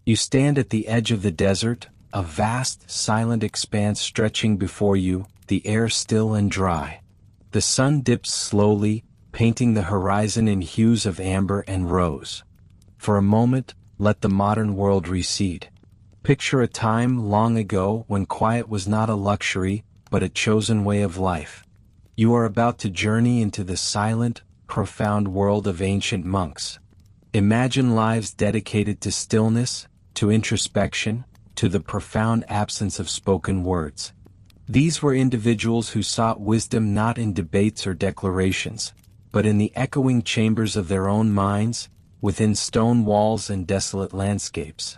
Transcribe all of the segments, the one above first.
You stand at the edge of the desert, a vast, silent expanse stretching before you, the air still and dry. The sun dips slowly, painting the horizon in hues of amber and rose. For a moment, let the modern world recede. Picture a time long ago when quiet was not a luxury, but a chosen way of life. You are about to journey into the silent, profound world of ancient monks. Imagine lives dedicated to stillness, to introspection, to the profound absence of spoken words. These were individuals who sought wisdom not in debates or declarations, but in the echoing chambers of their own minds, within stone walls and desolate landscapes.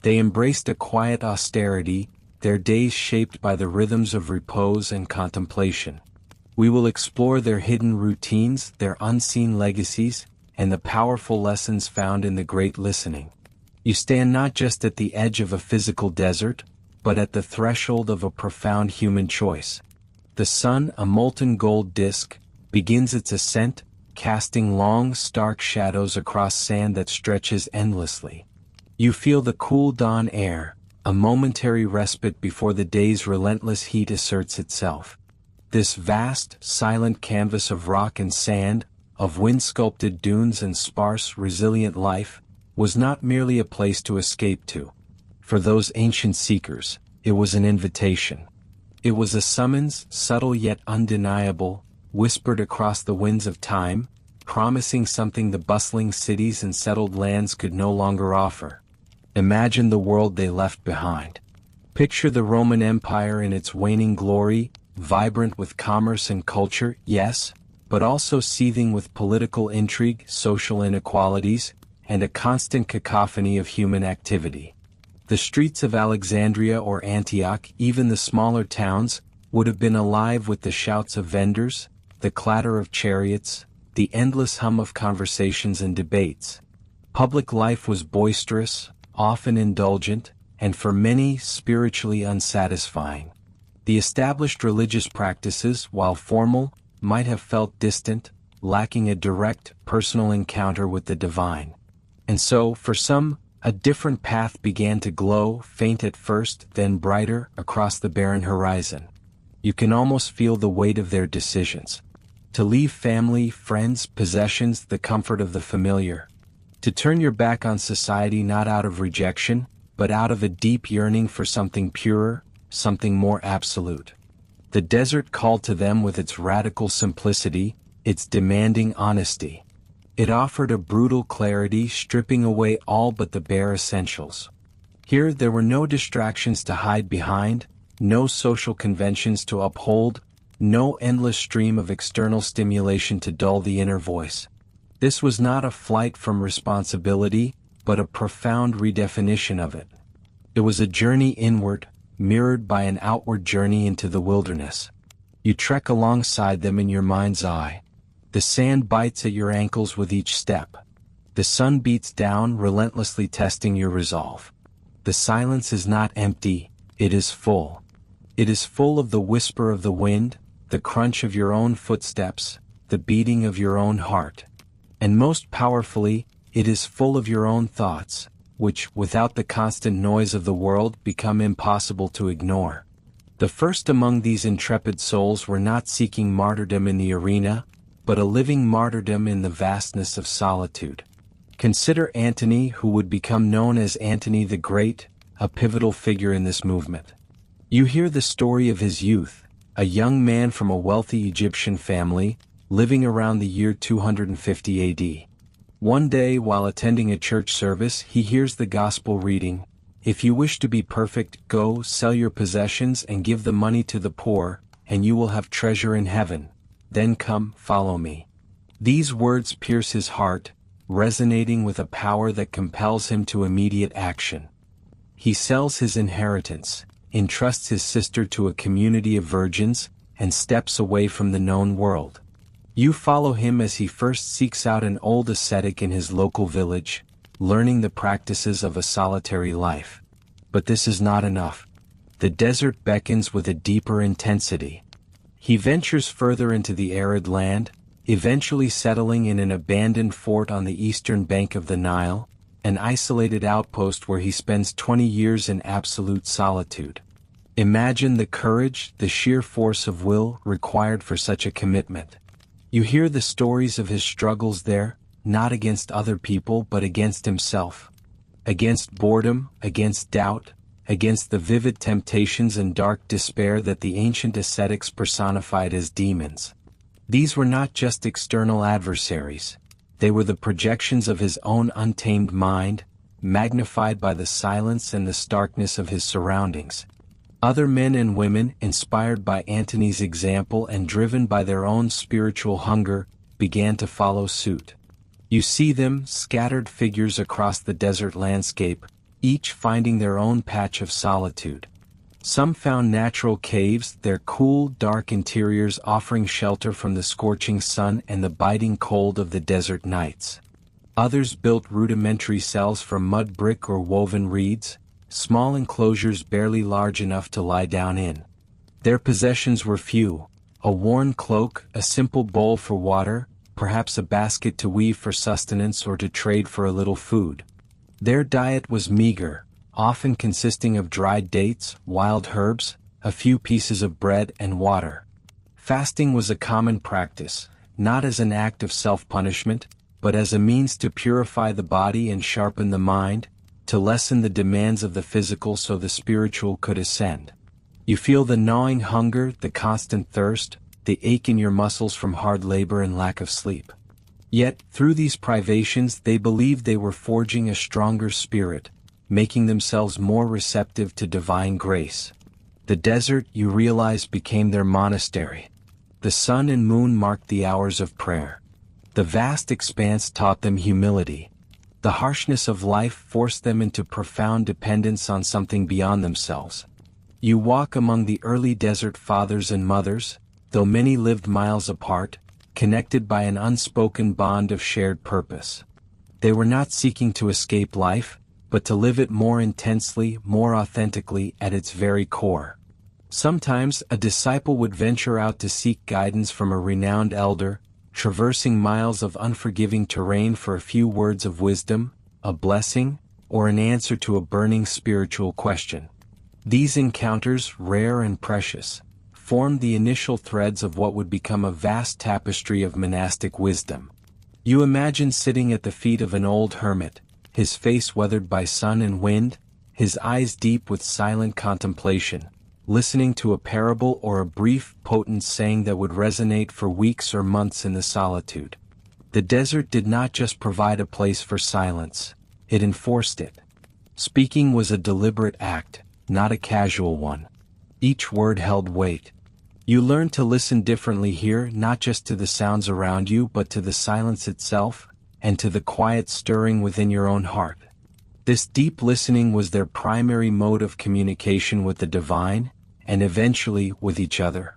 They embraced a quiet austerity, their days shaped by the rhythms of repose and contemplation. We will explore their hidden routines, their unseen legacies, and the powerful lessons found in the great listening. You stand not just at the edge of a physical desert, but at the threshold of a profound human choice. The sun, a molten gold disk, begins its ascent, casting long, stark shadows across sand that stretches endlessly. You feel the cool dawn air, a momentary respite before the day's relentless heat asserts itself. This vast, silent canvas of rock and sand, of wind-sculpted dunes and sparse, resilient life, was not merely a place to escape to. For those ancient seekers, it was an invitation. It was a summons, subtle yet undeniable, whispered across the winds of time, promising something the bustling cities and settled lands could no longer offer. Imagine the world they left behind. Picture the Roman Empire in its waning glory, vibrant with commerce and culture, yes, but also seething with political intrigue, social inequalities, and a constant cacophony of human activity. The streets of Alexandria or Antioch, even the smaller towns, would have been alive with the shouts of vendors, the clatter of chariots, the endless hum of conversations and debates. Public life was boisterous, often indulgent, and for many, spiritually unsatisfying. The established religious practices, while formal, might have felt distant, lacking a direct, personal encounter with the divine. And so, for some, a different path began to glow, faint at first, then brighter, across the barren horizon. You can almost feel the weight of their decisions. To leave family, friends, possessions, the comfort of the familiar. To turn your back on society not out of rejection, but out of a deep yearning for something purer, something more absolute. The desert called to them with its radical simplicity, its demanding honesty. It offered a brutal clarity, stripping away all but the bare essentials. Here there were no distractions to hide behind, no social conventions to uphold, no endless stream of external stimulation to dull the inner voice. This was not a flight from responsibility, but a profound redefinition of it. It was a journey inward, mirrored by an outward journey into the wilderness. You trek alongside them in your mind's eye. The sand bites at your ankles with each step. The sun beats down, relentlessly testing your resolve. The silence is not empty, it is full. It is full of the whisper of the wind, the crunch of your own footsteps, the beating of your own heart. And most powerfully, it is full of your own thoughts, which, without the constant noise of the world, become impossible to ignore. The first among these intrepid souls were not seeking martyrdom in the arena, but a living martyrdom in the vastness of solitude. Consider Antony, who would become known as Antony the Great, a pivotal figure in this movement. You hear the story of his youth, a young man from a wealthy Egyptian family, living around the year 250 AD. One day, while attending a church service, he hears the gospel reading, "If you wish to be perfect, go, sell your possessions and give the money to the poor, and you will have treasure in heaven. Then come, follow me." These words pierce his heart, resonating with a power that compels him to immediate action. He sells his inheritance, entrusts his sister to a community of virgins, and steps away from the known world. You follow him as he first seeks out an old ascetic in his local village, learning the practices of a solitary life. But this is not enough. The desert beckons with a deeper intensity. He ventures further into the arid land, eventually settling in an abandoned fort on the eastern bank of the Nile, an isolated outpost where he spends 20 years in absolute solitude. Imagine the courage, the sheer force of will required for such a commitment. You hear the stories of his struggles there, not against other people but against himself. Against boredom, against doubt, against the vivid temptations and dark despair that the ancient ascetics personified as demons. These were not just external adversaries. They were the projections of his own untamed mind, magnified by the silence and the starkness of his surroundings. Other men and women, inspired by Antony's example and driven by their own spiritual hunger, began to follow suit. You see them, scattered figures across the desert landscape, each finding their own patch of solitude. Some found natural caves, their cool, dark interiors offering shelter from the scorching sun and the biting cold of the desert nights. Others built rudimentary cells from mud brick or woven reeds, small enclosures barely large enough to lie down in. Their possessions were few: a worn cloak, a simple bowl for water, perhaps a basket to weave for sustenance or to trade for a little food. Their diet was meager, often consisting of dried dates, wild herbs, a few pieces of bread and water. Fasting was a common practice, not as an act of self-punishment, but as a means to purify the body and sharpen the mind, to lessen the demands of the physical so the spiritual could ascend. You feel the gnawing hunger, the constant thirst, the ache in your muscles from hard labor and lack of sleep. Yet, through these privations they believed they were forging a stronger spirit, making themselves more receptive to divine grace. The desert, you realize, became their monastery. The sun and moon marked the hours of prayer. The vast expanse taught them humility. The harshness of life forced them into profound dependence on something beyond themselves. You walk among the early desert fathers and mothers, though many lived miles apart, connected by an unspoken bond of shared purpose. They were not seeking to escape life, but to live it more intensely, more authentically at its very core. Sometimes a disciple would venture out to seek guidance from a renowned elder, traversing miles of unforgiving terrain for a few words of wisdom, a blessing, or an answer to a burning spiritual question. These encounters, rare and precious, formed the initial threads of what would become a vast tapestry of monastic wisdom. You imagine sitting at the feet of an old hermit, his face weathered by sun and wind, his eyes deep with silent contemplation, listening to a parable or a brief, potent saying that would resonate for weeks or months in the solitude. The desert did not just provide a place for silence, it enforced it. Speaking was a deliberate act, not a casual one. Each word held weight. You learn to listen differently here, not just to the sounds around you but to the silence itself, and to the quiet stirring within your own heart. This deep listening was their primary mode of communication with the divine, and eventually with each other.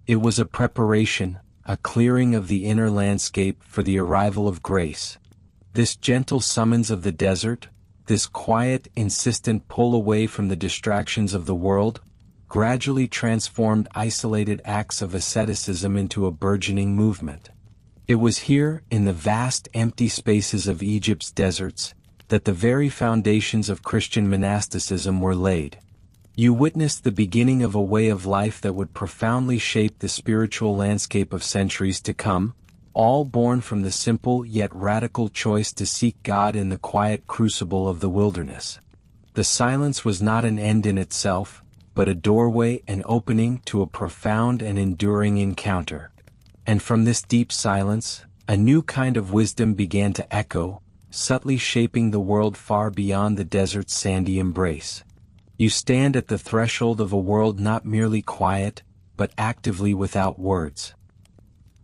It was a preparation, a clearing of the inner landscape for the arrival of grace. This gentle summons of the desert, this quiet, insistent pull away from the distractions of the world, gradually transformed isolated acts of asceticism into a burgeoning movement. It was here, in the vast empty spaces of Egypt's deserts, that the very foundations of Christian monasticism were laid. You witnessed the beginning of a way of life that would profoundly shape the spiritual landscape of centuries to come, all born from the simple yet radical choice to seek God in the quiet crucible of the wilderness. The silence was not an end in itself, but a doorway, an opening to a profound and enduring encounter. And from this deep silence, a new kind of wisdom began to echo, subtly shaping the world far beyond the desert's sandy embrace. You stand at the threshold of a world not merely quiet, but actively without words.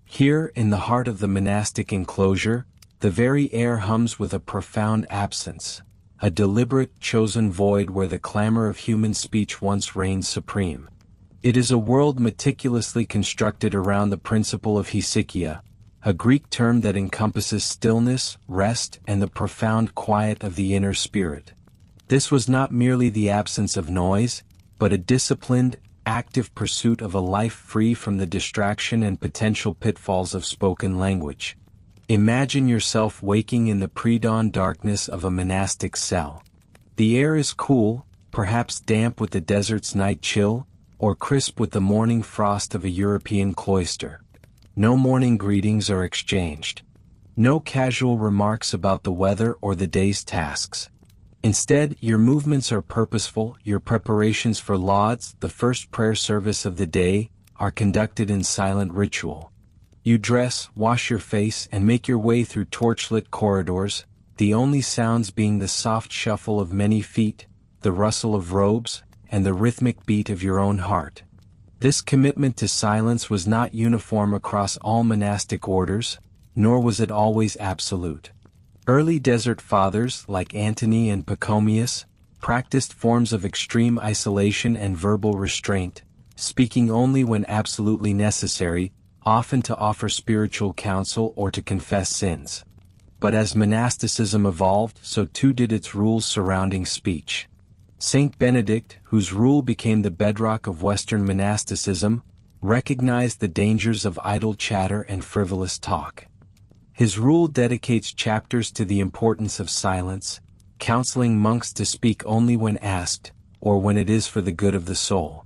Here, in the heart of the monastic enclosure, the very air hums with a profound absence, a deliberate, chosen void where the clamor of human speech once reigned supreme. It is a world meticulously constructed around the principle of hesychia, a Greek term that encompasses stillness, rest, and the profound quiet of the inner spirit. This was not merely the absence of noise, but a disciplined, active pursuit of a life free from the distraction and potential pitfalls of spoken language. Imagine yourself waking in the pre-dawn darkness of a monastic cell. The air is cool, perhaps damp with the desert's night chill, or crisp with the morning frost of a European cloister. No morning greetings are exchanged. No casual remarks about the weather or the day's tasks. Instead, your movements are purposeful, your preparations for lauds, the first prayer service of the day, are conducted in silent ritual. You dress, wash your face, and make your way through torchlit corridors, the only sounds being the soft shuffle of many feet, the rustle of robes, and the rhythmic beat of your own heart. This commitment to silence was not uniform across all monastic orders, nor was it always absolute. Early desert fathers, like Antony and Pachomius, practiced forms of extreme isolation and verbal restraint, speaking only when absolutely necessary, often to offer spiritual counsel or to confess sins. But as monasticism evolved, so too did its rules surrounding speech. Saint Benedict, whose rule became the bedrock of Western monasticism, recognized the dangers of idle chatter and frivolous talk. His rule dedicates chapters to the importance of silence, counseling monks to speak only when asked, or when it is for the good of the soul.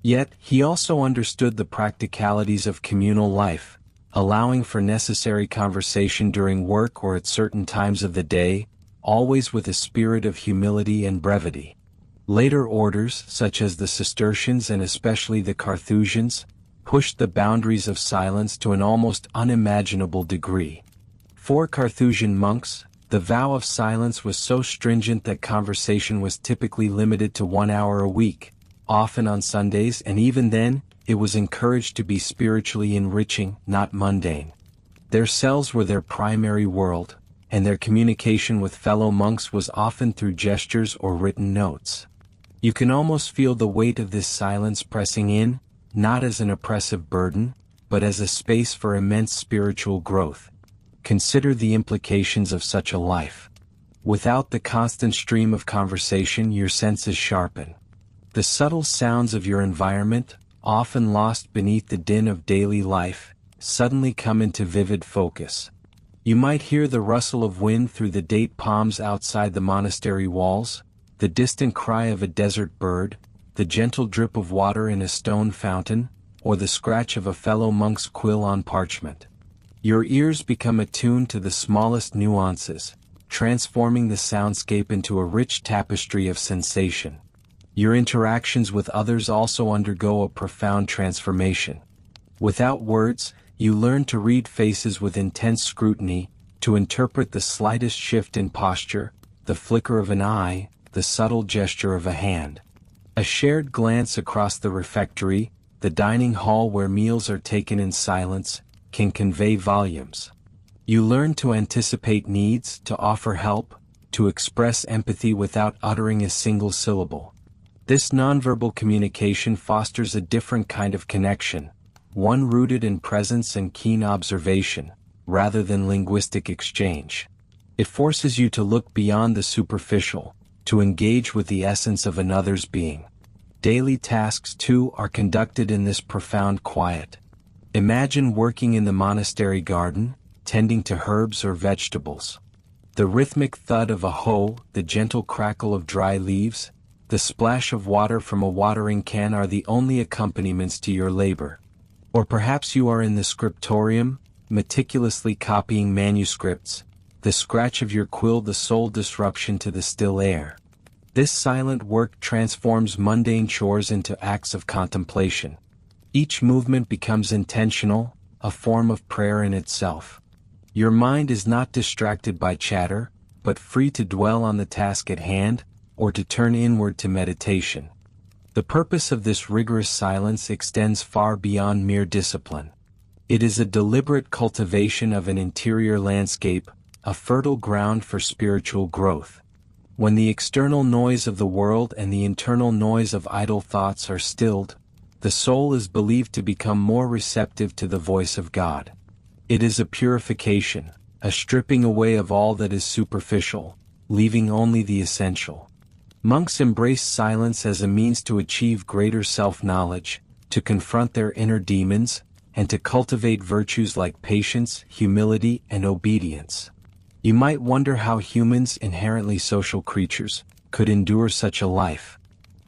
Yet, he also understood the practicalities of communal life, allowing for necessary conversation during work or at certain times of the day, always with a spirit of humility and brevity. Later orders, such as the Cistercians and especially the Carthusians, pushed the boundaries of silence to an almost unimaginable degree. For Carthusian monks, the vow of silence was so stringent that conversation was typically limited to 1 hour a week, often on Sundays, and even then, it was encouraged to be spiritually enriching, not mundane. Their cells were their primary world, and their communication with fellow monks was often through gestures or written notes. You can almost feel the weight of this silence pressing in, not as an oppressive burden, but as a space for immense spiritual growth. Consider the implications of such a life. Without the constant stream of conversation, your senses sharpen. The subtle sounds of your environment, often lost beneath the din of daily life, suddenly come into vivid focus. You might hear the rustle of wind through the date palms outside the monastery walls, the distant cry of a desert bird, the gentle drip of water in a stone fountain, or the scratch of a fellow monk's quill on parchment. Your ears become attuned to the smallest nuances, transforming the soundscape into a rich tapestry of sensation. Your interactions with others also undergo a profound transformation. Without words, you learn to read faces with intense scrutiny, to interpret the slightest shift in posture, the flicker of an eye, the subtle gesture of a hand. A shared glance across the refectory, the dining hall where meals are taken in silence, can convey volumes. You learn to anticipate needs, to offer help, to express empathy without uttering a single syllable. This nonverbal communication fosters a different kind of connection, one rooted in presence and keen observation, rather than linguistic exchange. It forces you to look beyond the superficial, to engage with the essence of another's being. Daily tasks, too, are conducted in this profound quiet. Imagine working in the monastery garden, tending to herbs or vegetables. The rhythmic thud of a hoe, the gentle crackle of dry leaves, the splash of water from a watering can are the only accompaniments to your labor. Or perhaps you are in the scriptorium, meticulously copying manuscripts, the scratch of your quill the sole disruption to the still air. This silent work transforms mundane chores into acts of contemplation. Each movement becomes intentional, a form of prayer in itself. Your mind is not distracted by chatter, but free to dwell on the task at hand, or to turn inward to meditation. The purpose of this rigorous silence extends far beyond mere discipline. It is a deliberate cultivation of an interior landscape, a fertile ground for spiritual growth. When the external noise of the world and the internal noise of idle thoughts are stilled, the soul is believed to become more receptive to the voice of God. It is a purification, a stripping away of all that is superficial, leaving only the essential. Monks embrace silence as a means to achieve greater self-knowledge, to confront their inner demons, and to cultivate virtues like patience, humility, and obedience. You might wonder how humans, inherently social creatures, could endure such a life.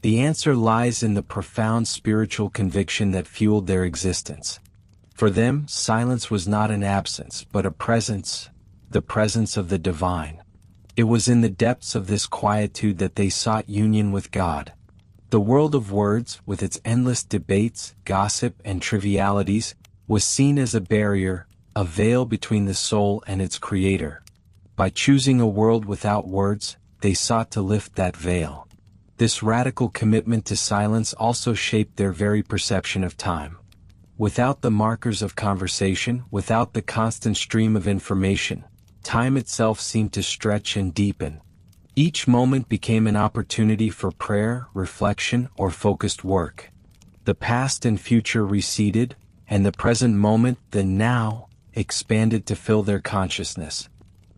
The answer lies in the profound spiritual conviction that fueled their existence. For them, silence was not an absence, but a presence, the presence of the divine. It was in the depths of this quietude that they sought union with God. The world of words, with its endless debates, gossip, and trivialities, was seen as a barrier, a veil between the soul and its creator. By choosing a world without words, they sought to lift that veil. This radical commitment to silence also shaped their very perception of time. Without the markers of conversation, without the constant stream of information, time itself seemed to stretch and deepen. Each moment became an opportunity for prayer, reflection, or focused work. The past and future receded, and the present moment, the now, expanded to fill their consciousness.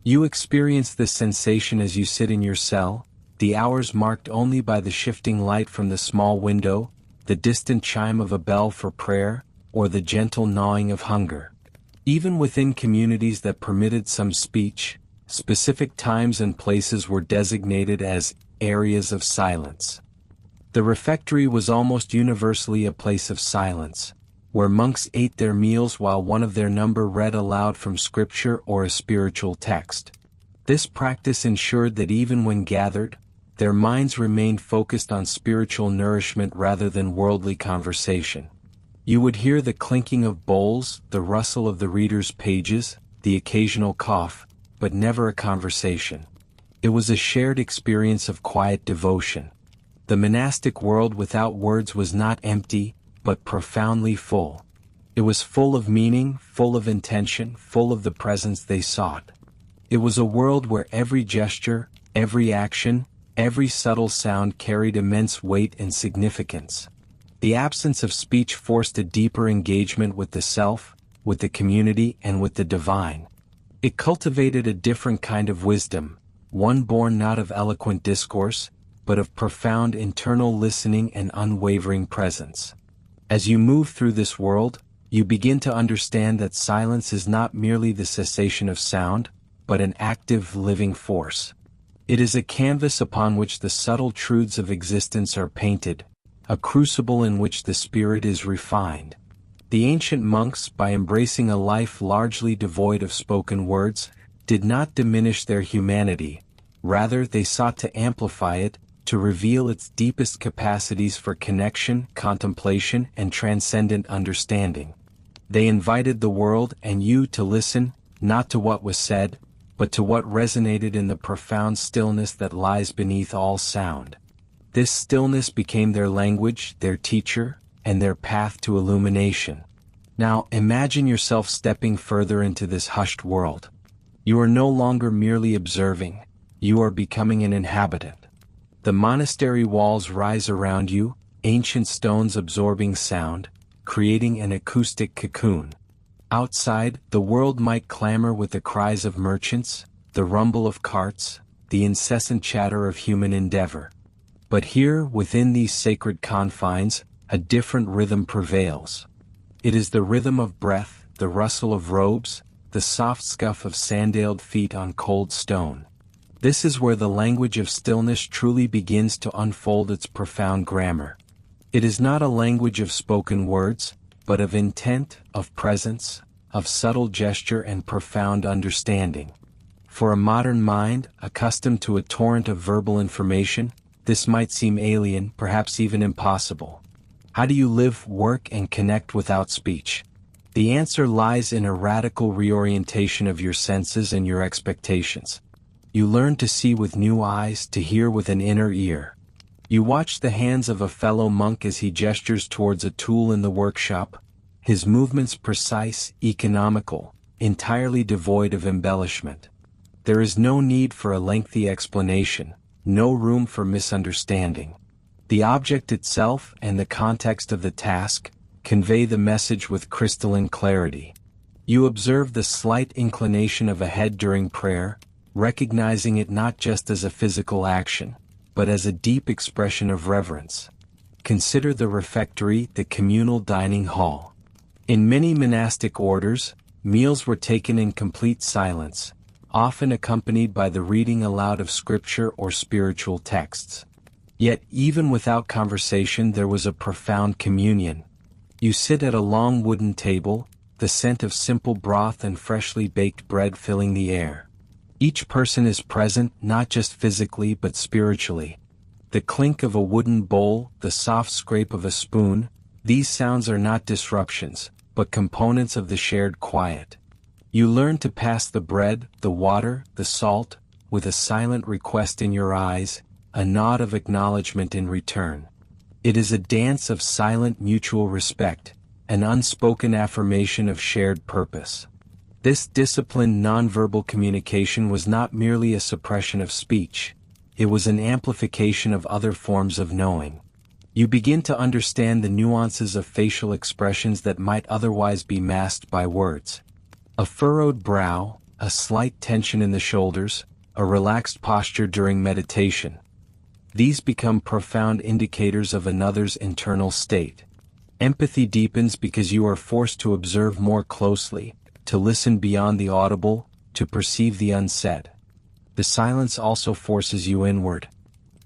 You experience this sensation as you sit in your cell, the hours marked only by the shifting light from the small window, the distant chime of a bell for prayer, or the gentle gnawing of hunger. Even within communities that permitted some speech, specific times and places were designated as areas of silence. The refectory was almost universally a place of silence, where monks ate their meals while one of their number read aloud from scripture or a spiritual text. This practice ensured that even when gathered, their minds remained focused on spiritual nourishment rather than worldly conversation. You would hear the clinking of bowls, the rustle of the reader's pages, the occasional cough, but never a conversation. It was a shared experience of quiet devotion. The monastic world without words was not empty, but profoundly full. It was full of meaning, full of intention, full of the presence they sought. It was a world where every gesture, every action, every subtle sound carried immense weight and significance. The absence of speech forced a deeper engagement with the self, with the community, and with the divine. It cultivated a different kind of wisdom, one born not of eloquent discourse, but of profound internal listening and unwavering presence. As you move through this world, you begin to understand that silence is not merely the cessation of sound, but an active, living force. It is a canvas upon which the subtle truths of existence are painted, a crucible in which the spirit is refined. The ancient monks, by embracing a life largely devoid of spoken words, did not diminish their humanity. Rather, they sought to amplify it, to reveal its deepest capacities for connection, contemplation, and transcendent understanding. They invited the world and you to listen, not to what was said, but to what resonated in the profound stillness that lies beneath all sound. This stillness became their language, their teacher, and their path to illumination. Now, imagine yourself stepping further into this hushed world. You are no longer merely observing, you are becoming an inhabitant. The monastery walls rise around you, ancient stones absorbing sound, creating an acoustic cocoon. Outside, the world might clamor with the cries of merchants, the rumble of carts, the incessant chatter of human endeavor. But here, within these sacred confines, a different rhythm prevails. It is the rhythm of breath, the rustle of robes, the soft scuff of sandaled feet on cold stone. This is where the language of stillness truly begins to unfold its profound grammar. It is not a language of spoken words, but of intent, of presence, of subtle gesture and profound understanding. For a modern mind, accustomed to a torrent of verbal information, this might seem alien, perhaps even impossible. How do you live, work, and connect without speech? The answer lies in a radical reorientation of your senses and your expectations. You learn to see with new eyes, to hear with an inner ear. You watch the hands of a fellow monk as he gestures towards a tool in the workshop, his movements precise, economical, entirely devoid of embellishment. There is no need for a lengthy explanation, no room for misunderstanding. The object itself and the context of the task convey the message with crystalline clarity. You observe the slight inclination of a head during prayer, recognizing it not just as a physical action, but as a deep expression of reverence. Consider the refectory, the communal dining hall. In many monastic orders, meals were taken in complete silence, often accompanied by the reading aloud of scripture or spiritual texts. Yet even without conversation there was a profound communion. You sit at a long wooden table, the scent of simple broth and freshly baked bread filling the air. Each person is present not just physically but spiritually. The clink of a wooden bowl, the soft scrape of a spoon, these sounds are not disruptions, but components of the shared quiet. You learn to pass the bread, the water, the salt, with a silent request in your eyes, a nod of acknowledgement in return. It is a dance of silent mutual respect, an unspoken affirmation of shared purpose. This disciplined nonverbal communication was not merely a suppression of speech, it was an amplification of other forms of knowing. You begin to understand the nuances of facial expressions that might otherwise be masked by words. A furrowed brow, a slight tension in the shoulders, a relaxed posture during meditation. These become profound indicators of another's internal state. Empathy deepens because you are forced to observe more closely, to listen beyond the audible, to perceive the unsaid. The silence also forces you inward.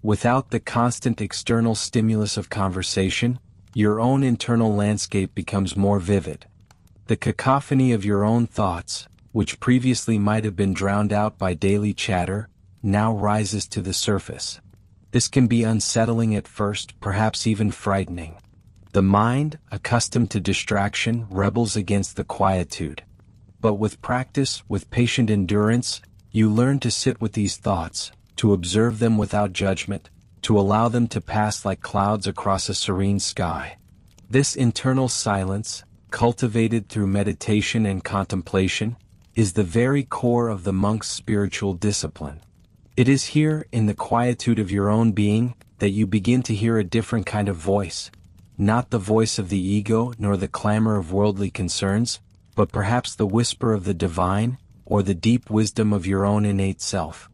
Without the constant external stimulus of conversation, your own internal landscape becomes more vivid. The cacophony of your own thoughts, which previously might have been drowned out by daily chatter, now rises to the surface. This can be unsettling at first, perhaps even frightening. The mind, accustomed to distraction, rebels against the quietude. But with practice, with patient endurance, you learn to sit with these thoughts, to observe them without judgment, to allow them to pass like clouds across a serene sky. This internal silence, cultivated through meditation and contemplation, is the very core of the monk's spiritual discipline. It is here, in the quietude of your own being, that you begin to hear a different kind of voice. Not the voice of the ego nor the clamor of worldly concerns, but perhaps the whisper of the divine, or the deep wisdom of your own innate self.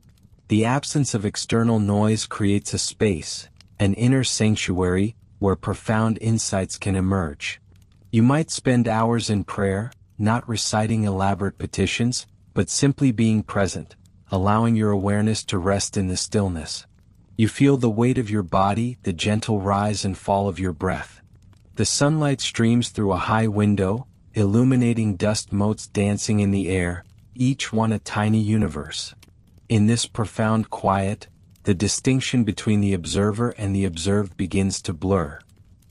The absence of external noise creates a space, an inner sanctuary, where profound insights can emerge. You might spend hours in prayer, not reciting elaborate petitions, but simply being present, allowing your awareness to rest in the stillness. You feel the weight of your body, the gentle rise and fall of your breath. The sunlight streams through a high window, illuminating dust motes dancing in the air, each one a tiny universe. In this profound quiet, the distinction between the observer and the observed begins to blur.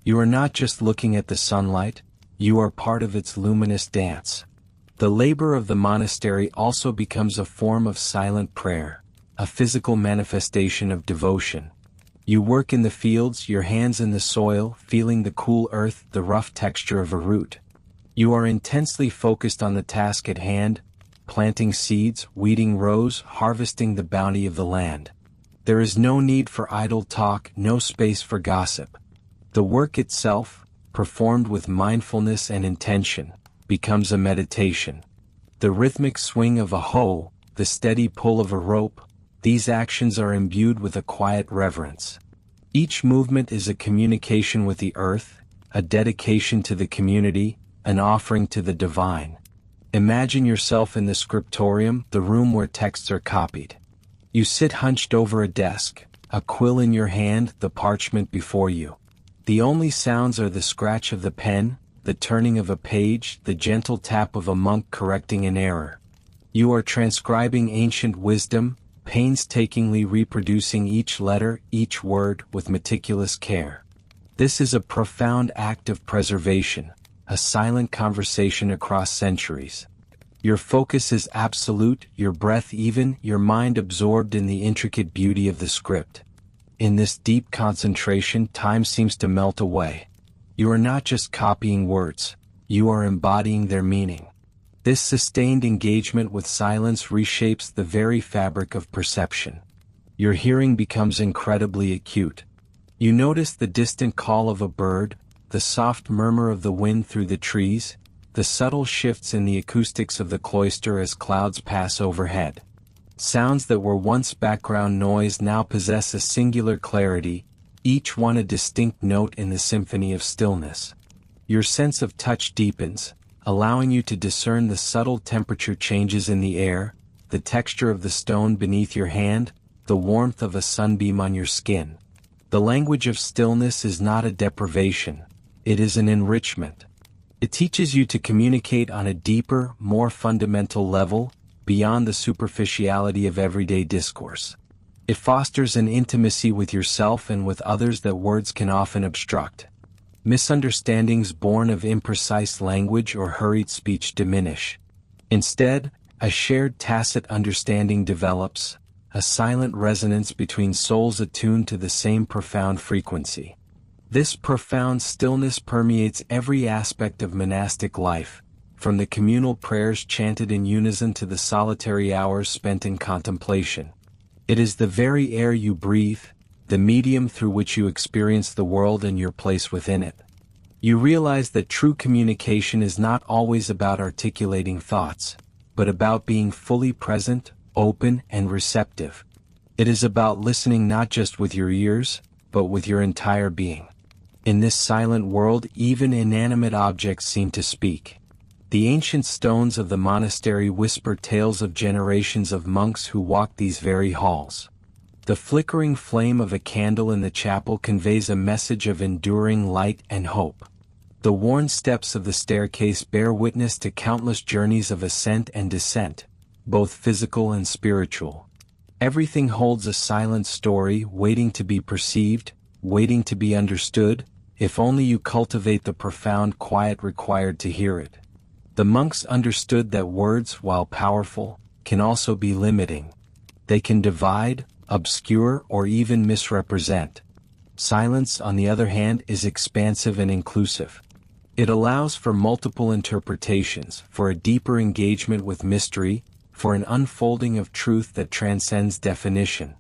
You are not just looking at the sunlight, you are part of its luminous dance. The labor of the monastery also becomes a form of silent prayer, a physical manifestation of devotion. You work in the fields, your hands in the soil, feeling the cool earth, the rough texture of a root. You are intensely focused on the task at hand, planting seeds, weeding rows, harvesting the bounty of the land. There is no need for idle talk, no space for gossip. The work itself, performed with mindfulness and intention, becomes a meditation. The rhythmic swing of a hoe, the steady pull of a rope, these actions are imbued with a quiet reverence. Each movement is a communication with the earth, a dedication to the community, an offering to the divine. Imagine yourself in the scriptorium, the room where texts are copied. You sit hunched over a desk, a quill in your hand, the parchment before you. The only sounds are the scratch of the pen, the turning of a page, the gentle tap of a monk correcting an error. You are transcribing ancient wisdom, painstakingly reproducing each letter, each word, with meticulous care. This is a profound act of preservation, a silent conversation across centuries. Your focus is absolute, your breath even, your mind absorbed in the intricate beauty of the script. In this deep concentration, time seems to melt away. You are not just copying words, you are embodying their meaning. This sustained engagement with silence reshapes the very fabric of perception. Your hearing becomes incredibly acute. You notice the distant call of a bird, the soft murmur of the wind through the trees, the subtle shifts in the acoustics of the cloister as clouds pass overhead. Sounds that were once background noise now possess a singular clarity, each one a distinct note in the symphony of stillness. Your sense of touch deepens, allowing you to discern the subtle temperature changes in the air, the texture of the stone beneath your hand, the warmth of a sunbeam on your skin. The language of stillness is not a deprivation, it is an enrichment. It teaches you to communicate on a deeper, more fundamental level, beyond the superficiality of everyday discourse. It fosters an intimacy with yourself and with others that words can often obstruct. Misunderstandings born of imprecise language or hurried speech diminish. Instead, a shared tacit understanding develops, a silent resonance between souls attuned to the same profound frequency. This profound stillness permeates every aspect of monastic life, from the communal prayers chanted in unison to the solitary hours spent in contemplation. It is the very air you breathe, the medium through which you experience the world and your place within it. You realize that true communication is not always about articulating thoughts, but about being fully present, open, and receptive. It is about listening not just with your ears, but with your entire being. In this silent world, even inanimate objects seem to speak. The ancient stones of the monastery whisper tales of generations of monks who walked these very halls. The flickering flame of a candle in the chapel conveys a message of enduring light and hope. The worn steps of the staircase bear witness to countless journeys of ascent and descent, both physical and spiritual. Everything holds a silent story waiting to be perceived, waiting to be understood, if only you cultivate the profound quiet required to hear it. The monks understood that words, while powerful, can also be limiting. They can divide, obscure, or even misrepresent. Silence, on the other hand, is expansive and inclusive. It allows for multiple interpretations, for a deeper engagement with mystery, for an unfolding of truth that transcends definition.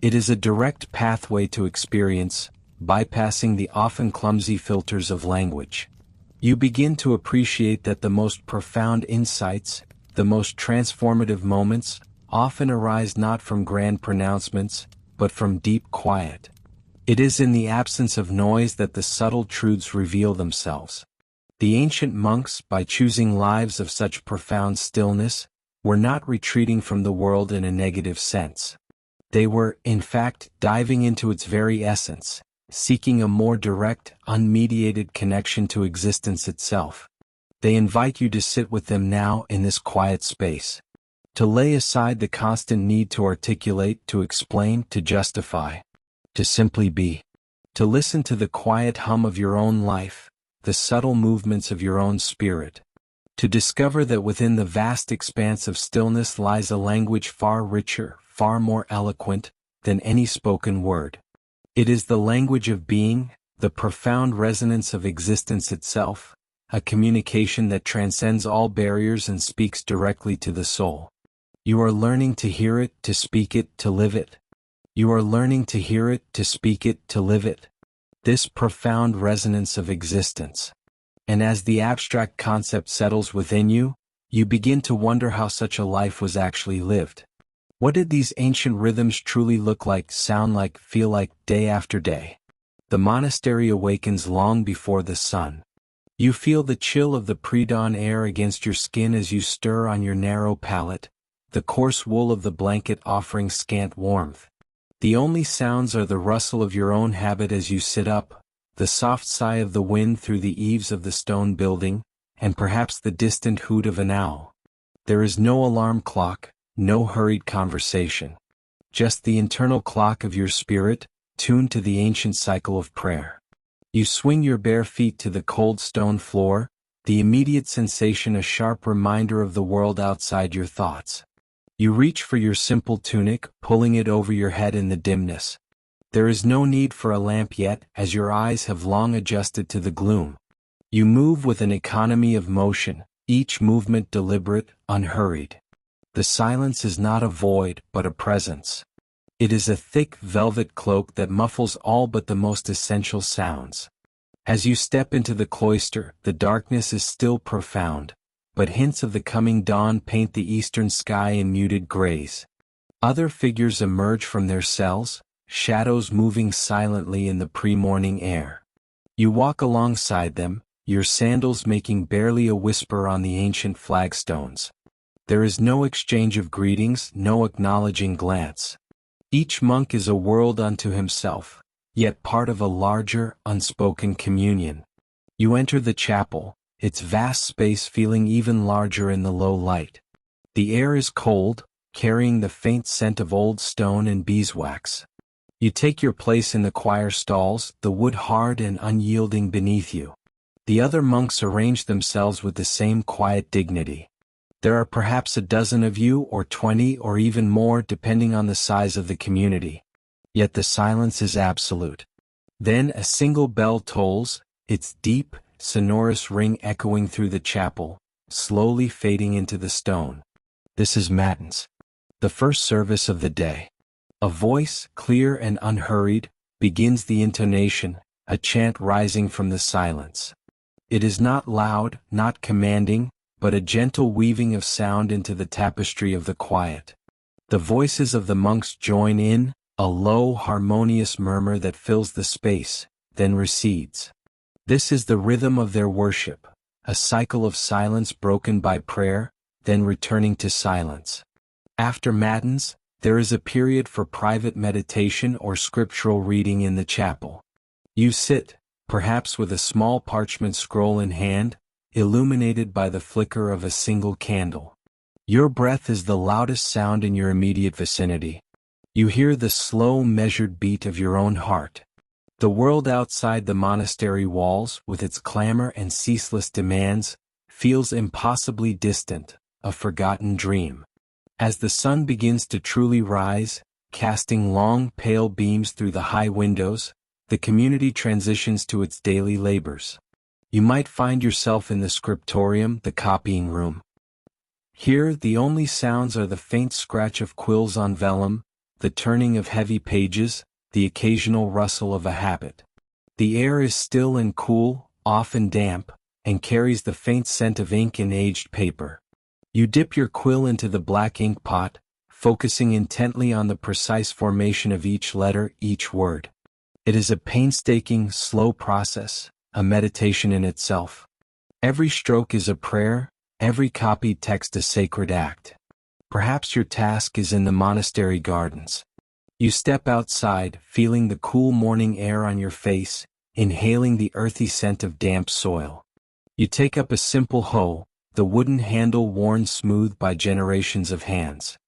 It is a direct pathway to experience, bypassing the often clumsy filters of language. You begin to appreciate that the most profound insights, the most transformative moments, often arise not from grand pronouncements, but from deep quiet. It is in the absence of noise that the subtle truths reveal themselves. The ancient monks, by choosing lives of such profound stillness, were not retreating from the world in a negative sense. They were, in fact, diving into its very essence, seeking a more direct, unmediated connection to existence itself. They invite you to sit with them now in this quiet space. To lay aside the constant need to articulate, to explain, to justify. To simply be. To listen to the quiet hum of your own life, the subtle movements of your own spirit. To discover that within the vast expanse of stillness lies a language far richer, far more eloquent, than any spoken word. It is the language of being, the profound resonance of existence itself, a communication that transcends all barriers and speaks directly to the soul. You are learning to hear it, to speak it, to live it. You are learning to hear it, to speak it, to live it. This profound resonance of existence. And as the abstract concept settles within you, you begin to wonder how such a life was actually lived. What did these ancient rhythms truly look like, sound like, feel like, day after day? The monastery awakens long before the sun. You feel the chill of the pre-dawn air against your skin as you stir on your narrow pallet, the coarse wool of the blanket offering scant warmth. The only sounds are the rustle of your own habit as you sit up, the soft sigh of the wind through the eaves of the stone building, and perhaps the distant hoot of an owl. There is no alarm clock, no hurried conversation. Just the internal clock of your spirit, tuned to the ancient cycle of prayer. You swing your bare feet to the cold stone floor, the immediate sensation a sharp reminder of the world outside your thoughts. You reach for your simple tunic, pulling it over your head in the dimness. There is no need for a lamp yet, as your eyes have long adjusted to the gloom. You move with an economy of motion, each movement deliberate, unhurried. The silence is not a void, but a presence. It is a thick velvet cloak that muffles all but the most essential sounds. As you step into the cloister, the darkness is still profound, but hints of the coming dawn paint the eastern sky in muted grays. Other figures emerge from their cells, shadows moving silently in the pre-morning air. You walk alongside them, your sandals making barely a whisper on the ancient flagstones. There is no exchange of greetings, no acknowledging glance. Each monk is a world unto himself, yet part of a larger, unspoken communion. You enter the chapel, its vast space feeling even larger in the low light. The air is cold, carrying the faint scent of old stone and beeswax. You take your place in the choir stalls, the wood hard and unyielding beneath you. The other monks arrange themselves with the same quiet dignity. There are perhaps a dozen of you, or 20, or even more depending on the size of the community. Yet the silence is absolute. Then a single bell tolls, its deep, sonorous ring echoing through the chapel, slowly fading into the stone. This is Matins, the first service of the day. A voice, clear and unhurried, begins the intonation, a chant rising from the silence. It is not loud, not commanding, but a gentle weaving of sound into the tapestry of the quiet. The voices of the monks join in, a low, harmonious murmur that fills the space, then recedes. This is the rhythm of their worship, a cycle of silence broken by prayer, then returning to silence. After Matins, there is a period for private meditation or scriptural reading in the chapel. You sit, perhaps with a small parchment scroll in hand, illuminated by the flicker of a single candle. Your breath is the loudest sound in your immediate vicinity. You hear the slow, measured beat of your own heart. The world outside the monastery walls, with its clamor and ceaseless demands, feels impossibly distant, a forgotten dream. As the sun begins to truly rise, casting long, pale beams through the high windows, the community transitions to its daily labors. You might find yourself in the scriptorium, the copying room. Here, the only sounds are the faint scratch of quills on vellum, the turning of heavy pages, the occasional rustle of a habit. The air is still and cool, often damp, and carries the faint scent of ink and aged paper. You dip your quill into the black ink pot, focusing intently on the precise formation of each letter, each word. It is a painstaking, slow process, a meditation in itself. Every stroke is a prayer, every copied text a sacred act. Perhaps your task is in the monastery gardens. You step outside, feeling the cool morning air on your face, inhaling the earthy scent of damp soil. You take up a simple hoe, the wooden handle worn smooth by generations of hands.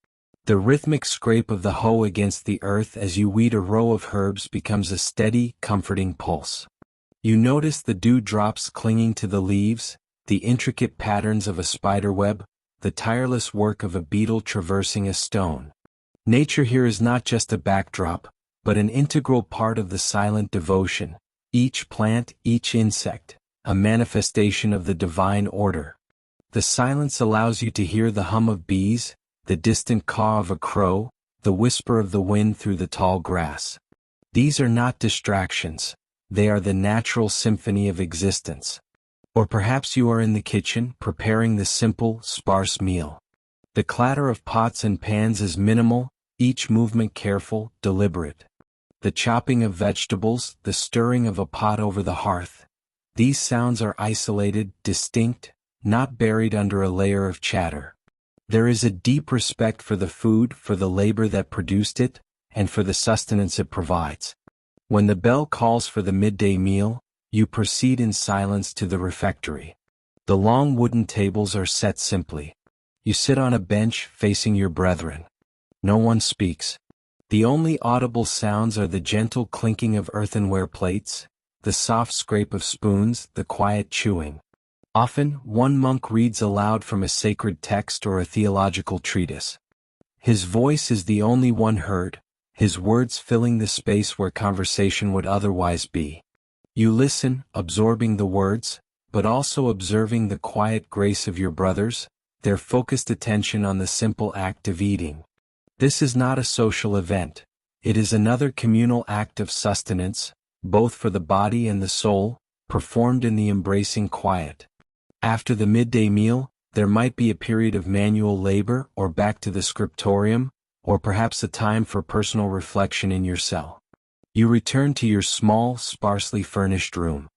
The rhythmic scrape of the hoe against the earth as you weed a row of herbs becomes a steady, comforting pulse. You notice the dewdrops clinging to the leaves, the intricate patterns of a spiderweb, the tireless work of a beetle traversing a stone. Nature here is not just a backdrop, but an integral part of the silent devotion, each plant, each insect, a manifestation of the divine order. The silence allows you to hear the hum of bees, the distant caw of a crow, the whisper of the wind through the tall grass. These are not distractions. They are the natural symphony of existence. Or perhaps you are in the kitchen, preparing the simple, sparse meal. The clatter of pots and pans is minimal, each movement careful, deliberate. The chopping of vegetables, the stirring of a pot over the hearth. These sounds are isolated, distinct, not buried under a layer of chatter. There is a deep respect for the food, for the labor that produced it, and for the sustenance it provides. When the bell calls for the midday meal, you proceed in silence to the refectory. The long wooden tables are set simply. You sit on a bench facing your brethren. No one speaks. The only audible sounds are the gentle clinking of earthenware plates, the soft scrape of spoons, the quiet chewing. Often, one monk reads aloud from a sacred text or a theological treatise. His voice is the only one heard, his words filling the space where conversation would otherwise be. You listen, absorbing the words, but also observing the quiet grace of your brothers, their focused attention on the simple act of eating. This is not a social event. It is another communal act of sustenance, both for the body and the soul, performed in the embracing quiet. After the midday meal, there might be a period of manual labor, or back to the scriptorium, or perhaps a time for personal reflection in your cell. You return to your small, sparsely furnished room.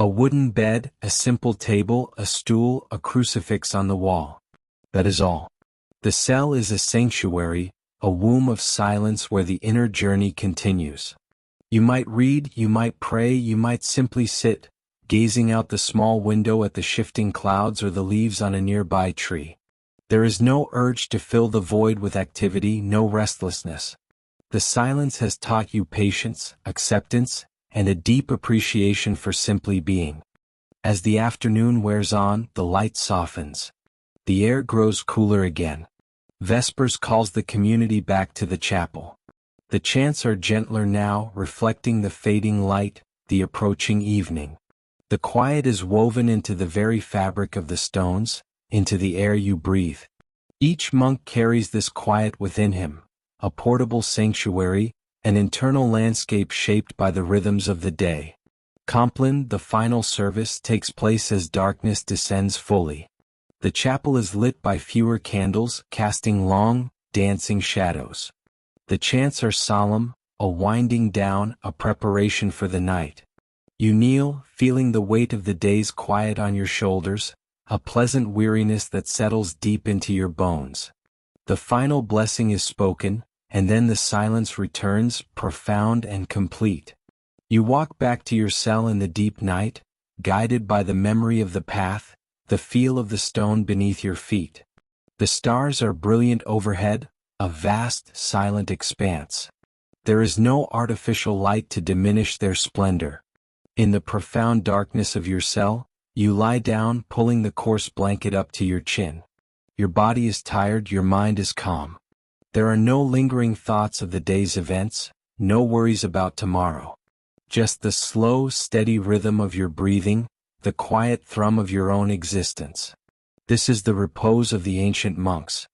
A wooden bed, a simple table, a stool, a crucifix on the wall. That is all. The cell is a sanctuary, a womb of silence where the inner journey continues. You might read, you might pray, you might simply sit, gazing out the small window at the shifting clouds or the leaves on a nearby tree. There is no urge to fill the void with activity, no restlessness. The silence has taught you patience, acceptance, and a deep appreciation for simply being. As the afternoon wears on, the light softens. The air grows cooler again. Vespers calls the community back to the chapel. The chants are gentler now, reflecting the fading light, the approaching evening. The quiet is woven into the very fabric of the stones, into the air you breathe. Each monk carries this quiet within him, a portable sanctuary, an internal landscape shaped by the rhythms of the day. Compline, the final service, takes place as darkness descends fully. The chapel is lit by fewer candles, casting long, dancing shadows. The chants are solemn, a winding down, a preparation for the night. You kneel, feeling the weight of the day's quiet on your shoulders, a pleasant weariness that settles deep into your bones. The final blessing is spoken, and then the silence returns, profound and complete. You walk back to your cell in the deep night, guided by the memory of the path, the feel of the stone beneath your feet. The stars are brilliant overhead, a vast, silent expanse. There is no artificial light to diminish their splendor. In the profound darkness of your cell, you lie down, pulling the coarse blanket up to your chin. Your body is tired, your mind is calm. There are no lingering thoughts of the day's events, no worries about tomorrow. Just the slow, steady rhythm of your breathing, the quiet thrum of your own existence. This is the repose of the ancient monks.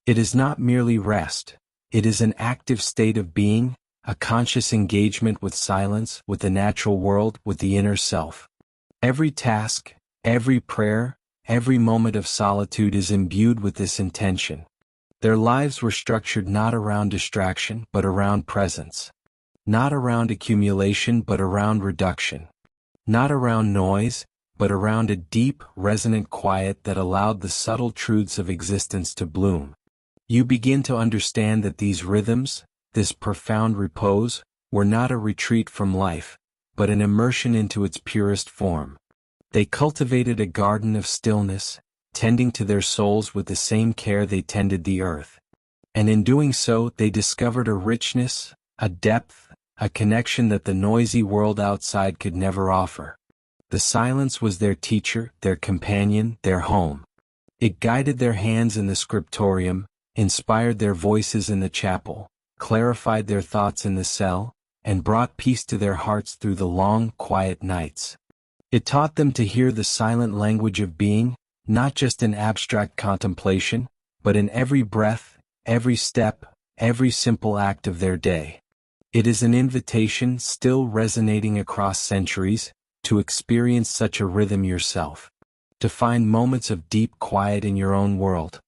It is not merely rest, it is an active state of being, a conscious engagement with silence, with the natural world, with the inner self. Every task, every prayer, every moment of solitude is imbued with this intention. Their lives were structured not around distraction but around presence. Not around accumulation but around reduction. Not around noise, but around a deep, resonant quiet that allowed the subtle truths of existence to bloom. You begin to understand that these rhythms, this profound repose, were not a retreat from life, but an immersion into its purest form. They cultivated a garden of stillness, tending to their souls with the same care they tended the earth. And in doing so, they discovered a richness, a depth, a connection that the noisy world outside could never offer. The silence was their teacher, their companion, their home. It guided their hands in the scriptorium, inspired their voices in the chapel, clarified their thoughts in the cell, and brought peace to their hearts through the long, quiet nights. It taught them to hear the silent language of being, not just in abstract contemplation, but in every breath, every step, every simple act of their day. It is an invitation, still resonating across centuries, to experience such a rhythm yourself. To find moments of deep quiet in your own world.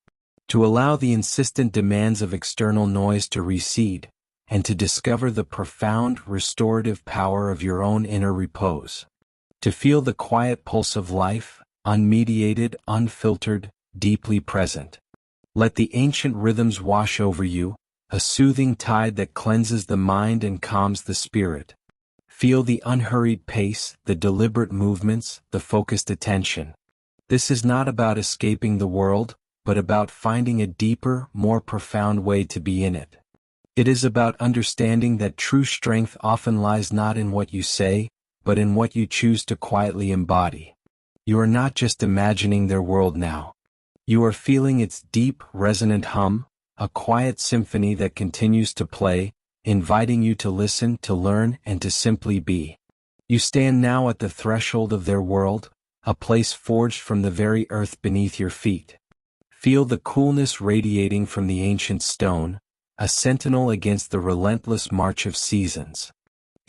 To allow the insistent demands of external noise to recede, and to discover the profound, restorative power of your own inner repose. To feel the quiet pulse of life, unmediated, unfiltered, deeply present. Let the ancient rhythms wash over you, a soothing tide that cleanses the mind and calms the spirit. Feel the unhurried pace, the deliberate movements, the focused attention. This is not about escaping the world, but about finding a deeper, more profound way to be in it. It is about understanding that true strength often lies not in what you say, but in what you choose to quietly embody. You are not just imagining their world now. You are feeling its deep, resonant hum, a quiet symphony that continues to play, inviting you to listen, to learn, and to simply be. You stand now at the threshold of their world, a place forged from the very earth beneath your feet. Feel the coolness radiating from the ancient stone, a sentinel against the relentless march of seasons.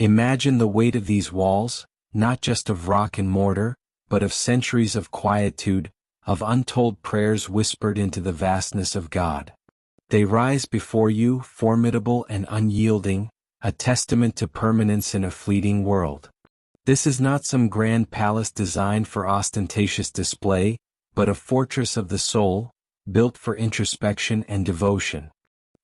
Imagine the weight of these walls, not just of rock and mortar, but of centuries of quietude, of untold prayers whispered into the vastness of God. They rise before you, formidable and unyielding, a testament to permanence in a fleeting world. This is not some grand palace designed for ostentatious display, but a fortress of the soul, built for introspection and devotion.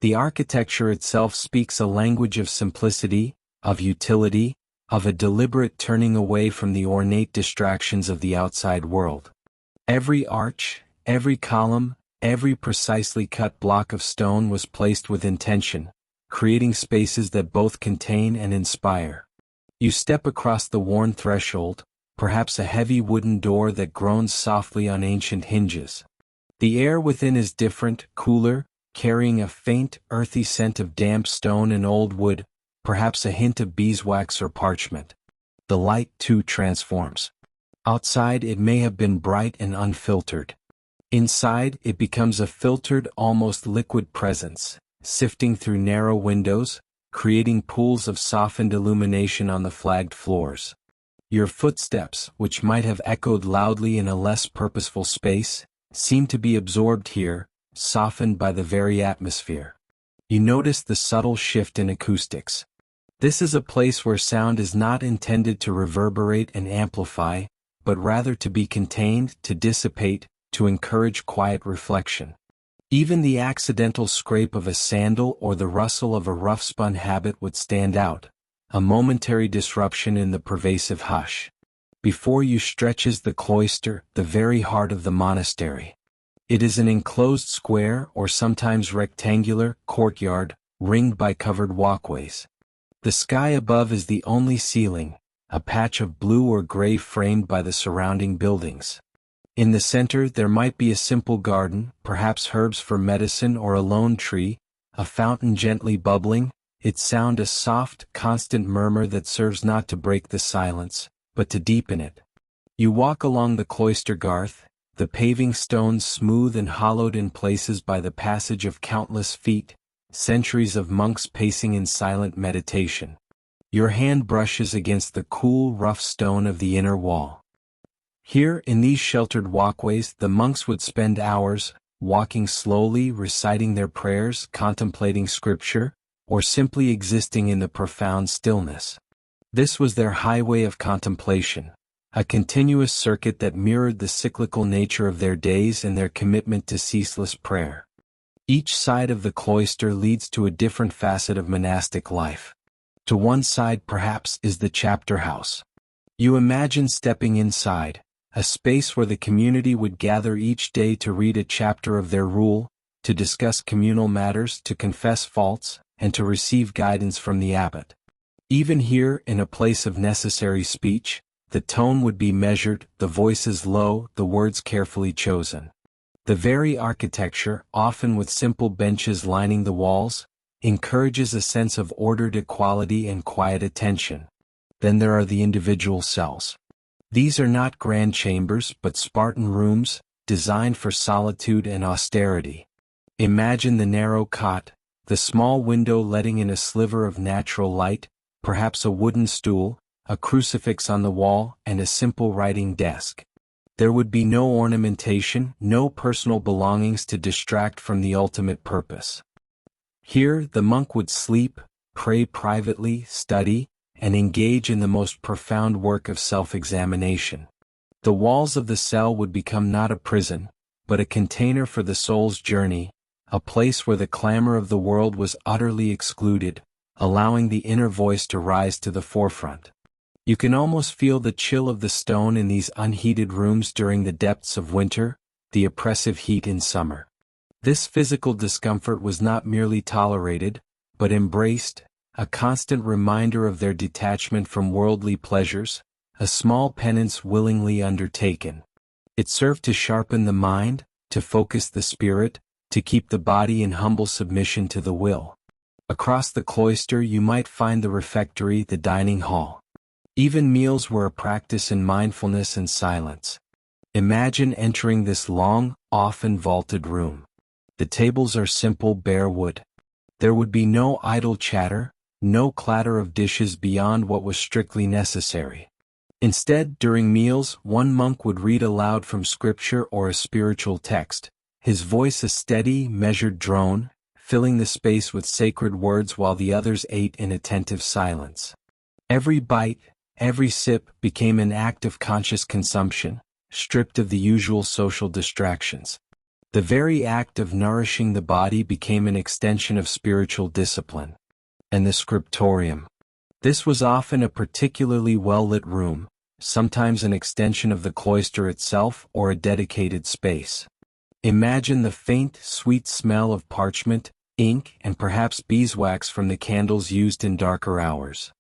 The architecture itself speaks a language of simplicity, of utility, of a deliberate turning away from the ornate distractions of the outside world. Every arch, every column, every precisely cut block of stone was placed with intention, creating spaces that both contain and inspire. You step across the worn threshold, perhaps a heavy wooden door that groans softly on ancient hinges. The air within is different, cooler, carrying a faint, earthy scent of damp stone and old wood, perhaps a hint of beeswax or parchment. The light, too, transforms. Outside it may have been bright and unfiltered. Inside it becomes a filtered, almost liquid presence, sifting through narrow windows, creating pools of softened illumination on the flagged floors. Your footsteps, which might have echoed loudly in a less purposeful space, seem to be absorbed here, softened by the very atmosphere. You notice the subtle shift in acoustics. This is a place where sound is not intended to reverberate and amplify, but rather to be contained, to dissipate, to encourage quiet reflection. Even the accidental scrape of a sandal or the rustle of a rough-spun habit would stand out, a momentary disruption in the pervasive hush. Before you stretches the cloister, the very heart of the monastery. It is an enclosed square or sometimes rectangular courtyard, ringed by covered walkways. The sky above is the only ceiling, a patch of blue or gray framed by the surrounding buildings. In the center there might be a simple garden, perhaps herbs for medicine or a lone tree, a fountain gently bubbling, its sound a soft, constant murmur that serves not to break the silence, but to deepen it. You walk along the cloister garth, the paving stones smooth and hollowed in places by the passage of countless feet, centuries of monks pacing in silent meditation. Your hand brushes against the cool, rough stone of the inner wall. Here, in these sheltered walkways, the monks would spend hours, walking slowly, reciting their prayers, contemplating scripture, or simply existing in the profound stillness. This was their highway of contemplation, a continuous circuit that mirrored the cyclical nature of their days and their commitment to ceaseless prayer. Each side of the cloister leads to a different facet of monastic life. To one side, perhaps, is the chapter house. You imagine stepping inside, a space where the community would gather each day to read a chapter of their rule, to discuss communal matters, to confess faults, and to receive guidance from the abbot. Even here, in a place of necessary speech, the tone would be measured, the voices low, the words carefully chosen. The very architecture, often with simple benches lining the walls, encourages a sense of ordered equality and quiet attention. Then there are the individual cells. These are not grand chambers but Spartan rooms, designed for solitude and austerity. Imagine the narrow cot, the small window letting in a sliver of natural light, perhaps a wooden stool, a crucifix on the wall, and a simple writing desk. There would be no ornamentation, no personal belongings to distract from the ultimate purpose. Here the monk would sleep, pray privately, study, and engage in the most profound work of self-examination. The walls of the cell would become not a prison, but a container for the soul's journey, a place where the clamor of the world was utterly excluded, allowing the inner voice to rise to the forefront. You can almost feel the chill of the stone in these unheated rooms during the depths of winter, the oppressive heat in summer. This physical discomfort was not merely tolerated, but embraced, a constant reminder of their detachment from worldly pleasures, a small penance willingly undertaken. It served to sharpen the mind, to focus the spirit, to keep the body in humble submission to the will. Across the cloister you might find the refectory, the dining hall. Even meals were a practice in mindfulness and silence. Imagine entering this long, often vaulted room. The tables are simple bare wood. There would be no idle chatter, no clatter of dishes beyond what was strictly necessary. Instead, during meals, one monk would read aloud from scripture or a spiritual text, his voice a steady, measured drone, filling the space with sacred words while the others ate in attentive silence. Every bite, Every sip became an act of conscious consumption, stripped of the usual social distractions. The very act of nourishing the body became an extension of spiritual discipline. And the scriptorium. This was often a particularly well-lit room, sometimes an extension of the cloister itself or a dedicated space. Imagine the faint, sweet smell of parchment, ink, and perhaps beeswax from the candles used in darker hours.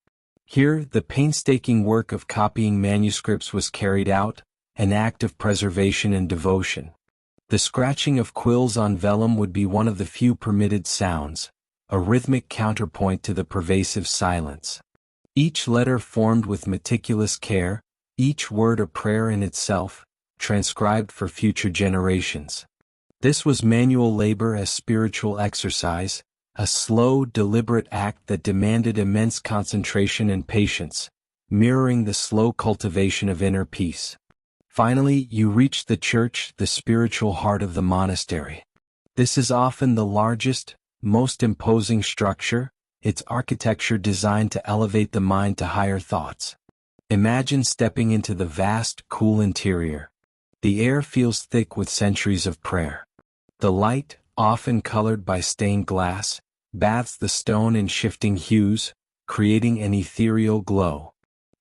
Here, the painstaking work of copying manuscripts was carried out, an act of preservation and devotion. The scratching of quills on vellum would be one of the few permitted sounds, a rhythmic counterpoint to the pervasive silence. Each letter formed with meticulous care, each word a prayer in itself, transcribed for future generations. This was manual labor as spiritual exercise, a slow, deliberate act that demanded immense concentration and patience, mirroring the slow cultivation of inner peace. Finally, you reach the church, the spiritual heart of the monastery. This is often the largest, most imposing structure, its architecture designed to elevate the mind to higher thoughts. Imagine stepping into the vast, cool interior. The air feels thick with centuries of prayer. The light, often colored by stained glass, bathes the stone in shifting hues, creating an ethereal glow.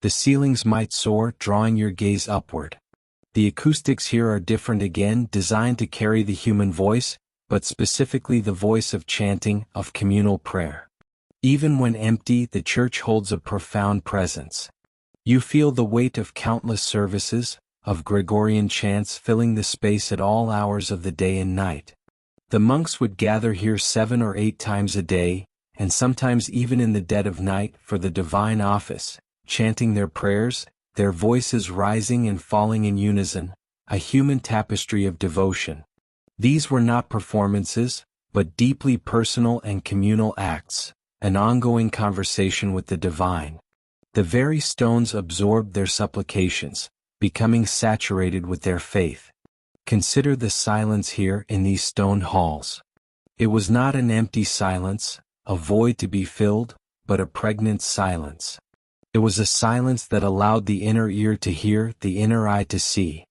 The ceilings might soar, drawing your gaze upward. The acoustics here are different again, designed to carry the human voice, but specifically the voice of chanting, of communal prayer. Even when empty, the church holds a profound presence. You feel the weight of countless services, of Gregorian chants filling the space at all hours of the day and night. The monks would gather here 7 or 8 times a day, and sometimes even in the dead of night, for the divine office, chanting their prayers, their voices rising and falling in unison, a human tapestry of devotion. These were not performances, but deeply personal and communal acts, an ongoing conversation with the divine. The very stones absorbed their supplications, becoming saturated with their faith. Consider the silence here in these stone halls. It was not an empty silence, a void to be filled, but a pregnant silence. It was a silence that allowed the inner ear to hear, the inner eye to see.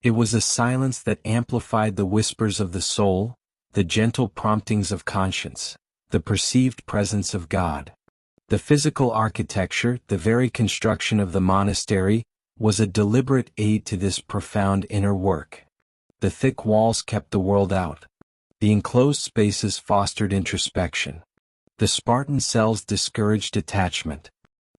It was a silence that amplified the whispers of the soul, the gentle promptings of conscience, the perceived presence of God. The physical architecture, the very construction of the monastery, was a deliberate aid to this profound inner work. The thick walls kept the world out. The enclosed spaces fostered introspection. The Spartan cells discouraged attachment.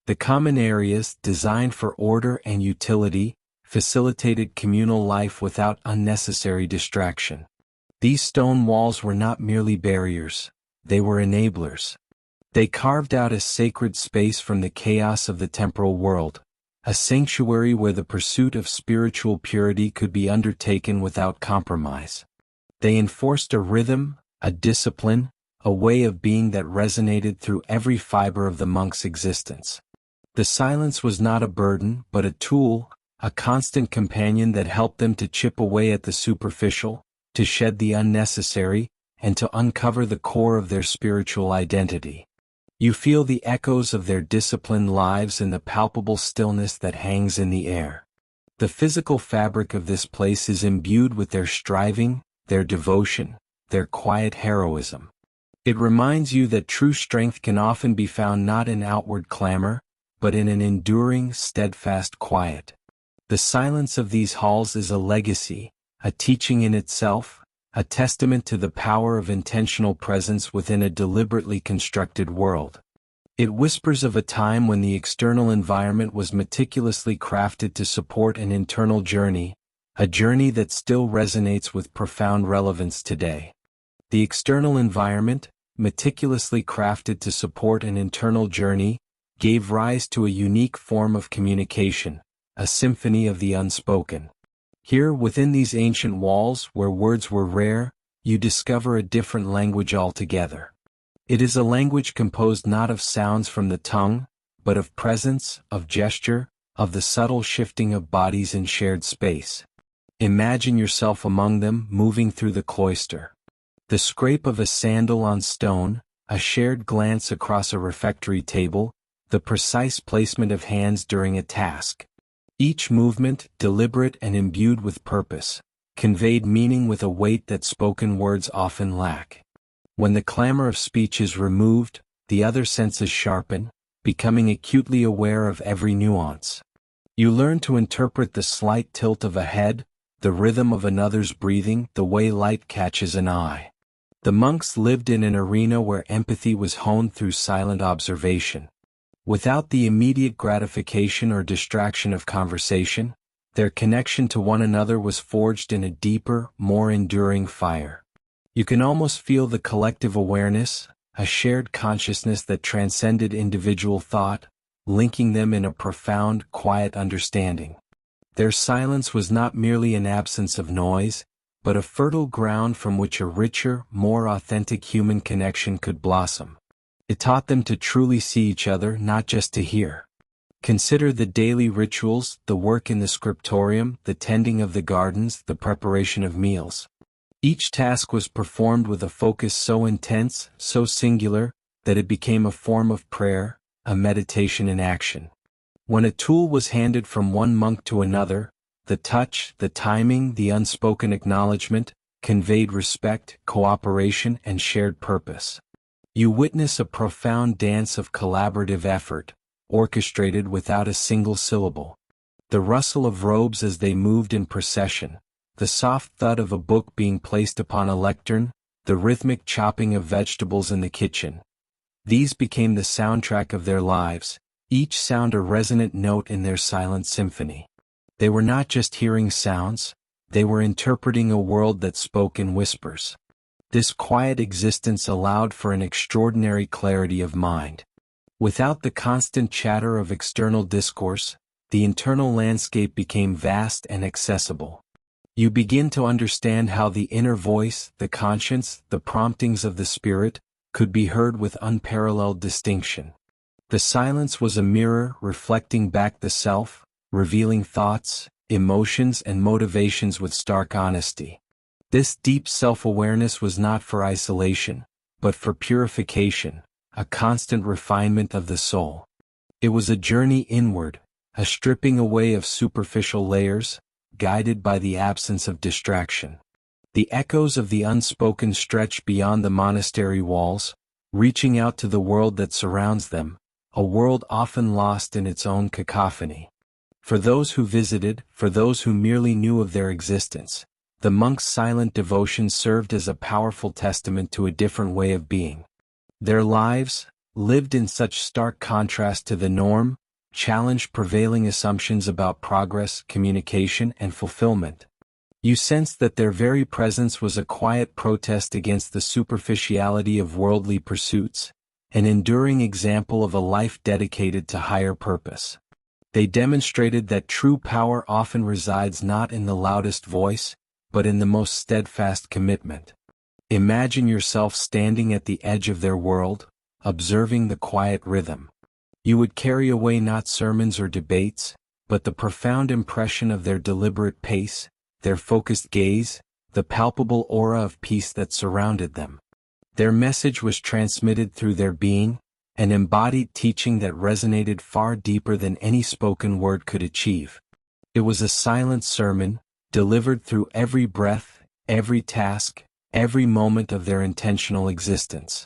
The common areas, designed for order and utility, facilitated communal life without unnecessary distraction. These stone walls were not merely barriers, they were enablers. They carved out a sacred space from the chaos of the temporal world, a sanctuary where the pursuit of spiritual purity could be undertaken without compromise. They enforced a rhythm, a discipline, a way of being that resonated through every fiber of the monk's existence. The silence was not a burden, but a tool, a constant companion that helped them to chip away at the superficial, to shed the unnecessary, and to uncover the core of their spiritual identity. You feel the echoes of their disciplined lives in the palpable stillness that hangs in the air. The physical fabric of this place is imbued with their striving, their devotion, their quiet heroism. It reminds you that true strength can often be found not in outward clamor, but in an enduring, steadfast quiet. The silence of these halls is a legacy, a teaching in itself, a testament to the power of intentional presence within a deliberately constructed world. It whispers of a time when the external environment was meticulously crafted to support an internal journey, a journey that still resonates with profound relevance today. The external environment, meticulously crafted to support an internal journey, gave rise to a unique form of communication, a symphony of the unspoken. Here, within these ancient walls, where words were rare, you discover a different language altogether. It is a language composed not of sounds from the tongue, but of presence, of gesture, of the subtle shifting of bodies in shared space. Imagine yourself among them, moving through the cloister. The scrape of a sandal on stone, a shared glance across a refectory table, the precise placement of hands during a task. Each movement, deliberate and imbued with purpose, conveyed meaning with a weight that spoken words often lack. When the clamor of speech is removed, the other senses sharpen, becoming acutely aware of every nuance. You learn to interpret the slight tilt of a head, the rhythm of another's breathing, the way light catches an eye. The monks lived in an arena where empathy was honed through silent observation. Without the immediate gratification or distraction of conversation, their connection to one another was forged in a deeper, more enduring fire. You can almost feel the collective awareness, a shared consciousness that transcended individual thought, linking them in a profound, quiet understanding. Their silence was not merely an absence of noise, but a fertile ground from which a richer, more authentic human connection could blossom. It taught them to truly see each other, not just to hear. Consider the daily rituals, the work in the scriptorium, the tending of the gardens, the preparation of meals. Each task was performed with a focus so intense, so singular, that it became a form of prayer, a meditation in action. When a tool was handed from one monk to another, the touch, the timing, the unspoken acknowledgement, conveyed respect, cooperation, and shared purpose. You witness a profound dance of collaborative effort, orchestrated without a single syllable. The rustle of robes as they moved in procession, the soft thud of a book being placed upon a lectern, the rhythmic chopping of vegetables in the kitchen. These became the soundtrack of their lives, each sound a resonant note in their silent symphony. They were not just hearing sounds, they were interpreting a world that spoke in whispers. This quiet existence allowed for an extraordinary clarity of mind. Without the constant chatter of external discourse, the internal landscape became vast and accessible. You begin to understand how the inner voice, the conscience, the promptings of the spirit, could be heard with unparalleled distinction. The silence was a mirror reflecting back the self, revealing thoughts, emotions, and motivations with stark honesty. This deep self-awareness was not for isolation, but for purification, a constant refinement of the soul. It was a journey inward, a stripping away of superficial layers, guided by the absence of distraction. The echoes of the unspoken stretch beyond the monastery walls, reaching out to the world that surrounds them, a world often lost in its own cacophony. For those who visited, for those who merely knew of their existence, the monks' silent devotion served as a powerful testament to a different way of being. Their lives, lived in such stark contrast to the norm, challenged prevailing assumptions about progress, communication, and fulfillment. You sensed that their very presence was a quiet protest against the superficiality of worldly pursuits, an enduring example of a life dedicated to higher purpose. They demonstrated that true power often resides not in the loudest voice, but in the most steadfast commitment. Imagine yourself standing at the edge of their world, observing the quiet rhythm. You would carry away not sermons or debates, but the profound impression of their deliberate pace, their focused gaze, the palpable aura of peace that surrounded them. Their message was transmitted through their being, an embodied teaching that resonated far deeper than any spoken word could achieve. It was a silent sermon, delivered through every breath, every task, every moment of their intentional existence.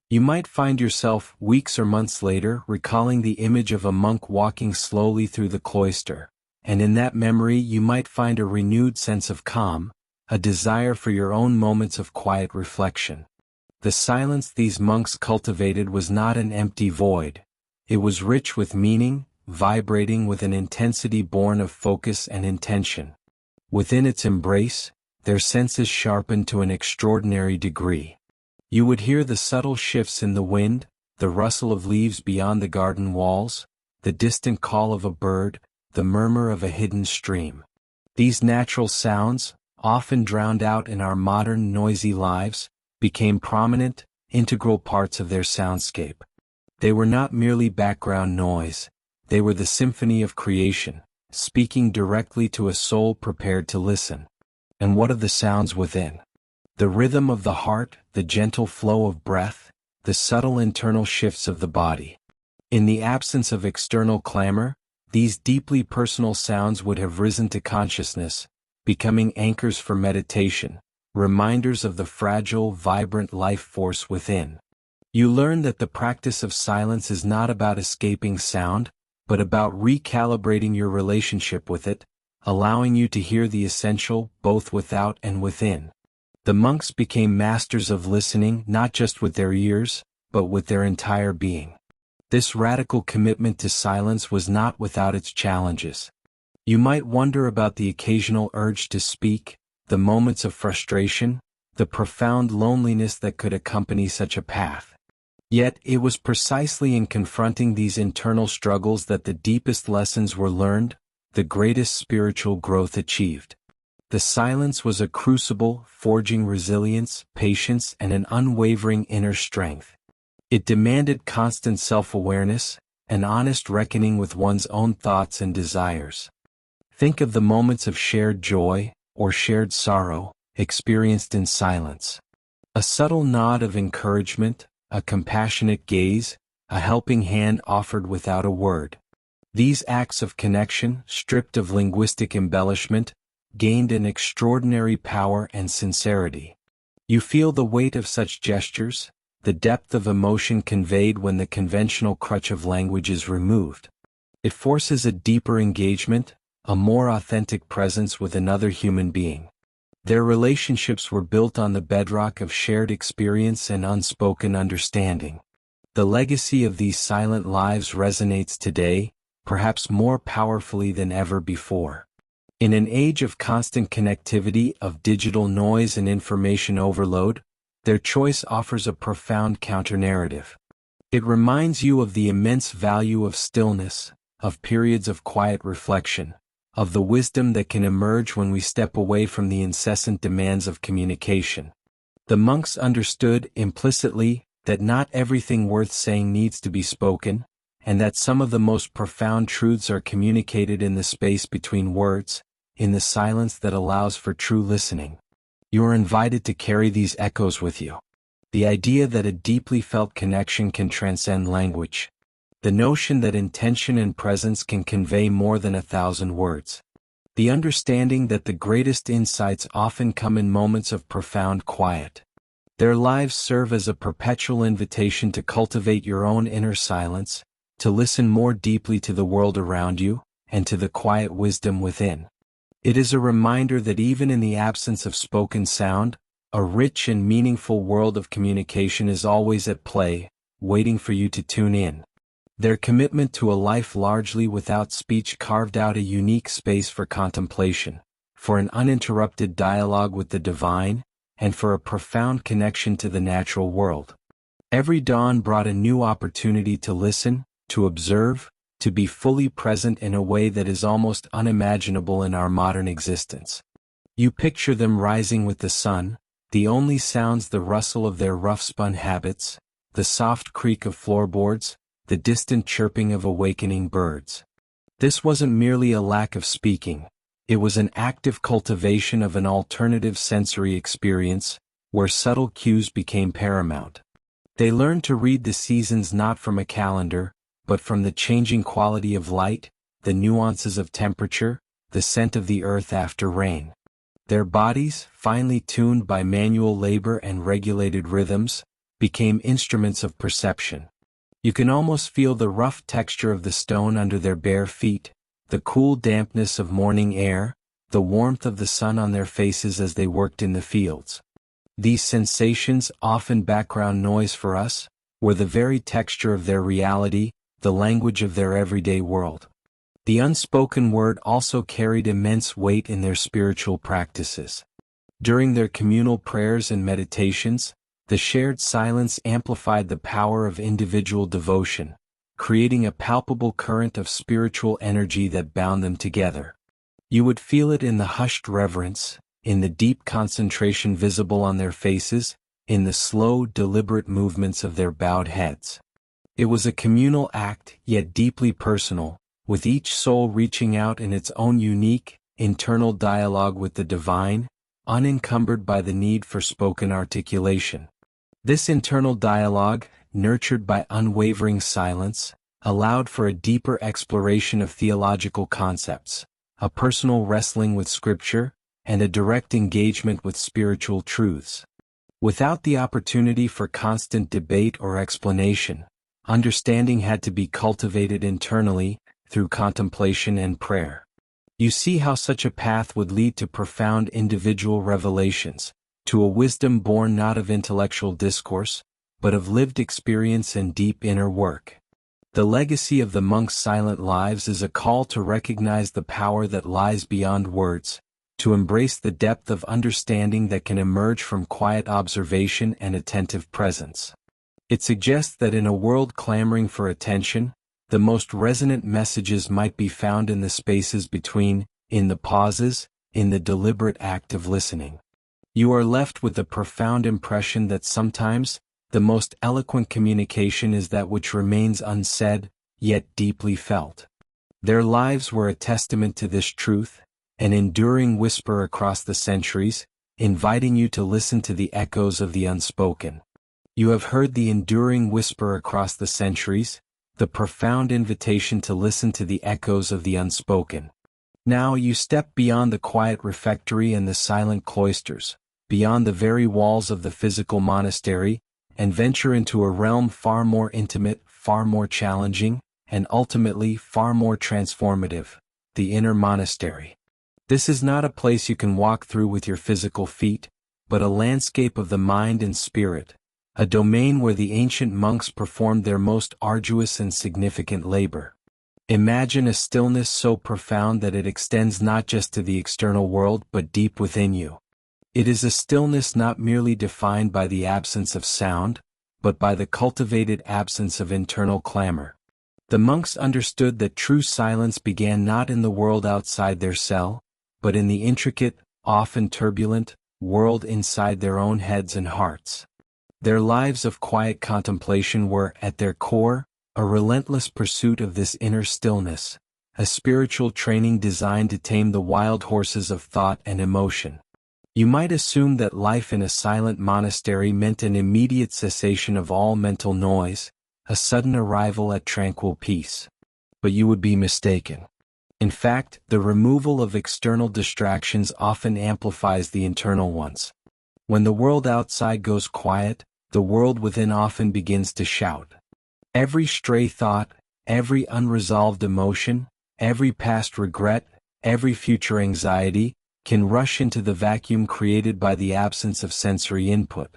You might find yourself, weeks or months later, recalling the image of a monk walking slowly through the cloister, and in that memory you might find a renewed sense of calm, a desire for your own moments of quiet reflection. The silence these monks cultivated was not an empty void. It was rich with meaning, vibrating with an intensity born of focus and intention. Within its embrace, their senses sharpened to an extraordinary degree. You would hear the subtle shifts in the wind, the rustle of leaves beyond the garden walls, the distant call of a bird, the murmur of a hidden stream. These natural sounds, often drowned out in our modern noisy lives, became prominent, integral parts of their soundscape. They were not merely background noise, they were the symphony of creation, speaking directly to a soul prepared to listen. And what of the sounds within? The rhythm of the heart, the gentle flow of breath, the subtle internal shifts of the body. In the absence of external clamor, these deeply personal sounds would have risen to consciousness, becoming anchors for meditation, reminders of the fragile, vibrant life force within. You learn that the practice of silence is not about escaping sound, but about recalibrating your relationship with it, allowing you to hear the essential both without and within. The monks became masters of listening not just with their ears, but with their entire being. This radical commitment to silence was not without its challenges. You might wonder about the occasional urge to speak, the moments of frustration, the profound loneliness that could accompany such a path. Yet it was precisely in confronting these internal struggles that the deepest lessons were learned, the greatest spiritual growth achieved. The silence was a crucible, forging resilience, patience, and an unwavering inner strength. It demanded constant self-awareness, an honest reckoning with one's own thoughts and desires. Think of the moments of shared joy, or shared sorrow, experienced in silence. A subtle nod of encouragement, a compassionate gaze, a helping hand offered without a word. These acts of connection, stripped of linguistic embellishment, gained an extraordinary power and sincerity. You feel the weight of such gestures, the depth of emotion conveyed when the conventional crutch of language is removed. It forces a deeper engagement, a more authentic presence with another human being. Their relationships were built on the bedrock of shared experience and unspoken understanding. The legacy of these silent lives resonates today, perhaps more powerfully than ever before. In an age of constant connectivity, of digital noise and information overload, their choice offers a profound counter-narrative. It reminds you of the immense value of stillness, of periods of quiet reflection, of the wisdom that can emerge when we step away from the incessant demands of communication. The monks understood, implicitly, that not everything worth saying needs to be spoken, and that some of the most profound truths are communicated in the space between words, in the silence that allows for true listening. You are invited to carry these echoes with you. The idea that a deeply felt connection can transcend language. The notion that intention and presence can convey more than 1,000 words. The understanding that the greatest insights often come in moments of profound quiet. Their lives serve as a perpetual invitation to cultivate your own inner silence, to listen more deeply to the world around you, and to the quiet wisdom within. It is a reminder that even in the absence of spoken sound, a rich and meaningful world of communication is always at play, waiting for you to tune in. Their commitment to a life largely without speech carved out a unique space for contemplation, for an uninterrupted dialogue with the divine, and for a profound connection to the natural world. Every dawn brought a new opportunity to listen, to observe, to be fully present in a way that is almost unimaginable in our modern existence. You picture them rising with the sun, the only sounds the rustle of their rough-spun habits, the soft creak of floorboards, the distant chirping of awakening birds. This wasn't merely a lack of speaking, it was an active cultivation of an alternative sensory experience, where subtle cues became paramount. They learned to read the seasons not from a calendar, but from the changing quality of light, the nuances of temperature, the scent of the earth after rain. Their bodies, finely tuned by manual labor and regulated rhythms, became instruments of perception. You can almost feel the rough texture of the stone under their bare feet, the cool dampness of morning air, the warmth of the sun on their faces as they worked in the fields. These sensations, often background noise for us, were the very texture of their reality, the language of their everyday world. The unspoken word also carried immense weight in their spiritual practices. During their communal prayers and meditations, the shared silence amplified the power of individual devotion, creating a palpable current of spiritual energy that bound them together. You would feel it in the hushed reverence, in the deep concentration visible on their faces, in the slow, deliberate movements of their bowed heads. It was a communal act, yet deeply personal, with each soul reaching out in its own unique, internal dialogue with the divine, unencumbered by the need for spoken articulation. This internal dialogue, nurtured by unwavering silence, allowed for a deeper exploration of theological concepts, a personal wrestling with Scripture, and a direct engagement with spiritual truths. Without the opportunity for constant debate or explanation, understanding had to be cultivated internally, through contemplation and prayer. You see how such a path would lead to profound individual revelations, to a wisdom born not of intellectual discourse, but of lived experience and deep inner work. The legacy of the monks' silent lives is a call to recognize the power that lies beyond words, to embrace the depth of understanding that can emerge from quiet observation and attentive presence. It suggests that in a world clamoring for attention, the most resonant messages might be found in the spaces between, in the pauses, in the deliberate act of listening. You are left with the profound impression that sometimes, the most eloquent communication is that which remains unsaid, yet deeply felt. Their lives were a testament to this truth, an enduring whisper across the centuries, inviting you to listen to the echoes of the unspoken. You have heard the enduring whisper across the centuries, the profound invitation to listen to the echoes of the unspoken. Now you step beyond the quiet refectory and the silent cloisters, beyond the very walls of the physical monastery, and venture into a realm far more intimate, far more challenging, and ultimately far more transformative, the inner monastery. This is not a place you can walk through with your physical feet, but a landscape of the mind and spirit, a domain where the ancient monks performed their most arduous and significant labor. Imagine a stillness so profound that it extends not just to the external world but deep within you. It is a stillness not merely defined by the absence of sound, but by the cultivated absence of internal clamor. The monks understood that true silence began not in the world outside their cell, but in the intricate, often turbulent, world inside their own heads and hearts. Their lives of quiet contemplation were, at their core, a relentless pursuit of this inner stillness, a spiritual training designed to tame the wild horses of thought and emotion. You might assume that life in a silent monastery meant an immediate cessation of all mental noise, a sudden arrival at tranquil peace. But you would be mistaken. In fact, the removal of external distractions often amplifies the internal ones. When the world outside goes quiet, the world within often begins to shout. Every stray thought, every unresolved emotion, every past regret, every future anxiety, can rush into the vacuum created by the absence of sensory input.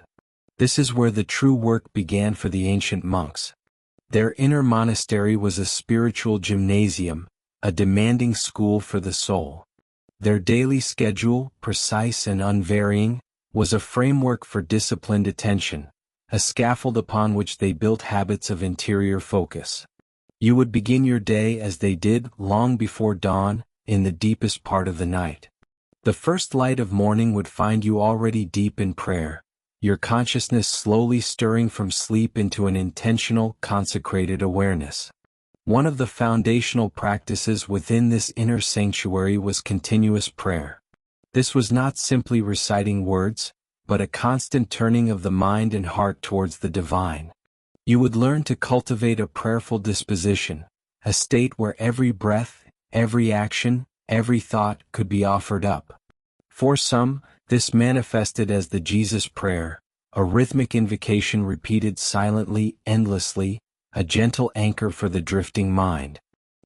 This is where the true work began for the ancient monks. Their inner monastery was a spiritual gymnasium, a demanding school for the soul. Their daily schedule, precise and unvarying, was a framework for disciplined attention, a scaffold upon which they built habits of interior focus. You would begin your day as they did, long before dawn, in the deepest part of the night. The first light of morning would find you already deep in prayer, your consciousness slowly stirring from sleep into an intentional, consecrated awareness. One of the foundational practices within this inner sanctuary was continuous prayer. This was not simply reciting words, but a constant turning of the mind and heart towards the divine. You would learn to cultivate a prayerful disposition, a state where every breath, every action, every thought could be offered up. For some, this manifested as the Jesus prayer, a rhythmic invocation repeated silently, endlessly, a gentle anchor for the drifting mind.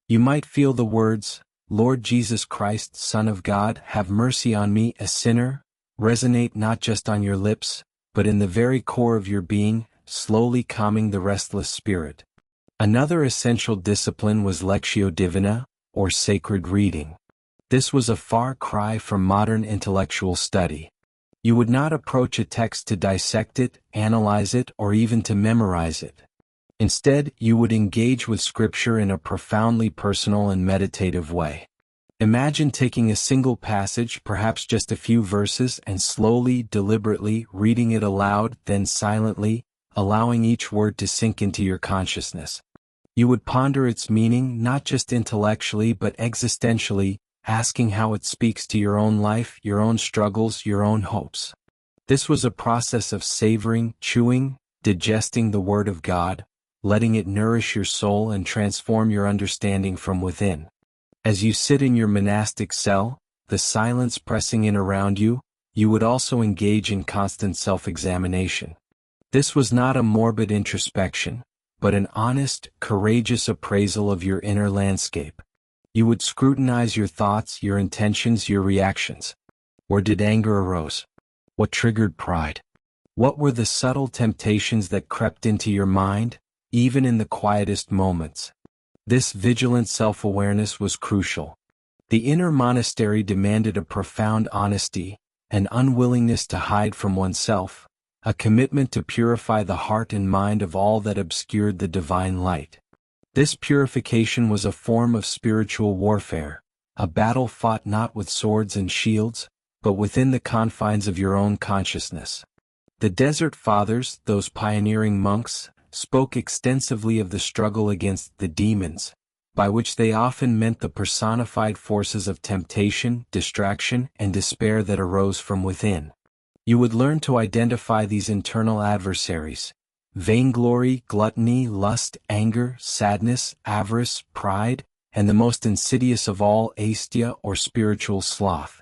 You might feel the words, "Lord Jesus Christ, Son of God, have mercy on me, a sinner," resonate not just on your lips, but in the very core of your being, slowly calming the restless spirit. Another essential discipline was Lectio Divina, or sacred reading. This was a far cry from modern intellectual study. You would not approach a text to dissect it, analyze it, or even to memorize it. Instead, you would engage with Scripture in a profoundly personal and meditative way. Imagine taking a single passage, perhaps just a few verses, and slowly, deliberately reading it aloud, then silently, allowing each word to sink into your consciousness. You would ponder its meaning not just intellectually but existentially, asking how it speaks to your own life, your own struggles, your own hopes. This was a process of savoring, chewing, digesting the Word of God, letting it nourish your soul and transform your understanding from within. As you sit in your monastic cell, the silence pressing in around you, you would also engage in constant self-examination. This was not a morbid introspection, but an honest, courageous appraisal of your inner landscape. You would scrutinize your thoughts, your intentions, your reactions. Where did anger arise? What triggered pride? What were the subtle temptations that crept into your mind, even in the quietest moments? This vigilant self-awareness was crucial. The inner monastery demanded a profound honesty, an unwillingness to hide from oneself, a commitment to purify the heart and mind of all that obscured the divine light. This purification was a form of spiritual warfare, a battle fought not with swords and shields, but within the confines of your own consciousness. The Desert Fathers, those pioneering monks, spoke extensively of the struggle against the demons, by which they often meant the personified forces of temptation, distraction, and despair that arose from within. You would learn to identify these internal adversaries: vainglory, gluttony, lust, anger, sadness, avarice, pride, and the most insidious of all, aestia or spiritual sloth.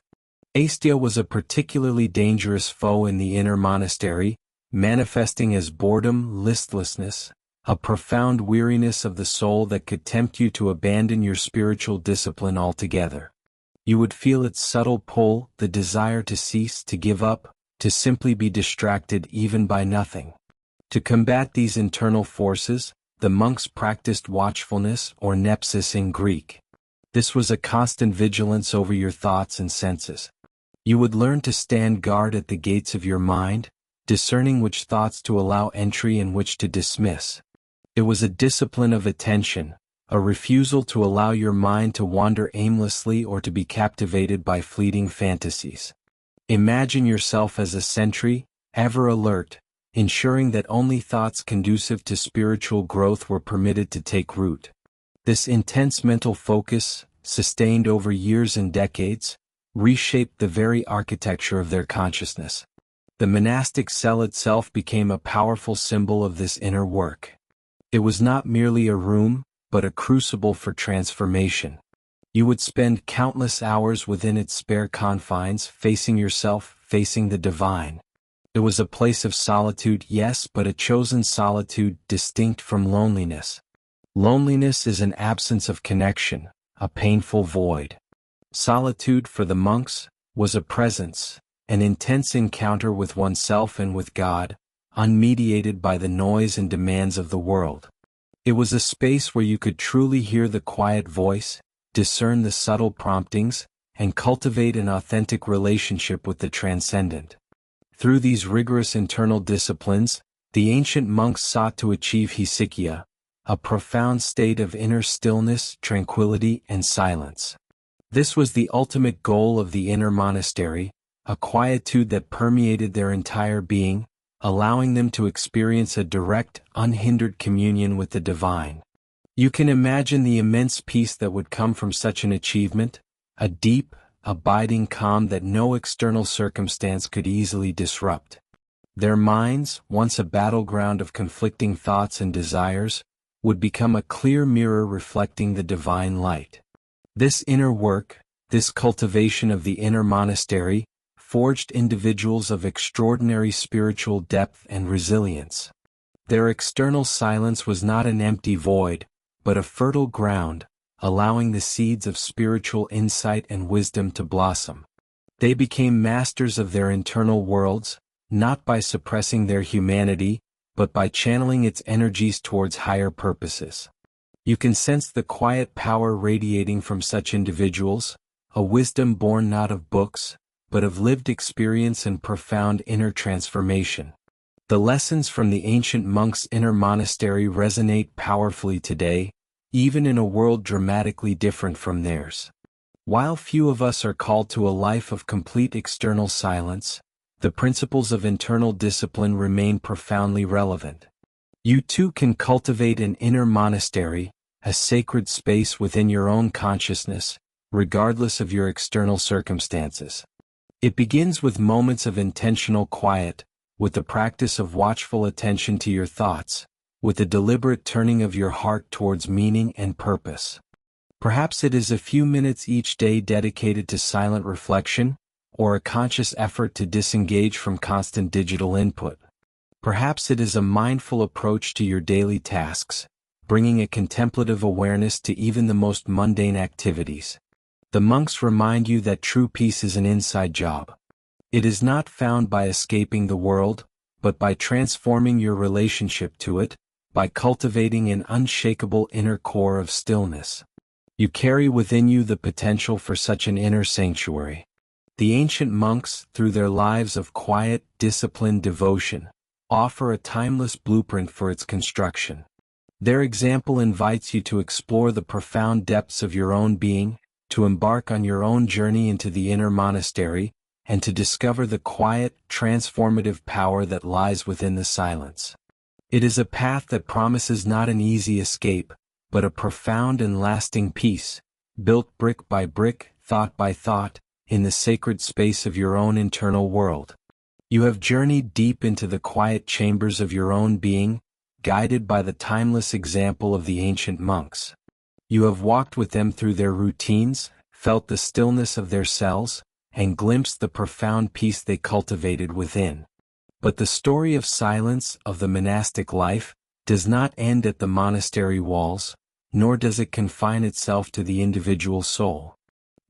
Aestia was a particularly dangerous foe in the inner monastery, manifesting as boredom, listlessness, a profound weariness of the soul that could tempt you to abandon your spiritual discipline altogether. You would feel its subtle pull, the desire to cease, to give up, to simply be distracted even by nothing. To combat these internal forces, the monks practiced watchfulness, or nepsis in Greek. This was a constant vigilance over your thoughts and senses. You would learn to stand guard at the gates of your mind, discerning which thoughts to allow entry and which to dismiss. It was a discipline of attention, a refusal to allow your mind to wander aimlessly or to be captivated by fleeting fantasies. Imagine yourself as a sentry, ever alert, ensuring that only thoughts conducive to spiritual growth were permitted to take root. This intense mental focus, sustained over years and decades, reshaped the very architecture of their consciousness. The monastic cell itself became a powerful symbol of this inner work. It was not merely a room, but a crucible for transformation. You would spend countless hours within its spare confines, facing yourself, facing the divine. It was a place of solitude, yes, but a chosen solitude distinct from loneliness. Loneliness is an absence of connection, a painful void. Solitude, for the monks, was a presence, an intense encounter with oneself and with God, unmediated by the noise and demands of the world. It was a space where you could truly hear the quiet voice, discern the subtle promptings, and cultivate an authentic relationship with the transcendent. Through these rigorous internal disciplines, the ancient monks sought to achieve hesychia, a profound state of inner stillness, tranquility, and silence. This was the ultimate goal of the inner monastery, a quietude that permeated their entire being, allowing them to experience a direct, unhindered communion with the divine. You can imagine the immense peace that would come from such an achievement, a deep, abiding calm that no external circumstance could easily disrupt. Their minds, once a battleground of conflicting thoughts and desires, would become a clear mirror reflecting the divine light. This inner work, this cultivation of the inner monastery, forged individuals of extraordinary spiritual depth and resilience. Their external silence was not an empty void, but a fertile ground, allowing the seeds of spiritual insight and wisdom to blossom. They became masters of their internal worlds, not by suppressing their humanity, but by channeling its energies towards higher purposes. You can sense the quiet power radiating from such individuals, a wisdom born not of books, but of lived experience and profound inner transformation. The lessons from the ancient monks' inner monastery resonate powerfully today, even in a world dramatically different from theirs. While few of us are called to a life of complete external silence, the principles of internal discipline remain profoundly relevant. You too can cultivate an inner monastery, a sacred space within your own consciousness, regardless of your external circumstances. It begins with moments of intentional quiet, with the practice of watchful attention to your thoughts, with a deliberate turning of your heart towards meaning and purpose. Perhaps it is a few minutes each day dedicated to silent reflection, or a conscious effort to disengage from constant digital input. Perhaps it is a mindful approach to your daily tasks, bringing a contemplative awareness to even the most mundane activities. The monks remind you that true peace is an inside job. It is not found by escaping the world, but by transforming your relationship to it, by cultivating an unshakable inner core of stillness. You carry within you the potential for such an inner sanctuary. The ancient monks, through their lives of quiet, disciplined devotion, offer a timeless blueprint for its construction. Their example invites you to explore the profound depths of your own being, to embark on your own journey into the inner monastery, and to discover the quiet, transformative power that lies within the silence. It is a path that promises not an easy escape, but a profound and lasting peace, built brick by brick, thought by thought, in the sacred space of your own internal world. You have journeyed deep into the quiet chambers of your own being, guided by the timeless example of the ancient monks. You have walked with them through their routines, felt the stillness of their cells, and glimpsed the profound peace they cultivated within. But the story of silence, of the monastic life, does not end at the monastery walls, nor does it confine itself to the individual soul.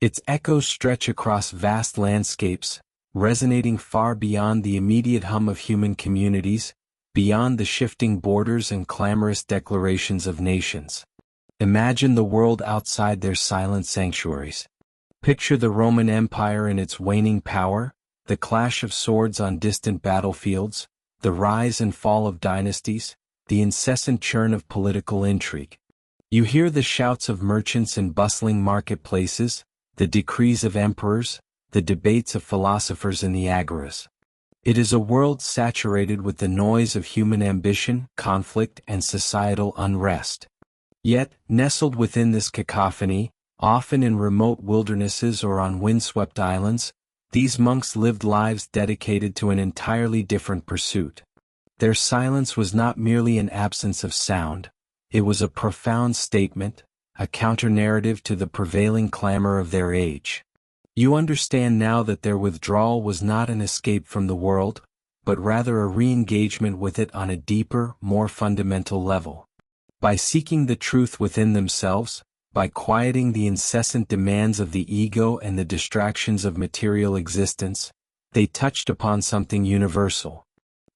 Its echoes stretch across vast landscapes, resonating far beyond the immediate hum of human communities, beyond the shifting borders and clamorous declarations of nations. Imagine the world outside their silent sanctuaries. Picture the Roman Empire in its waning power, the clash of swords on distant battlefields, the rise and fall of dynasties, the incessant churn of political intrigue. You hear the shouts of merchants in bustling marketplaces, the decrees of emperors, the debates of philosophers in the agoras. It is a world saturated with the noise of human ambition, conflict, and societal unrest. Yet, nestled within this cacophony, often in remote wildernesses or on windswept islands, these monks lived lives dedicated to an entirely different pursuit. Their silence was not merely an absence of sound, it was a profound statement, a counter-narrative to the prevailing clamor of their age. You understand now that their withdrawal was not an escape from the world, but rather a re-engagement with it on a deeper, more fundamental level. By seeking the truth within themselves, by quieting the incessant demands of the ego and the distractions of material existence, they touched upon something universal.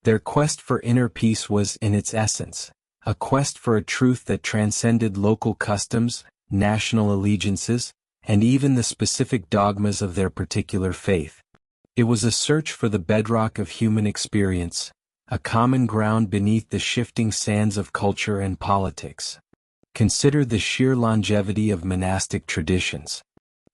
Their quest for inner peace was, in its essence, a quest for a truth that transcended local customs, national allegiances, and even the specific dogmas of their particular faith. It was a search for the bedrock of human experience, a common ground beneath the shifting sands of culture and politics. Consider the sheer longevity of monastic traditions.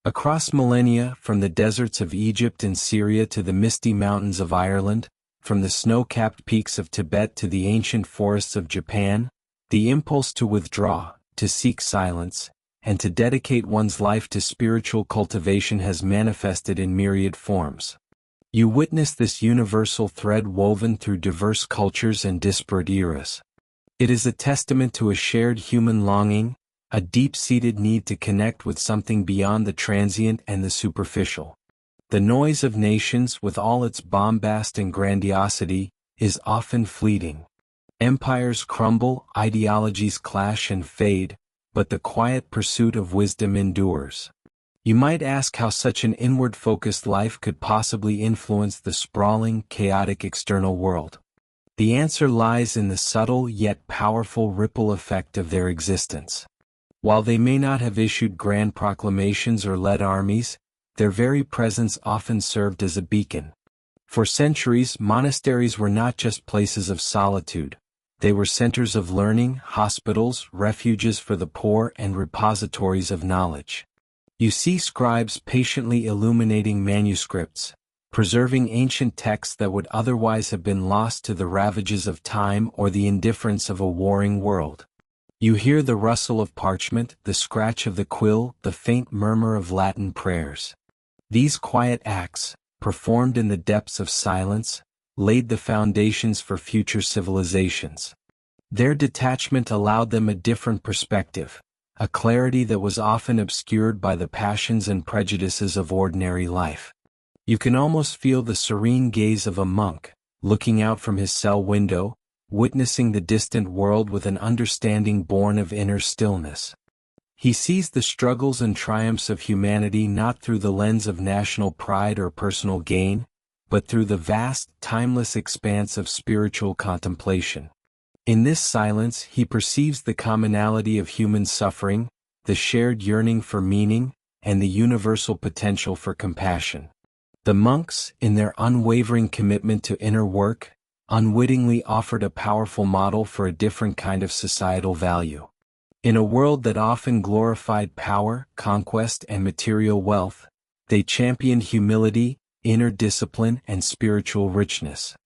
Across millennia, from the deserts of Egypt and Syria to the misty mountains of Ireland, from the snow-capped peaks of Tibet to the ancient forests of Japan, the impulse to withdraw, to seek silence, and to dedicate one's life to spiritual cultivation has manifested in myriad forms. You witness this universal thread woven through diverse cultures and disparate eras. It is a testament to a shared human longing, a deep-seated need to connect with something beyond the transient and the superficial. The noise of nations, with all its bombast and grandiosity, is often fleeting. Empires crumble, ideologies clash and fade, but the quiet pursuit of wisdom endures. You might ask how such an inward-focused life could possibly influence the sprawling, chaotic external world. The answer lies in the subtle yet powerful ripple effect of their existence. While they may not have issued grand proclamations or led armies, their very presence often served as a beacon. For centuries, monasteries were not just places of solitude. They were centers of learning, hospitals, refuges for the poor, and repositories of knowledge. You see scribes patiently illuminating manuscripts, preserving ancient texts that would otherwise have been lost to the ravages of time or the indifference of a warring world. You hear the rustle of parchment, the scratch of the quill, the faint murmur of Latin prayers. These quiet acts, performed in the depths of silence, laid the foundations for future civilizations. Their detachment allowed them a different perspective, a clarity that was often obscured by the passions and prejudices of ordinary life. You can almost feel the serene gaze of a monk, looking out from his cell window, witnessing the distant world with an understanding born of inner stillness. He sees the struggles and triumphs of humanity not through the lens of national pride or personal gain, but through the vast, timeless expanse of spiritual contemplation. In this silence he perceives the commonality of human suffering, the shared yearning for meaning, and the universal potential for compassion. The monks, in their unwavering commitment to inner work, unwittingly offered a powerful model for a different kind of societal value. In a world that often glorified power, conquest, and material wealth, they championed humility, inner discipline, and spiritual richness.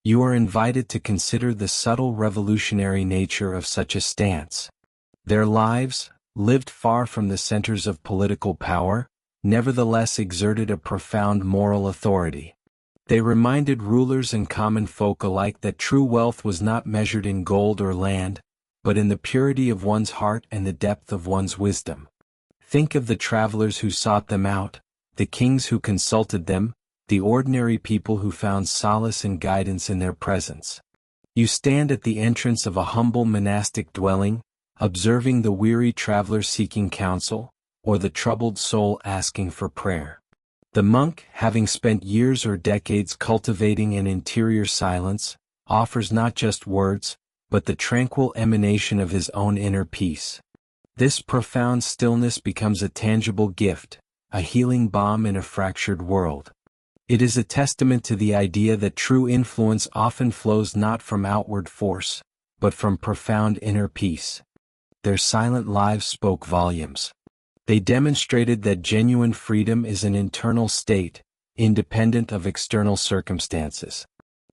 You are invited to consider the subtle revolutionary nature of such a stance. Their lives, lived far from the centers of political power, nevertheless exerted a profound moral authority. They reminded rulers and common folk alike that true wealth was not measured in gold or land, but in the purity of one's heart and the depth of one's wisdom. Think of the travelers who sought them out, the kings who consulted them, the ordinary people who found solace and guidance in their presence. You stand at the entrance of a humble monastic dwelling, observing the weary traveler seeking counsel, or the troubled soul asking for prayer. The monk, having spent years or decades cultivating an interior silence, offers not just words, but the tranquil emanation of his own inner peace. This profound stillness becomes a tangible gift, a healing balm in a fractured world. It is a testament to the idea that true influence often flows not from outward force, but from profound inner peace. Their silent lives spoke volumes. They demonstrated that genuine freedom is an internal state, independent of external circumstances.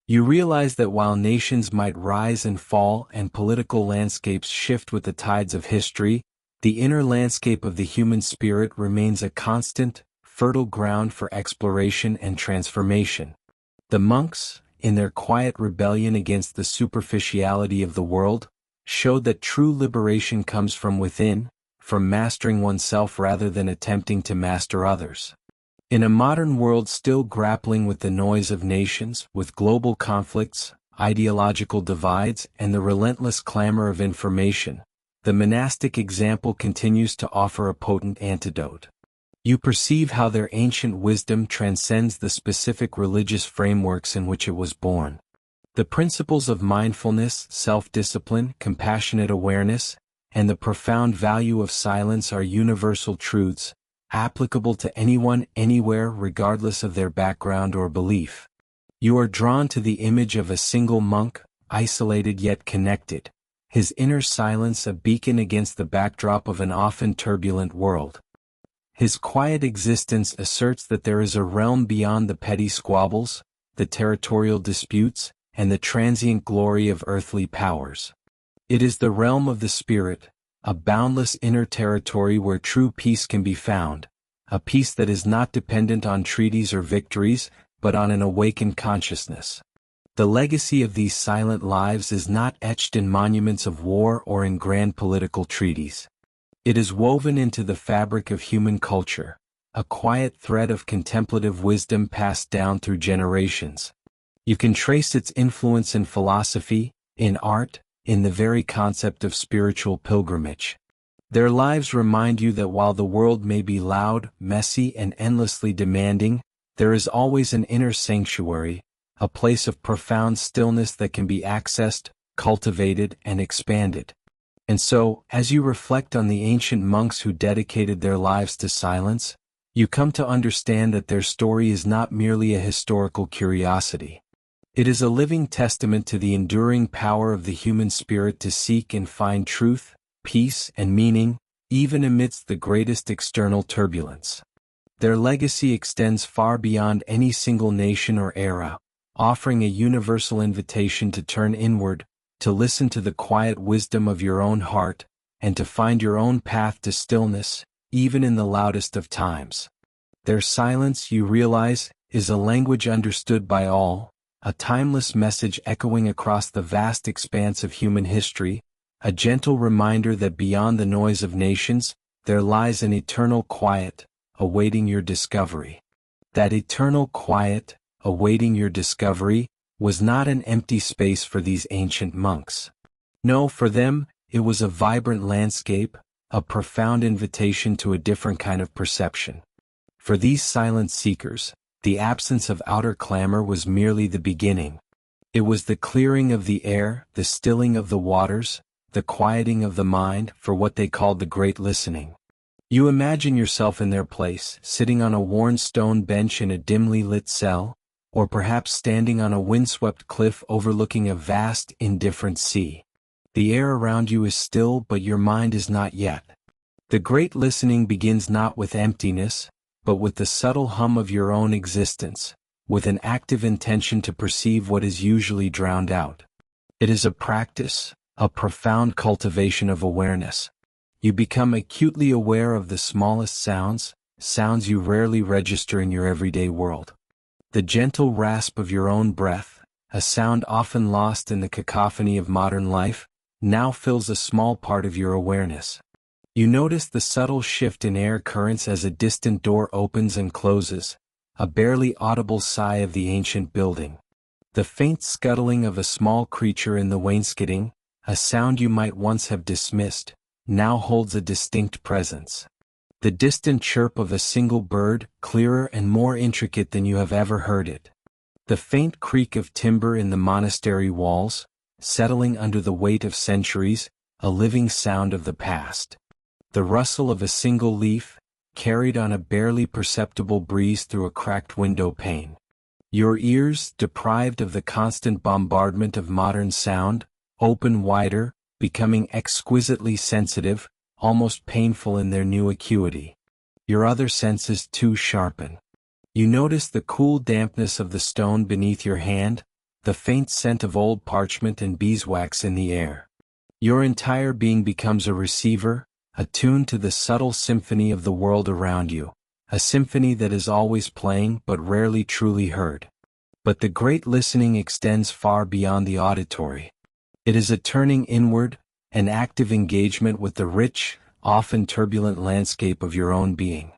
You realize that while nations might rise and fall and political landscapes shift with the tides of history, the inner landscape of the human spirit remains a constant, fertile ground for exploration and transformation. The monks, in their quiet rebellion against the superficiality of the world, showed that true liberation comes from within, from mastering oneself rather than attempting to master others. In a modern world still grappling with the noise of nations, with global conflicts, ideological divides, and the relentless clamor of information, the monastic example continues to offer a potent antidote. You perceive how their ancient wisdom transcends the specific religious frameworks in which it was born. The principles of mindfulness, self-discipline, compassionate awareness, and the profound value of silence are universal truths, applicable to anyone, anywhere, regardless of their background or belief. You are drawn to the image of a single monk, isolated yet connected, his inner silence a beacon against the backdrop of an often turbulent world. His quiet existence asserts that there is a realm beyond the petty squabbles, the territorial disputes, and the transient glory of earthly powers. It is the realm of the spirit, a boundless inner territory where true peace can be found, a peace that is not dependent on treaties or victories, but on an awakened consciousness. The legacy of these silent lives is not etched in monuments of war or in grand political treaties. It is woven into the fabric of human culture, a quiet thread of contemplative wisdom passed down through generations. You can trace its influence in philosophy, in art, in the very concept of spiritual pilgrimage. Their lives remind you that while the world may be loud, messy, and endlessly demanding, there is always an inner sanctuary, a place of profound stillness that can be accessed, cultivated, and expanded. And so, as you reflect on the ancient monks who dedicated their lives to silence, you come to understand that their story is not merely a historical curiosity. It is a living testament to the enduring power of the human spirit to seek and find truth, peace, and meaning, even amidst the greatest external turbulence. Their legacy extends far beyond any single nation or era, offering a universal invitation to turn inward, to listen to the quiet wisdom of your own heart, and to find your own path to stillness, even in the loudest of times. Their silence, you realize, is a language understood by all, a timeless message echoing across the vast expanse of human history, a gentle reminder that beyond the noise of nations, there lies an eternal quiet, awaiting your discovery. That eternal quiet, awaiting your discovery, was not an empty space for these ancient monks. No, for them, it was a vibrant landscape, a profound invitation to a different kind of perception. For these silent seekers, the absence of outer clamor was merely the beginning. It was the clearing of the air, the stilling of the waters, the quieting of the mind for what they called the great listening. You imagine yourself in their place, sitting on a worn stone bench in a dimly lit cell, or perhaps standing on a windswept cliff overlooking a vast, indifferent sea. The air around you is still, but your mind is not yet. The great listening begins not with emptiness, but with the subtle hum of your own existence, with an active intention to perceive what is usually drowned out. It is a practice, a profound cultivation of awareness. You become acutely aware of the smallest sounds, sounds you rarely register in your everyday world. The gentle rasp of your own breath, a sound often lost in the cacophony of modern life, now fills a small part of your awareness. You notice the subtle shift in air currents as a distant door opens and closes, a barely audible sigh of the ancient building. The faint scuttling of a small creature in the wainscoting, a sound you might once have dismissed, now holds a distinct presence. The distant chirp of a single bird, clearer and more intricate than you have ever heard it. The faint creak of timber in the monastery walls, settling under the weight of centuries, a living sound of the past. The rustle of a single leaf, carried on a barely perceptible breeze through a cracked window pane. Your ears, deprived of the constant bombardment of modern sound, open wider, becoming exquisitely sensitive, almost painful in their new acuity. Your other senses too sharpen. You notice the cool dampness of the stone beneath your hand, the faint scent of old parchment and beeswax in the air. Your entire being becomes a receiver, attuned to the subtle symphony of the world around you, a symphony that is always playing but rarely truly heard. But the great listening extends far beyond the auditory. It is a turning inward, an active engagement with the rich, often turbulent landscape of your own being.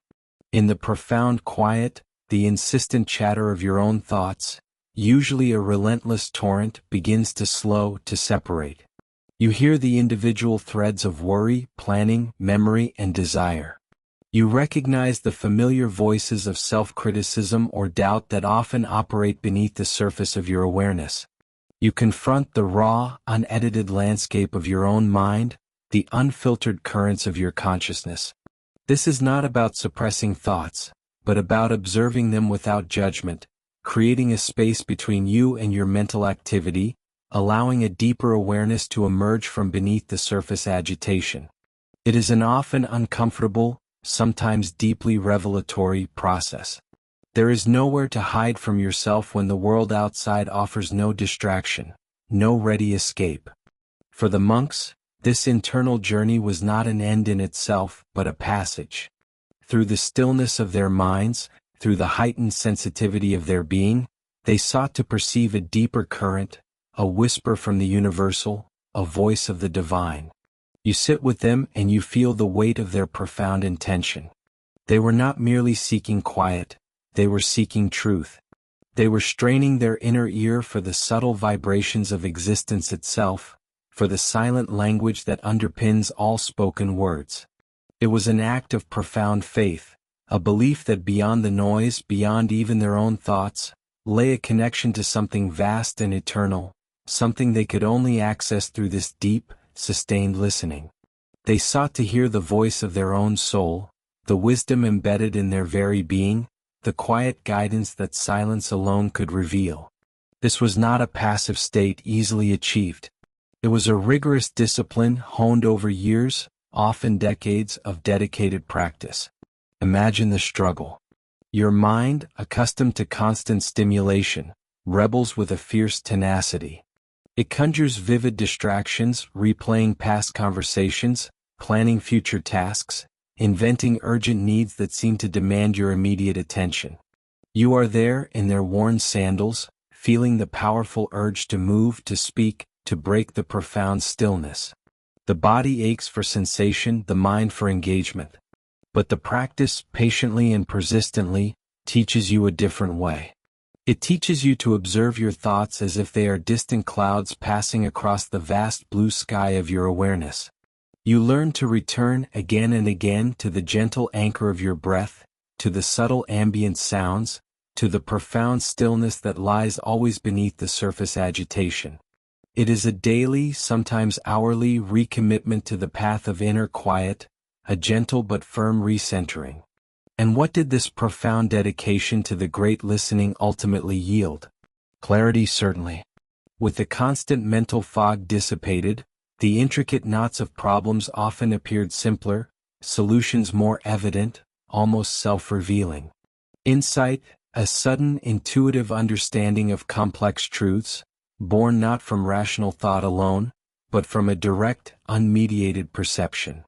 In the profound quiet, the insistent chatter of your own thoughts, usually a relentless torrent, begins to slow, to separate. You hear the individual threads of worry, planning, memory, and desire. You recognize the familiar voices of self-criticism or doubt that often operate beneath the surface of your awareness. You confront the raw, unedited landscape of your own mind, the unfiltered currents of your consciousness. This is not about suppressing thoughts, but about observing them without judgment, creating a space between you and your mental activity, allowing a deeper awareness to emerge from beneath the surface agitation. It is an often uncomfortable, sometimes deeply revelatory process. There is nowhere to hide from yourself when the world outside offers no distraction, no ready escape. For the monks, this internal journey was not an end in itself, but a passage. Through the stillness of their minds, through the heightened sensitivity of their being, they sought to perceive a deeper current, a whisper from the universal, a voice of the divine. You sit with them and you feel the weight of their profound intention. They were not merely seeking quiet, they were seeking truth. They were straining their inner ear for the subtle vibrations of existence itself, for the silent language that underpins all spoken words. It was an act of profound faith, a belief that beyond the noise, beyond even their own thoughts, lay a connection to something vast and eternal, something they could only access through this deep, sustained listening. They sought to hear the voice of their own soul, the wisdom embedded in their very being, the quiet guidance that silence alone could reveal. This was not a passive state easily achieved. It was a rigorous discipline honed over years, often decades of dedicated practice. Imagine the struggle. Your mind, accustomed to constant stimulation, rebels with a fierce tenacity. It conjures vivid distractions, replaying past conversations, planning future tasks, inventing urgent needs that seem to demand your immediate attention. You are there in their worn sandals, feeling the powerful urge to move, to speak, to break the profound stillness. The body aches for sensation, the mind for engagement. But the practice, patiently and persistently, teaches you a different way. It teaches you to observe your thoughts as if they are distant clouds passing across the vast blue sky of your awareness. You learn to return again and again to the gentle anchor of your breath, to the subtle ambient sounds, to the profound stillness that lies always beneath the surface agitation. It is a daily, sometimes hourly, recommitment to the path of inner quiet, a gentle but firm recentering. And what did this profound dedication to the great listening ultimately yield? Clarity, certainly. With the constant mental fog dissipated, the intricate knots of problems often appeared simpler, solutions more evident, almost self-revealing. Insight, a sudden intuitive understanding of complex truths, born not from rational thought alone, but from a direct, unmediated perception.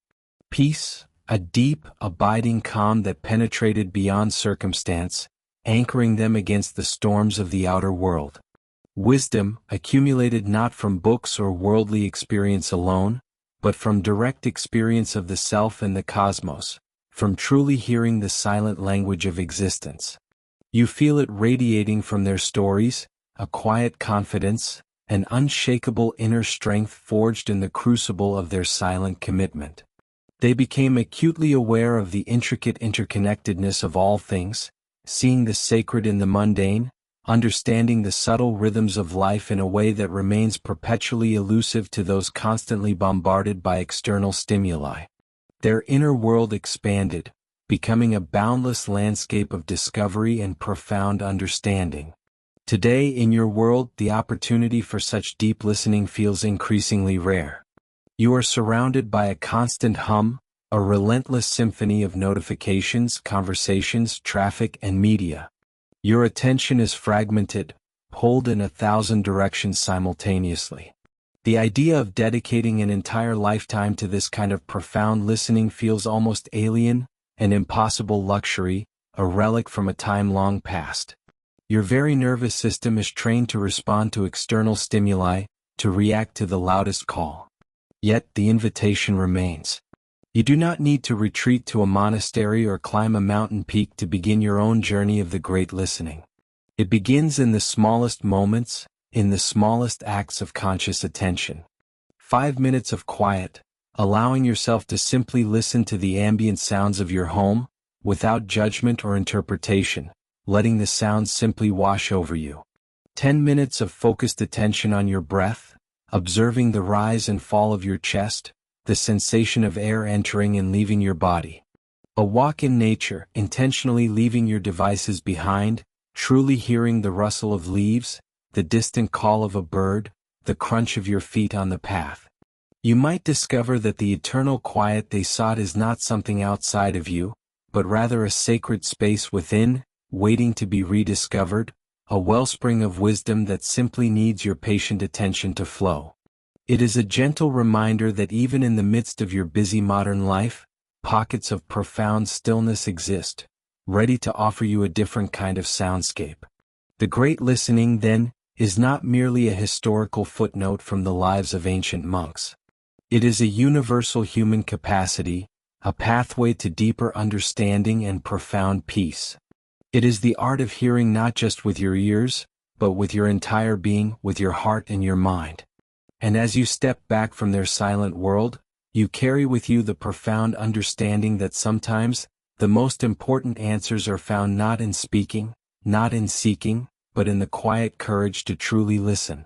Peace, a deep, abiding calm that penetrated beyond circumstance, anchoring them against the storms of the outer world. Wisdom, accumulated not from books or worldly experience alone, but from direct experience of the self and the cosmos, from truly hearing the silent language of existence. You feel it radiating from their stories, a quiet confidence, an unshakable inner strength forged in the crucible of their silent commitment. They became acutely aware of the intricate interconnectedness of all things, seeing the sacred in the mundane, understanding the subtle rhythms of life in a way that remains perpetually elusive to those constantly bombarded by external stimuli. Their inner world expanded, becoming a boundless landscape of discovery and profound understanding. Today in your world, the opportunity for such deep listening feels increasingly rare. You are surrounded by a constant hum, a relentless symphony of notifications, conversations, traffic, and media. Your attention is fragmented, pulled in 1,000 directions simultaneously. The idea of dedicating an entire lifetime to this kind of profound listening feels almost alien, an impossible luxury, a relic from a time long past. Your very nervous system is trained to respond to external stimuli, to react to the loudest call. Yet the invitation remains. You do not need to retreat to a monastery or climb a mountain peak to begin your own journey of the great listening. It begins in the smallest moments, in the smallest acts of conscious attention. 5 minutes of quiet, allowing yourself to simply listen to the ambient sounds of your home, without judgment or interpretation, letting the sounds simply wash over you. 10 minutes of focused attention on your breath, observing the rise and fall of your chest, the sensation of air entering and leaving your body. A walk in nature, intentionally leaving your devices behind, truly hearing the rustle of leaves, the distant call of a bird, the crunch of your feet on the path. You might discover that the eternal quiet they sought is not something outside of you, but rather a sacred space within, waiting to be rediscovered, a wellspring of wisdom that simply needs your patient attention to flow. It is a gentle reminder that even in the midst of your busy modern life, pockets of profound stillness exist, ready to offer you a different kind of soundscape. The great listening, then, is not merely a historical footnote from the lives of ancient monks. It is a universal human capacity, a pathway to deeper understanding and profound peace. It is the art of hearing not just with your ears, but with your entire being, with your heart and your mind. And as you step back from their silent world, you carry with you the profound understanding that sometimes, the most important answers are found not in speaking, not in seeking, but in the quiet courage to truly listen.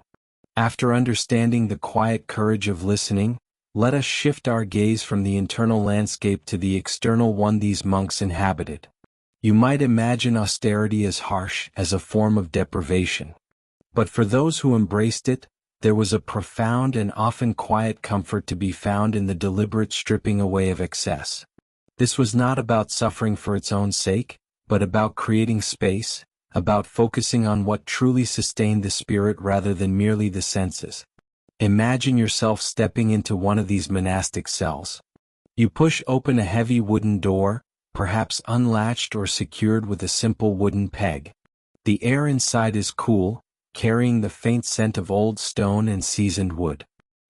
After understanding the quiet courage of listening, let us shift our gaze from the internal landscape to the external one these monks inhabited. You might imagine austerity as harsh, as a form of deprivation. But for those who embraced it, there was a profound and often quiet comfort to be found in the deliberate stripping away of excess. This was not about suffering for its own sake, but about creating space, about focusing on what truly sustained the spirit rather than merely the senses. Imagine yourself stepping into one of these monastic cells. You push open a heavy wooden door, perhaps unlatched or secured with a simple wooden peg. The air inside is cool, carrying the faint scent of old stone and seasoned wood.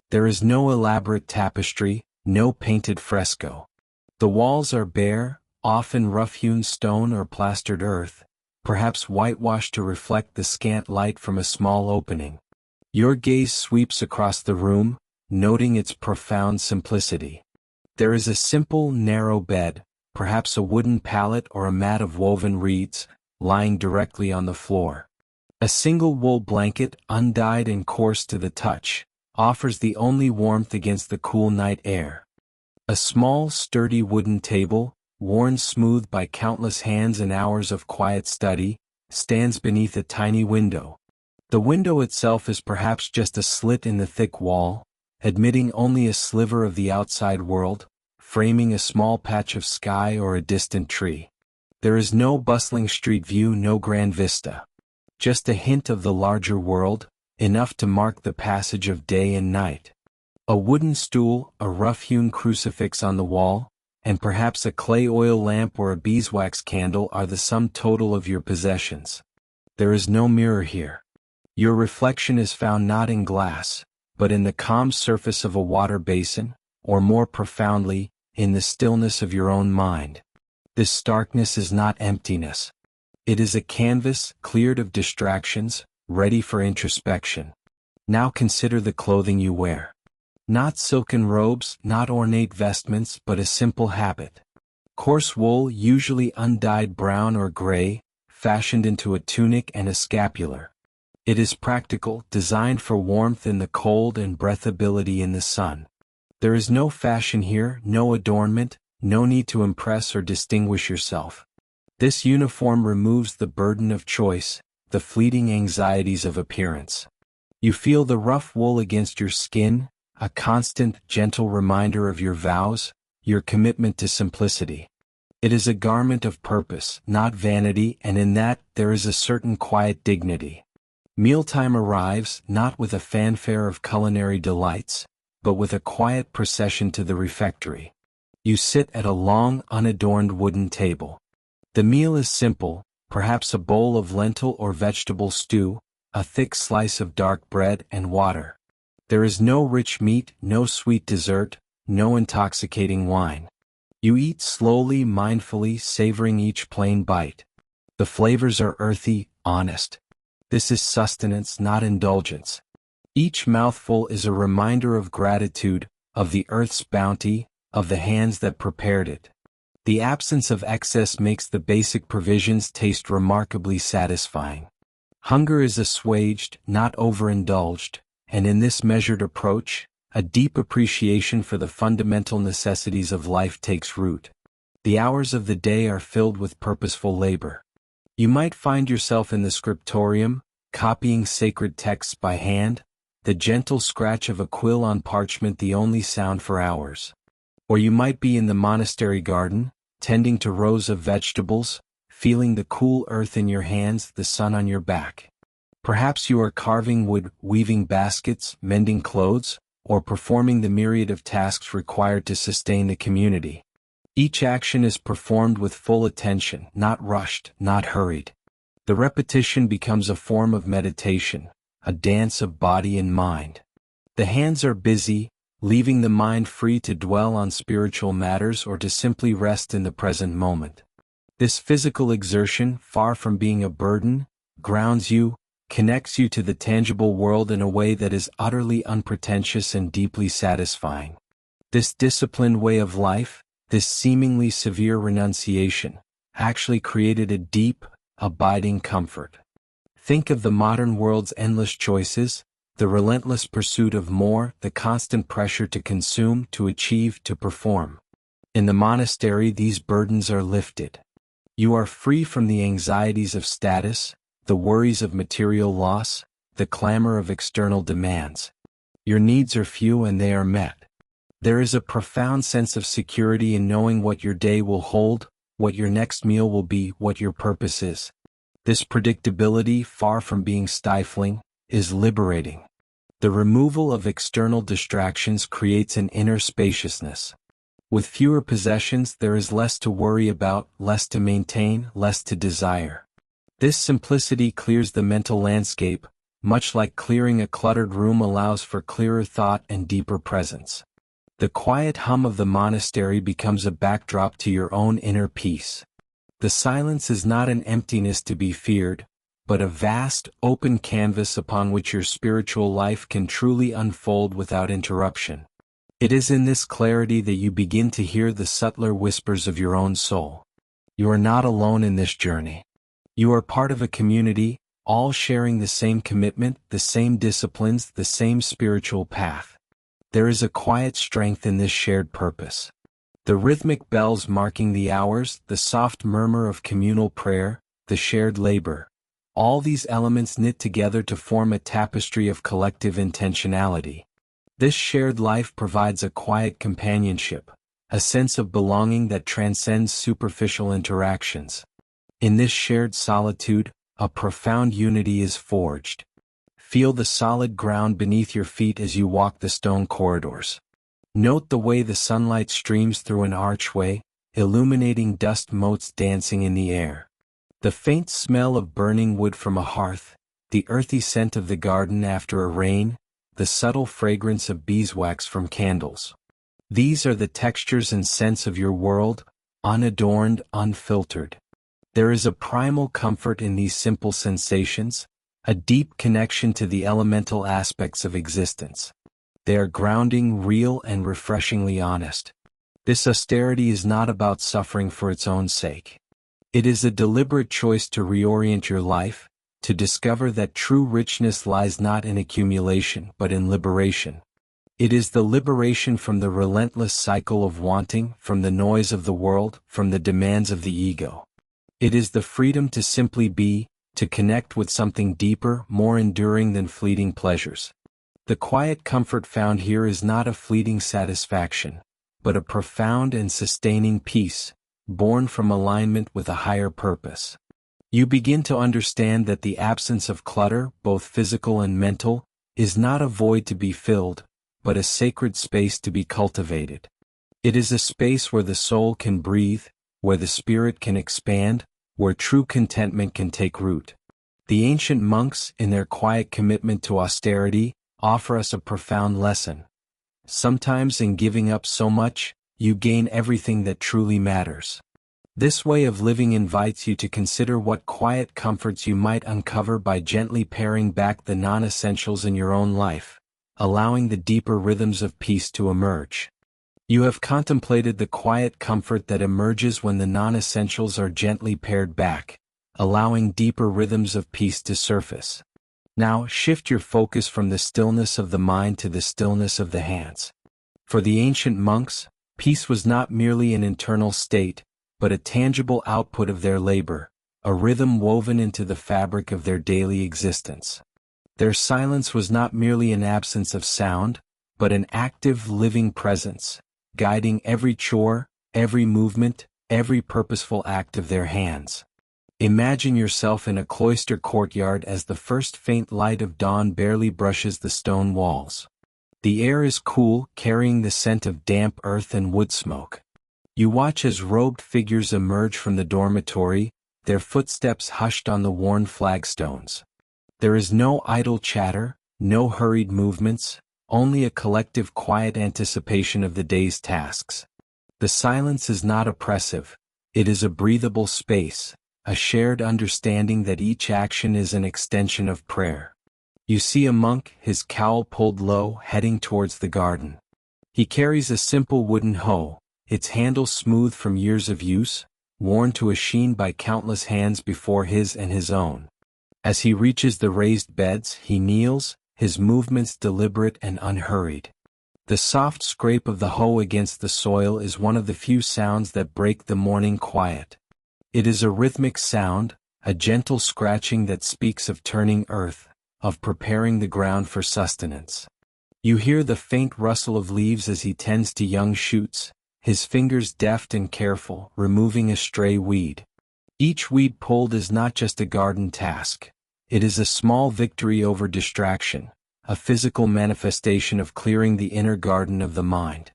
There is no elaborate tapestry, no painted fresco. The walls are bare, often rough-hewn stone or plastered earth, perhaps whitewashed to reflect the scant light from a small opening. Your gaze sweeps across the room, noting its profound simplicity. There is a simple, narrow bed, perhaps a wooden pallet or a mat of woven reeds, lying directly on the floor. A single wool blanket, undyed and coarse to the touch, offers the only warmth against the cool night air. A small, sturdy wooden table, worn smooth by countless hands and hours of quiet study, stands beneath a tiny window. The window itself is perhaps just a slit in the thick wall, admitting only a sliver of the outside world, framing a small patch of sky or a distant tree. There is no bustling street view, no grand vista. Just a hint of the larger world, enough to mark the passage of day and night. A wooden stool, a rough-hewn crucifix on the wall, and perhaps a clay oil lamp or a beeswax candle are the sum total of your possessions. There is no mirror here. Your reflection is found not in glass, but in the calm surface of a water basin, or more profoundly, in the stillness of your own mind. This starkness is not emptiness. It is a canvas, cleared of distractions, ready for introspection. Now consider the clothing you wear. Not silken robes, not ornate vestments, but a simple habit. Coarse wool, usually undyed brown or gray, fashioned into a tunic and a scapular. It is practical, designed for warmth in the cold and breathability in the sun. There is no fashion here, no adornment, no need to impress or distinguish yourself. This uniform removes the burden of choice, the fleeting anxieties of appearance. You feel the rough wool against your skin, a constant, gentle reminder of your vows, your commitment to simplicity. It is a garment of purpose, not vanity, and in that, there is a certain quiet dignity. Mealtime arrives, not with a fanfare of culinary delights, but with a quiet procession to the refectory. You sit at a long, unadorned wooden table. The meal is simple, perhaps a bowl of lentil or vegetable stew, a thick slice of dark bread and water. There is no rich meat, no sweet dessert, no intoxicating wine. You eat slowly, mindfully, savoring each plain bite. The flavors are earthy, honest. This is sustenance, not indulgence. Each mouthful is a reminder of gratitude, of the earth's bounty, of the hands that prepared it. The absence of excess makes the basic provisions taste remarkably satisfying. Hunger is assuaged, not overindulged, and in this measured approach, a deep appreciation for the fundamental necessities of life takes root. The hours of the day are filled with purposeful labor. You might find yourself in the scriptorium, copying sacred texts by hand, the gentle scratch of a quill on parchment the only sound for hours. Or you might be in the monastery garden, tending to rows of vegetables, feeling the cool earth in your hands, the sun on your back. Perhaps you are carving wood, weaving baskets, mending clothes, or performing the myriad of tasks required to sustain the community. Each action is performed with full attention, not rushed, not hurried. The repetition becomes a form of meditation, a dance of body and mind. The hands are busy, leaving the mind free to dwell on spiritual matters or to simply rest in the present moment. This physical exertion, far from being a burden, grounds you, connects you to the tangible world in a way that is utterly unpretentious and deeply satisfying. This disciplined way of life, this seemingly severe renunciation, actually created a deep, abiding comfort. Think of the modern world's endless choices, the relentless pursuit of more, the constant pressure to consume, to achieve, to perform. In the monastery, these burdens are lifted. You are free from the anxieties of status, the worries of material loss, the clamor of external demands. Your needs are few and they are met. There is a profound sense of security in knowing what your day will hold, what your next meal will be, what your purpose is. This predictability, far from being stifling, is liberating. The removal of external distractions creates an inner spaciousness. With fewer possessions, there is less to worry about, less to maintain, less to desire. This simplicity clears the mental landscape, much like clearing a cluttered room allows for clearer thought and deeper presence. The quiet hum of the monastery becomes a backdrop to your own inner peace. The silence is not an emptiness to be feared, but a vast, open canvas upon which your spiritual life can truly unfold without interruption. It is in this clarity that you begin to hear the subtler whispers of your own soul. You are not alone in this journey. You are part of a community, all sharing the same commitment, the same disciplines, the same spiritual path. There is a quiet strength in this shared purpose. The rhythmic bells marking the hours, the soft murmur of communal prayer, the shared labor. All these elements knit together to form a tapestry of collective intentionality. This shared life provides a quiet companionship, a sense of belonging that transcends superficial interactions. In this shared solitude, a profound unity is forged. Feel the solid ground beneath your feet as you walk the stone corridors. Note the way the sunlight streams through an archway, illuminating dust motes dancing in the air. The faint smell of burning wood from a hearth, the earthy scent of the garden after a rain, the subtle fragrance of beeswax from candles. These are the textures and scents of your world, unadorned, unfiltered. There is a primal comfort in these simple sensations, a deep connection to the elemental aspects of existence. They are grounding, real, and refreshingly honest. This austerity is not about suffering for its own sake. It is a deliberate choice to reorient your life, to discover that true richness lies not in accumulation but in liberation. It is the liberation from the relentless cycle of wanting, from the noise of the world, from the demands of the ego. It is the freedom to simply be, to connect with something deeper, more enduring than fleeting pleasures. The quiet comfort found here is not a fleeting satisfaction, but a profound and sustaining peace, born from alignment with a higher purpose. You begin to understand that the absence of clutter, both physical and mental, is not a void to be filled, but a sacred space to be cultivated. It is a space where the soul can breathe, where the spirit can expand, where true contentment can take root. The ancient monks, in their quiet commitment to austerity, offer us a profound lesson. Sometimes in giving up so much, you gain everything that truly matters. This way of living invites you to consider what quiet comforts you might uncover by gently paring back the non-essentials in your own life, allowing the deeper rhythms of peace to emerge. You have contemplated the quiet comfort that emerges when the non-essentials are gently pared back, allowing deeper rhythms of peace to surface. Now shift your focus from the stillness of the mind to the stillness of the hands. For the ancient monks, peace was not merely an internal state, but a tangible output of their labor, a rhythm woven into the fabric of their daily existence. Their silence was not merely an absence of sound, but an active, living presence, guiding every chore, every movement, every purposeful act of their hands. Imagine yourself in a cloister courtyard as the first faint light of dawn barely brushes the stone walls. The air is cool, carrying the scent of damp earth and wood smoke. You watch as robed figures emerge from the dormitory, their footsteps hushed on the worn flagstones. There is no idle chatter, no hurried movements, only a collective quiet anticipation of the day's tasks. The silence is not oppressive, it is a breathable space, a shared understanding that each action is an extension of prayer. You see a monk, his cowl pulled low, heading towards the garden. He carries a simple wooden hoe, its handle smooth from years of use, worn to a sheen by countless hands before his and his own. As he reaches the raised beds, he kneels, his movements deliberate and unhurried. The soft scrape of the hoe against the soil is one of the few sounds that break the morning quiet. It is a rhythmic sound, a gentle scratching that speaks of turning earth, of preparing the ground for sustenance. You hear the faint rustle of leaves as he tends to young shoots, his fingers deft and careful, removing a stray weed. Each weed pulled is not just a garden task. It is a small victory over distraction, a physical manifestation of clearing the inner garden of the mind.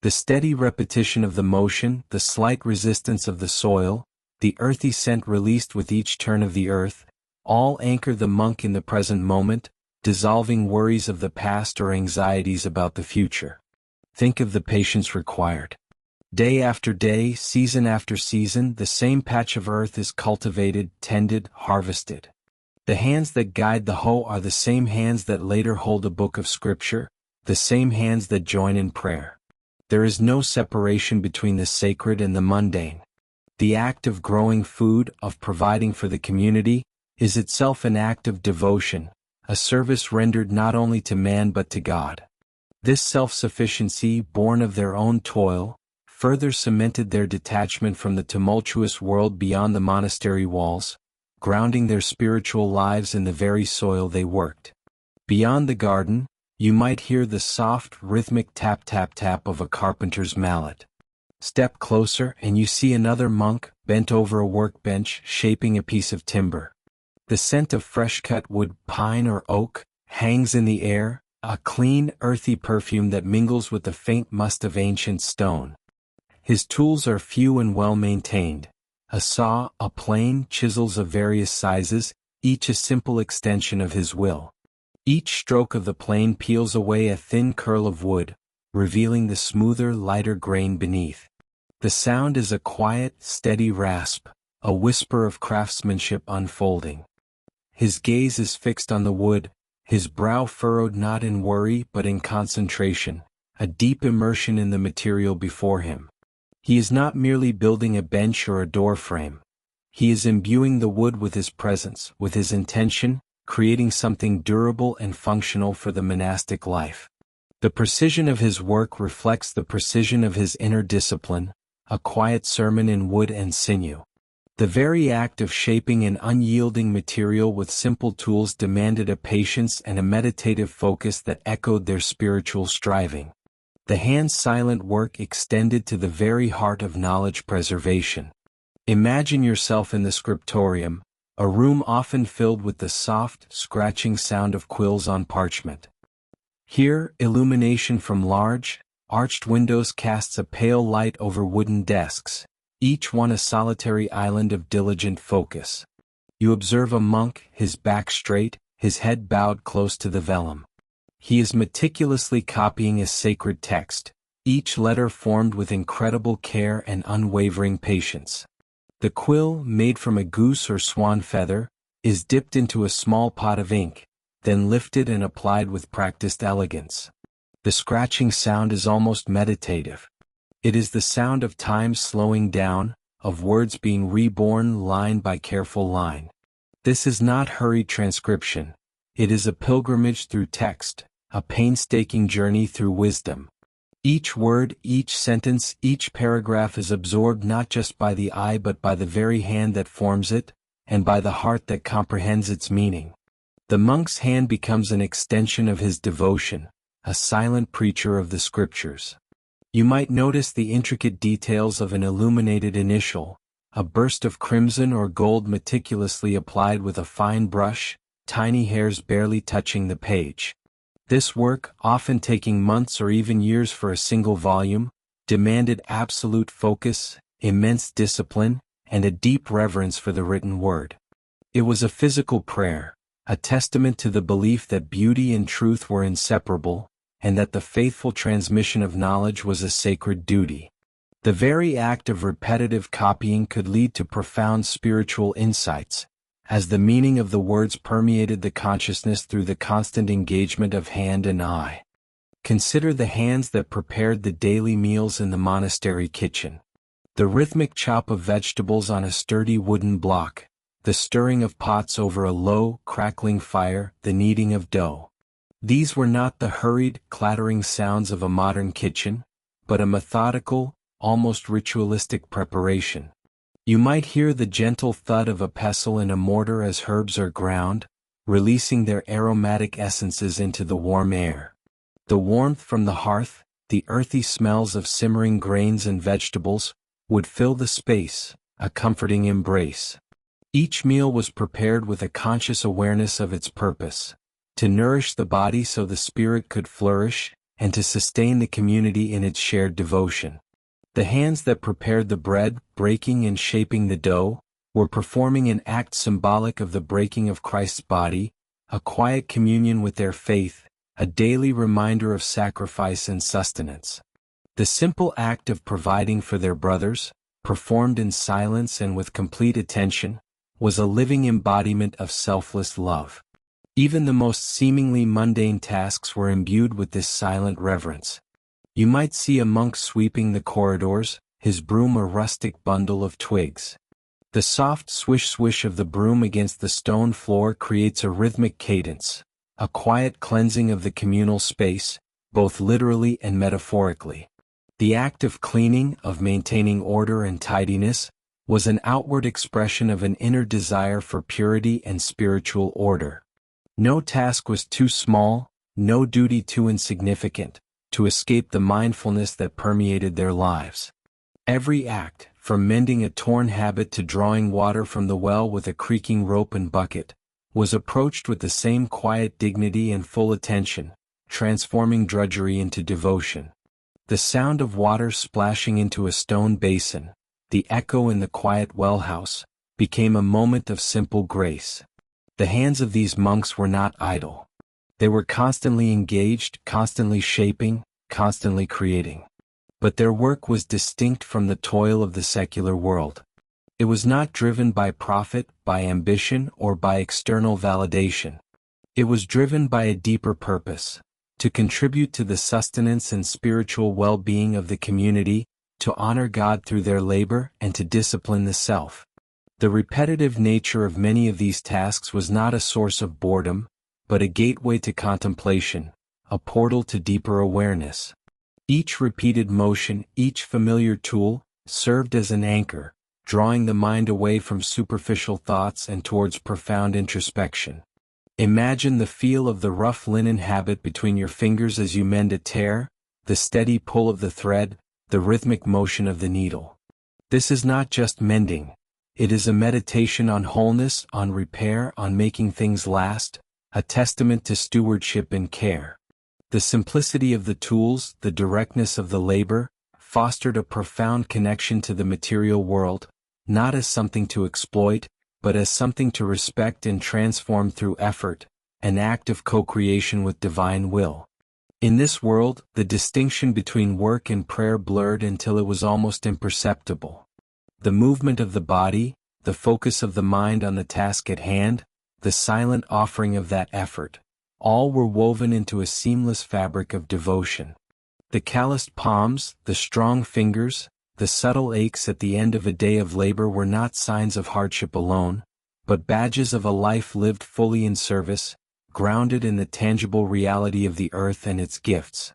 The steady repetition of the motion, the slight resistance of the soil, the earthy scent released with each turn of the earth, All anchor the monk in the present moment, dissolving worries of the past or anxieties about the future. Think of the patience required. Day after day, season after season, the same patch of earth is cultivated, tended, harvested. The hands that guide the hoe are the same hands that later hold a book of scripture, the same hands that join in prayer. There is no separation between the sacred and the mundane. The act of growing food, of providing for the community, is itself an act of devotion, a service rendered not only to man but to God. This self-sufficiency, born of their own toil, further cemented their detachment from the tumultuous world beyond the monastery walls, grounding their spiritual lives in the very soil they worked. Beyond the garden, you might hear the soft, rhythmic tap-tap-tap of a carpenter's mallet. Step closer and you see another monk, bent over a workbench, shaping a piece of timber. The scent of fresh-cut wood, pine or oak, hangs in the air, a clean, earthy perfume that mingles with the faint must of ancient stone. His tools are few and well-maintained. A saw, a plane, chisels of various sizes, each a simple extension of his will. Each stroke of the plane peels away a thin curl of wood, revealing the smoother, lighter grain beneath. The sound is a quiet, steady rasp, a whisper of craftsmanship unfolding. His gaze is fixed on the wood, his brow furrowed not in worry but in concentration, a deep immersion in the material before him. He is not merely building a bench or a door frame. He is imbuing the wood with his presence, with his intention, creating something durable and functional for the monastic life. The precision of his work reflects the precision of his inner discipline, a quiet sermon in wood and sinew. The very act of shaping an unyielding material with simple tools demanded a patience and a meditative focus that echoed their spiritual striving. The hand's silent work extended to the very heart of knowledge preservation. Imagine yourself in the scriptorium, a room often filled with the soft, scratching sound of quills on parchment. Here, illumination from large, arched windows casts a pale light over wooden desks, each one a solitary island of diligent focus. You observe a monk, his back straight, his head bowed close to the vellum. He is meticulously copying a sacred text, each letter formed with incredible care and unwavering patience. The quill, made from a goose or swan feather, is dipped into a small pot of ink, then lifted and applied with practiced elegance. The scratching sound is almost meditative. It is the sound of time slowing down, of words being reborn line by careful line. This is not hurried transcription. It is a pilgrimage through text, a painstaking journey through wisdom. Each word, each sentence, each paragraph is absorbed not just by the eye but by the very hand that forms it, and by the heart that comprehends its meaning. The monk's hand becomes an extension of his devotion, a silent preacher of the scriptures. You might notice the intricate details of an illuminated initial, a burst of crimson or gold meticulously applied with a fine brush, tiny hairs barely touching the page. This work, often taking months or even years for a single volume, demanded absolute focus, immense discipline, and a deep reverence for the written word. It was a physical prayer, a testament to the belief that beauty and truth were inseparable, and that the faithful transmission of knowledge was a sacred duty. The very act of repetitive copying could lead to profound spiritual insights, as the meaning of the words permeated the consciousness through the constant engagement of hand and eye. Consider the hands that prepared the daily meals in the monastery kitchen. The rhythmic chop of vegetables on a sturdy wooden block, the stirring of pots over a low, crackling fire, the kneading of dough. These were not the hurried, clattering sounds of a modern kitchen, but a methodical, almost ritualistic preparation. You might hear the gentle thud of a pestle in a mortar as herbs are ground, releasing their aromatic essences into the warm air. The warmth from the hearth, the earthy smells of simmering grains and vegetables, would fill the space, a comforting embrace. Each meal was prepared with a conscious awareness of its purpose, to nourish the body so the spirit could flourish, and to sustain the community in its shared devotion. The hands that prepared the bread, breaking and shaping the dough, were performing an act symbolic of the breaking of Christ's body, a quiet communion with their faith, a daily reminder of sacrifice and sustenance. The simple act of providing for their brothers, performed in silence and with complete attention, was a living embodiment of selfless love. Even the most seemingly mundane tasks were imbued with this silent reverence. You might see a monk sweeping the corridors, his broom a rustic bundle of twigs. The soft swish-swish of the broom against the stone floor creates a rhythmic cadence, a quiet cleansing of the communal space, both literally and metaphorically. The act of cleaning, of maintaining order and tidiness, was an outward expression of an inner desire for purity and spiritual order. No task was too small, no duty too insignificant, to escape the mindfulness that permeated their lives. Every act, from mending a torn habit to drawing water from the well with a creaking rope and bucket, was approached with the same quiet dignity and full attention, transforming drudgery into devotion. The sound of water splashing into a stone basin, the echo in the quiet well-house, became a moment of simple grace. The hands of these monks were not idle. They were constantly engaged, constantly shaping, constantly creating. But their work was distinct from the toil of the secular world. It was not driven by profit, by ambition, or by external validation. It was driven by a deeper purpose: to contribute to the sustenance and spiritual well-being of the community, to honor God through their labor, and to discipline the self. The repetitive nature of many of these tasks was not a source of boredom, but a gateway to contemplation, a portal to deeper awareness. Each repeated motion, each familiar tool, served as an anchor, drawing the mind away from superficial thoughts and towards profound introspection. Imagine the feel of the rough linen habit between your fingers as you mend a tear, the steady pull of the thread, the rhythmic motion of the needle. This is not just mending. It is a meditation on wholeness, on repair, on making things last, a testament to stewardship and care. The simplicity of the tools, the directness of the labor, fostered a profound connection to the material world, not as something to exploit, but as something to respect and transform through effort, an act of co-creation with divine will. In this world, the distinction between work and prayer blurred until it was almost imperceptible. The movement of the body, the focus of the mind on the task at hand, the silent offering of that effort, all were woven into a seamless fabric of devotion. The calloused palms, the strong fingers, the subtle aches at the end of a day of labor were not signs of hardship alone, but badges of a life lived fully in service, grounded in the tangible reality of the earth and its gifts.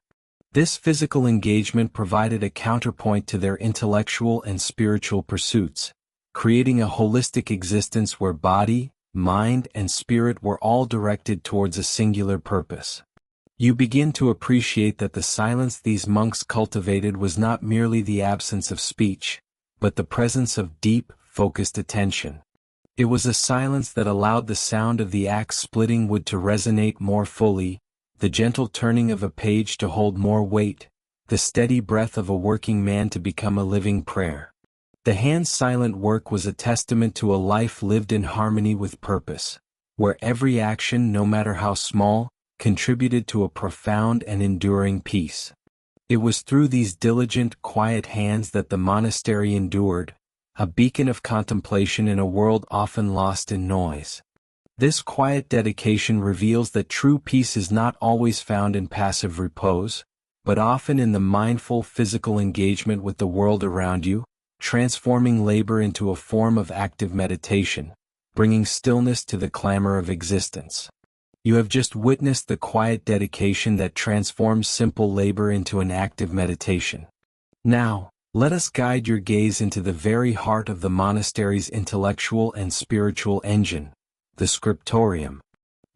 This physical engagement provided a counterpoint to their intellectual and spiritual pursuits, creating a holistic existence where body, mind, and spirit were all directed towards a singular purpose. You begin to appreciate that the silence these monks cultivated was not merely the absence of speech, but the presence of deep, focused attention. It was a silence that allowed the sound of the axe splitting wood to resonate more fully, the gentle turning of a page to hold more weight, the steady breath of a working man to become a living prayer. The hand's silent work was a testament to a life lived in harmony with purpose, where every action, no matter how small, contributed to a profound and enduring peace. It was through these diligent, quiet hands that the monastery endured, a beacon of contemplation in a world often lost in noise. This quiet dedication reveals that true peace is not always found in passive repose, but often in the mindful physical engagement with the world around you, transforming labor into a form of active meditation, bringing stillness to the clamor of existence. You have just witnessed the quiet dedication that transforms simple labor into an active meditation. Now, let us guide your gaze into the very heart of the monastery's intellectual and spiritual engine, the scriptorium.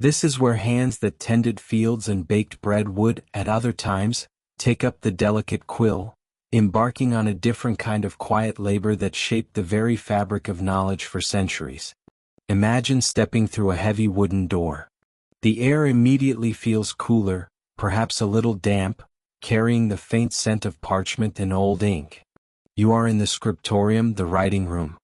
This is where hands that tended fields and baked bread would, at other times, take up the delicate quill, embarking on a different kind of quiet labor that shaped the very fabric of knowledge for centuries. Imagine stepping through a heavy wooden door. The air immediately feels cooler, perhaps a little damp, carrying the faint scent of parchment and old ink. You are in the scriptorium, the writing room.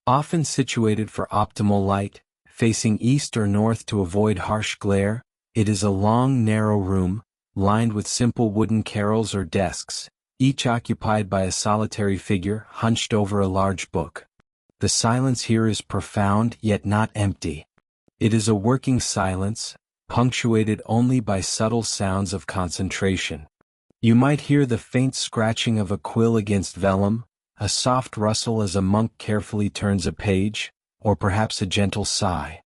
Often situated for optimal light, facing east or north to avoid harsh glare, it is a long, narrow room, lined with simple wooden carrels or desks, each occupied by a solitary figure hunched over a large book. The silence here is profound yet not empty. It is a working silence, punctuated only by subtle sounds of concentration. You might hear the faint scratching of a quill against vellum, a soft rustle as a monk carefully turns a page, or perhaps a gentle sigh.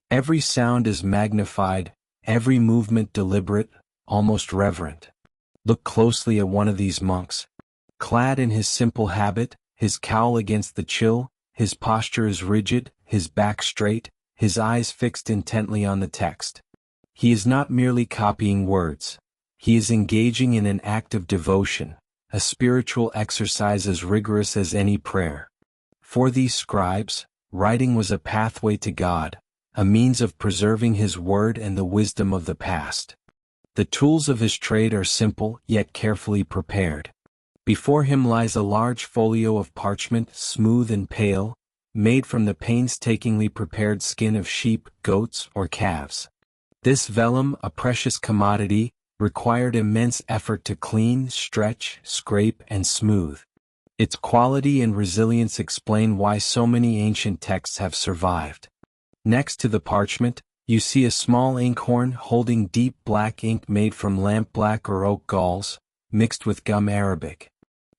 Every sound is magnified, every movement deliberate, almost reverent. Look closely at one of these monks. Clad in his simple habit, his cowl against the chill, his posture is rigid, his back straight, his eyes fixed intently on the text. He is not merely copying words. He is engaging in an act of devotion, a spiritual exercise as rigorous as any prayer. For these scribes, writing was a pathway to God, a means of preserving His word and the wisdom of the past. The tools of his trade are simple yet carefully prepared. Before him lies a large folio of parchment, smooth and pale, made from the painstakingly prepared skin of sheep, goats, or calves. This vellum, a precious commodity, required immense effort to clean, stretch, scrape, and smooth. Its quality and resilience explain why so many ancient texts have survived. Next to the parchment, you see a small inkhorn holding deep black ink made from lampblack or oak galls, mixed with gum arabic.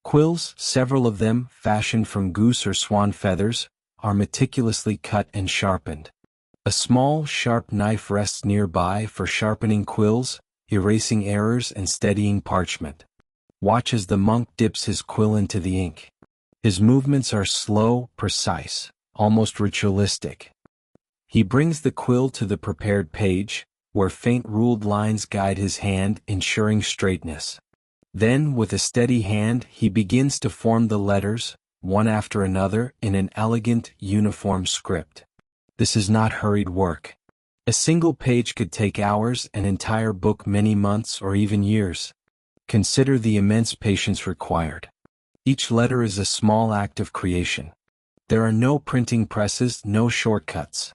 Quills, several of them, fashioned from goose or swan feathers, are meticulously cut and sharpened. A small, sharp knife rests nearby for sharpening quills, erasing errors and steadying parchment. Watch as the monk dips his quill into the ink. His movements are slow, precise, almost ritualistic. He brings the quill to the prepared page, where faint ruled lines guide his hand, ensuring straightness. Then, with a steady hand, he begins to form the letters, one after another, in an elegant, uniform script. This is not hurried work. A single page could take hours, an entire book many months or even years. Consider the immense patience required. Each letter is a small act of creation. There are no printing presses, no shortcuts.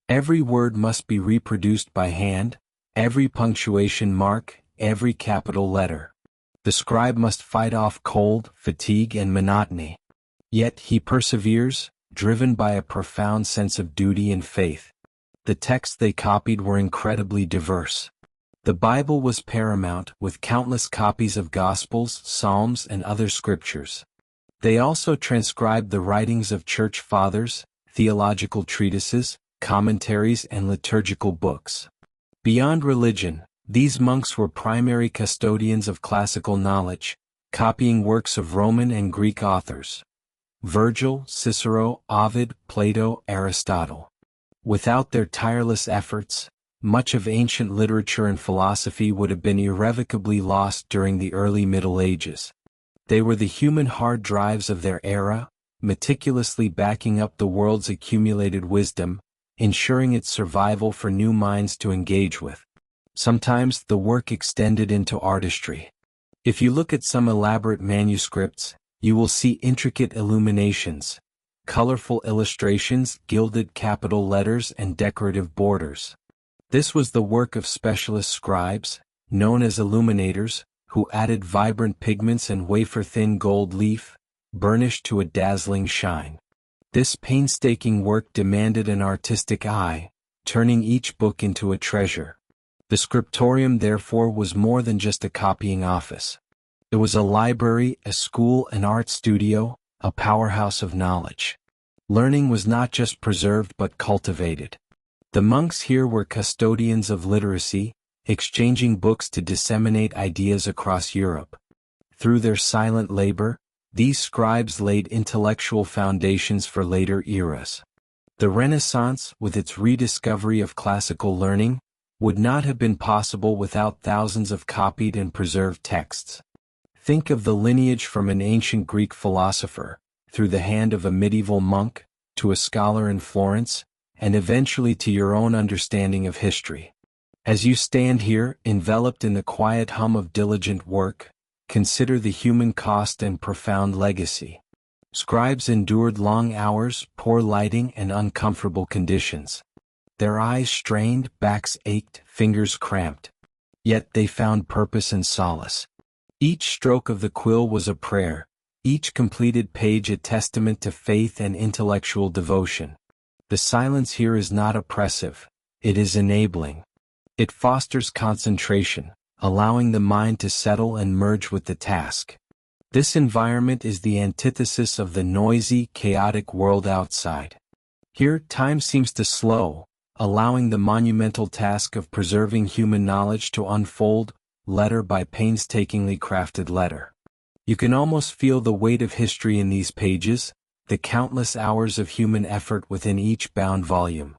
Every word must be reproduced by hand, every punctuation mark, every capital letter. The scribe must fight off cold, fatigue, and monotony. Yet he perseveres, driven by a profound sense of duty and faith. The texts they copied were incredibly diverse. The Bible was paramount, with countless copies of Gospels, Psalms, and other scriptures. They also transcribed the writings of church fathers, theological treatises, commentaries, and liturgical books. Beyond religion, these monks were primary custodians of classical knowledge, copying works of Roman and Greek authors. Virgil, Cicero, Ovid, Plato, Aristotle. Without their tireless efforts, much of ancient literature and philosophy would have been irrevocably lost during the early Middle Ages. They were the human hard drives of their era, meticulously backing up the world's accumulated wisdom, ensuring its survival for new minds to engage with. Sometimes the work extended into artistry. If you look at some elaborate manuscripts, you will see intricate illuminations, colorful illustrations, gilded capital letters, and decorative borders. This was the work of specialist scribes, known as illuminators, who added vibrant pigments and wafer-thin gold leaf, burnished to a dazzling shine. This painstaking work demanded an artistic eye, turning each book into a treasure. The scriptorium therefore was more than just a copying office. It was a library, a school, an art studio, a powerhouse of knowledge. Learning was not just preserved but cultivated. The monks here were custodians of literacy, exchanging books to disseminate ideas across Europe. Through their silent labor, these scribes laid intellectual foundations for later eras. The Renaissance, with its rediscovery of classical learning, would not have been possible without thousands of copied and preserved texts. Think of the lineage from an ancient Greek philosopher, through the hand of a medieval monk, to a scholar in Florence, and eventually to your own understanding of history. As you stand here, enveloped in the quiet hum of diligent work, consider the human cost and profound legacy. Scribes endured long hours, poor lighting, and uncomfortable conditions. Their eyes strained, backs ached, fingers cramped. Yet they found purpose and solace. Each stroke of the quill was a prayer, each completed page a testament to faith and intellectual devotion. The silence here is not oppressive, it is enabling. It fosters concentration, allowing the mind to settle and merge with the task. This environment is the antithesis of the noisy, chaotic world outside. Here, time seems to slow, allowing the monumental task of preserving human knowledge to unfold, letter by painstakingly crafted letter. You can almost feel the weight of history in these pages, the countless hours of human effort within each bound volume.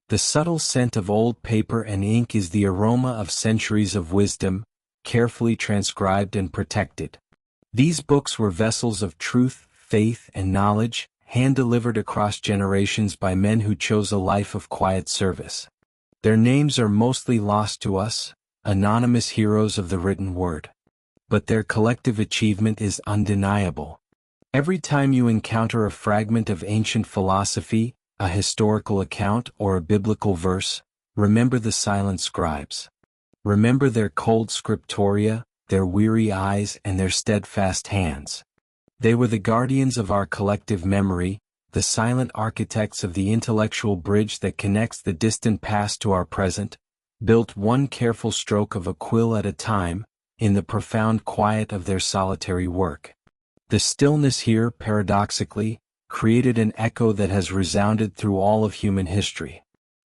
The subtle scent of old paper and ink is the aroma of centuries of wisdom, carefully transcribed and protected. These books were vessels of truth, faith, and knowledge, hand-delivered across generations by men who chose a life of quiet service. Their names are mostly lost to us, anonymous heroes of the written word. But their collective achievement is undeniable. Every time you encounter a fragment of ancient philosophy, a historical account, or a biblical verse, remember the silent scribes. Remember their cold scriptoria, their weary eyes, and their steadfast hands. They were the guardians of our collective memory, the silent architects of the intellectual bridge that connects the distant past to our present, built one careful stroke of a quill at a time, in the profound quiet of their solitary work. The stillness here, paradoxically, created an echo that has resounded through all of human history.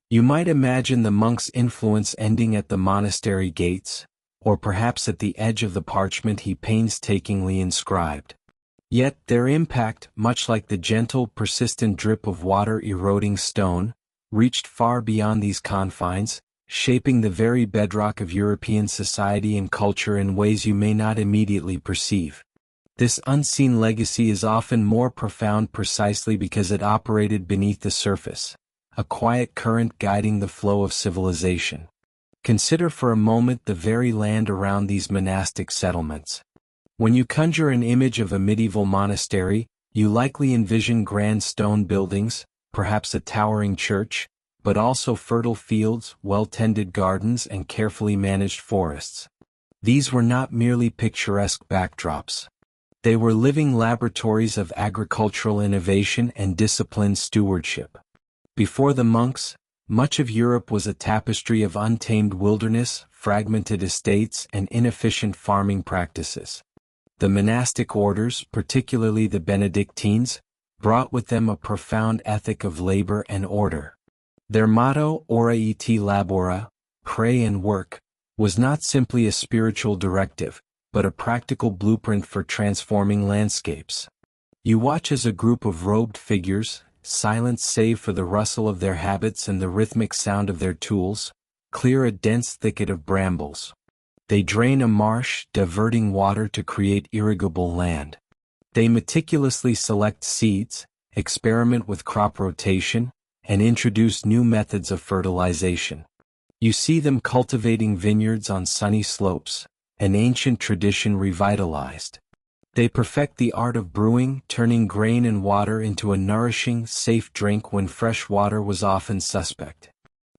You might imagine the monk's influence ending at the monastery gates, or perhaps at the edge of the parchment he painstakingly inscribed. Yet their impact, much like the gentle, persistent drip of water eroding stone, reached far beyond these confines, shaping the very bedrock of European society and culture in ways you may not immediately perceive. This unseen legacy is often more profound precisely because it operated beneath the surface, a quiet current guiding the flow of civilization. Consider for a moment the very land around these monastic settlements. When you conjure an image of a medieval monastery, you likely envision grand stone buildings, perhaps a towering church, but also fertile fields, well-tended gardens, and carefully managed forests. These were not merely picturesque backdrops. They were living laboratories of agricultural innovation and disciplined stewardship. Before the monks, much of Europe was a tapestry of untamed wilderness, fragmented estates, and inefficient farming practices. The monastic orders, particularly the Benedictines, brought with them a profound ethic of labor and order. Their motto, Ora et labora, pray and work, was not simply a spiritual directive, but a practical blueprint for transforming landscapes. You watch as a group of robed figures, silent save for the rustle of their habits and the rhythmic sound of their tools, clear a dense thicket of brambles. They drain a marsh, diverting water to create irrigable land. They meticulously select seeds, experiment with crop rotation, and introduce new methods of fertilization. You see them cultivating vineyards on sunny slopes, an ancient tradition revitalized. They perfect the art of brewing, turning grain and water into a nourishing, safe drink when fresh water was often suspect.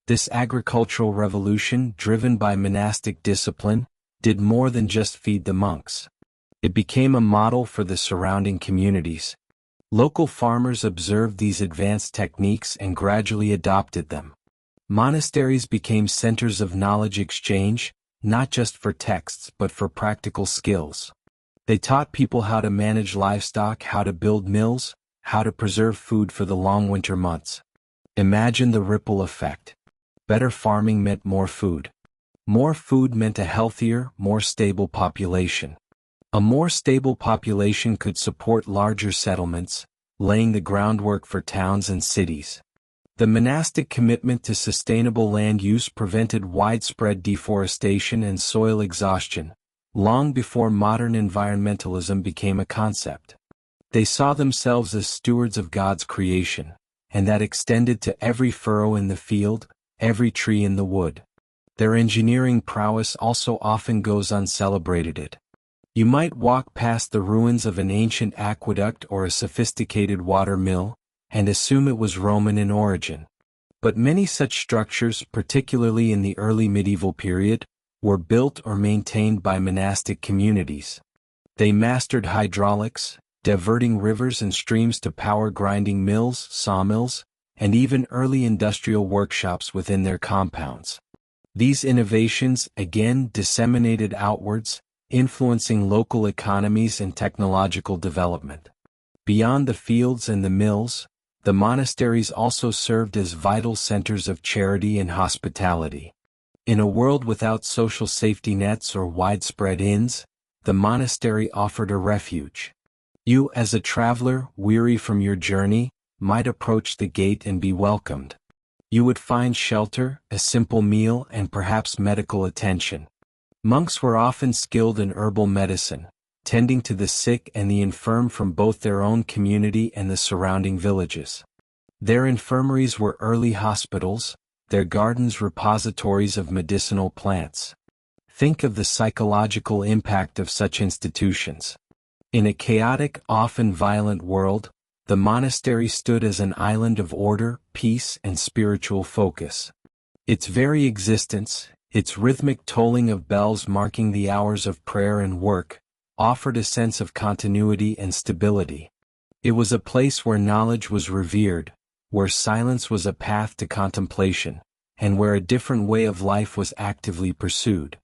This agricultural revolution, driven by monastic discipline, did more than just feed the monks. It became a model for the surrounding communities. Local farmers observed these advanced techniques and gradually adopted them. Monasteries became centers of knowledge exchange, not just for texts but for practical skills. They taught people how to manage livestock, how to build mills, how to preserve food for the long winter months. Imagine the ripple effect. Better farming meant more food. More food meant a healthier, more stable population. A more stable population could support larger settlements, laying the groundwork for towns and cities. The monastic commitment to sustainable land use prevented widespread deforestation and soil exhaustion, long before modern environmentalism became a concept. They saw themselves as stewards of God's creation, and that extended to every furrow in the field, every tree in the wood. Their engineering prowess also often goes uncelebrated. You might walk past the ruins of an ancient aqueduct or a sophisticated water mill, and assume it was Roman in origin. But many such structures, particularly in the early medieval period, were built or maintained by monastic communities. They mastered hydraulics, diverting rivers and streams to power grinding mills, sawmills, and even early industrial workshops within their compounds. These innovations again disseminated outwards, influencing local economies and technological development. Beyond the fields and the mills, the monasteries also served as vital centers of charity and hospitality. In a world without social safety nets or widespread inns, the monastery offered a refuge. You, as a traveler, weary from your journey, might approach the gate and be welcomed. You would find shelter, a simple meal, and perhaps medical attention. Monks were often skilled in herbal medicine, tending to the sick and the infirm from both their own community and the surrounding villages. Their infirmaries were early hospitals, their gardens repositories of medicinal plants. Think of the psychological impact of such institutions. In a chaotic, often violent world, the monastery stood as an island of order, peace, and spiritual focus. Its very existence, its rhythmic tolling of bells marking the hours of prayer and work, offered a sense of continuity and stability. It was a place where knowledge was revered, where silence was a path to contemplation, and where a different way of life was actively pursued.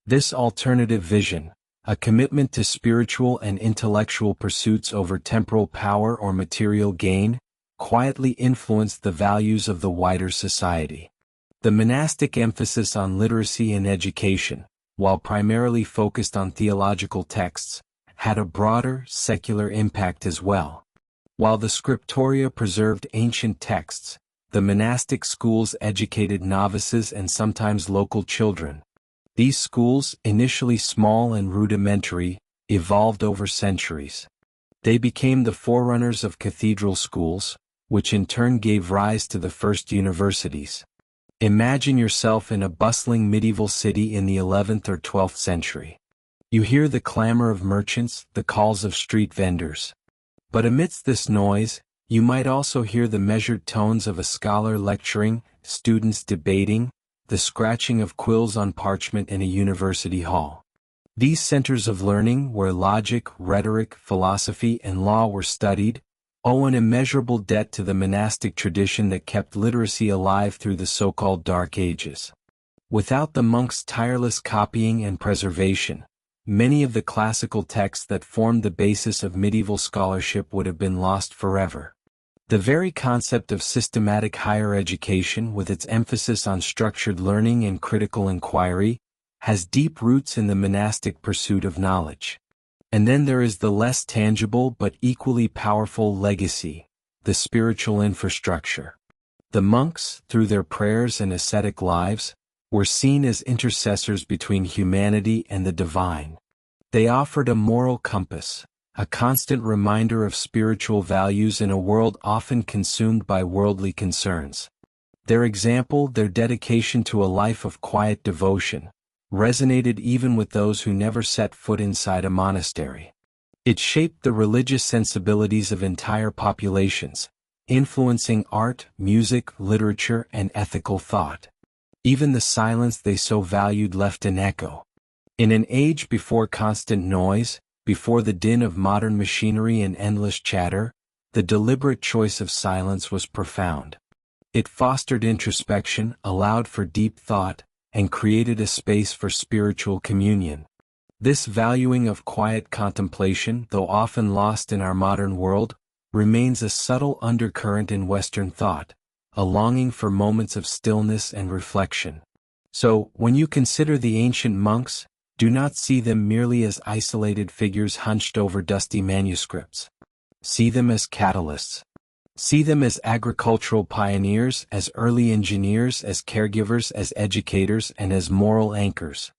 This alternative vision, a commitment to spiritual and intellectual pursuits over temporal power or material gain, quietly influenced the values of the wider society. The monastic emphasis on literacy and education, while primarily focused on theological texts, had a broader, secular impact as well. While the scriptoria preserved ancient texts, the monastic schools educated novices and sometimes local children. These schools, initially small and rudimentary, evolved over centuries. They became the forerunners of cathedral schools, which in turn gave rise to the first universities. Imagine yourself in a bustling medieval city in the 11th or 12th century. You hear the clamor of merchants, the calls of street vendors. But amidst this noise, you might also hear the measured tones of a scholar lecturing, students debating, the scratching of quills on parchment in a university hall. These centers of learning, where logic, rhetoric, philosophy, and law were studied, owe an immeasurable debt to the monastic tradition that kept literacy alive through the so-called Dark Ages. Without the monks' tireless copying and preservation, many of the classical texts that formed the basis of medieval scholarship would have been lost forever. The very concept of systematic higher education, with its emphasis on structured learning and critical inquiry, has deep roots in the monastic pursuit of knowledge. And then there is the less tangible but equally powerful legacy, the spiritual infrastructure. The monks, through their prayers and ascetic lives, were seen as intercessors between humanity and the divine. They offered a moral compass, a constant reminder of spiritual values in a world often consumed by worldly concerns. Their example, their dedication to a life of quiet devotion, resonated even with those who never set foot inside a monastery. It shaped the religious sensibilities of entire populations, influencing art, music, literature, and ethical thought. Even the silence they so valued left an echo. In an age before constant noise, before the din of modern machinery and endless chatter, the deliberate choice of silence was profound. It fostered introspection, allowed for deep thought, and created a space for spiritual communion. This valuing of quiet contemplation, though often lost in our modern world, remains a subtle undercurrent in Western thought, a longing for moments of stillness and reflection. So, when you consider the ancient monks, do not see them merely as isolated figures hunched over dusty manuscripts. See them as catalysts. See them as agricultural pioneers, as early engineers, as caregivers, as educators, and as moral anchors.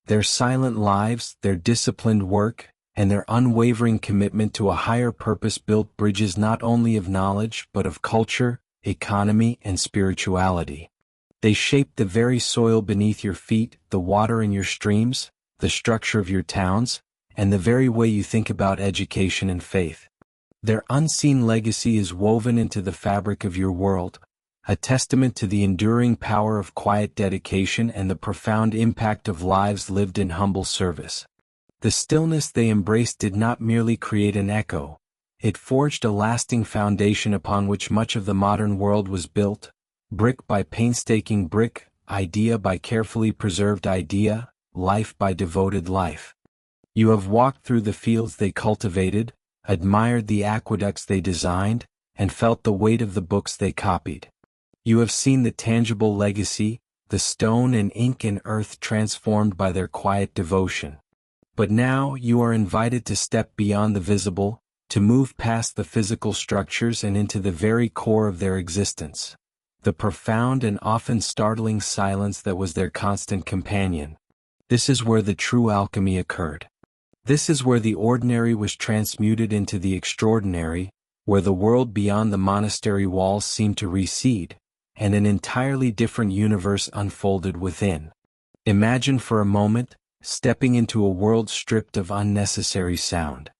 Their silent lives, their disciplined work, and their unwavering commitment to a higher purpose built bridges not only of knowledge but of culture, economy, and spirituality. They shaped the very soil beneath your feet, the water in your streams, the structure of your towns, and the very way you think about education and faith. Their unseen legacy is woven into the fabric of your world, a testament to the enduring power of quiet dedication and the profound impact of lives lived in humble service. The stillness they embraced did not merely create an echo, it forged a lasting foundation upon which much of the modern world was built, brick by painstaking brick, idea by carefully preserved idea, life by devoted life. You have walked through the fields they cultivated, admired the aqueducts they designed, and felt the weight of the books they copied. You have seen the tangible legacy, the stone and ink and earth transformed by their quiet devotion. But now you are invited to step beyond the visible, to move past the physical structures and into the very core of their existence. The profound and often startling silence that was their constant companion. This is where the true alchemy occurred. This is where the ordinary was transmuted into the extraordinary, where the world beyond the monastery walls seemed to recede, and an entirely different universe unfolded within. Imagine for a moment, stepping into a world stripped of unnecessary sound.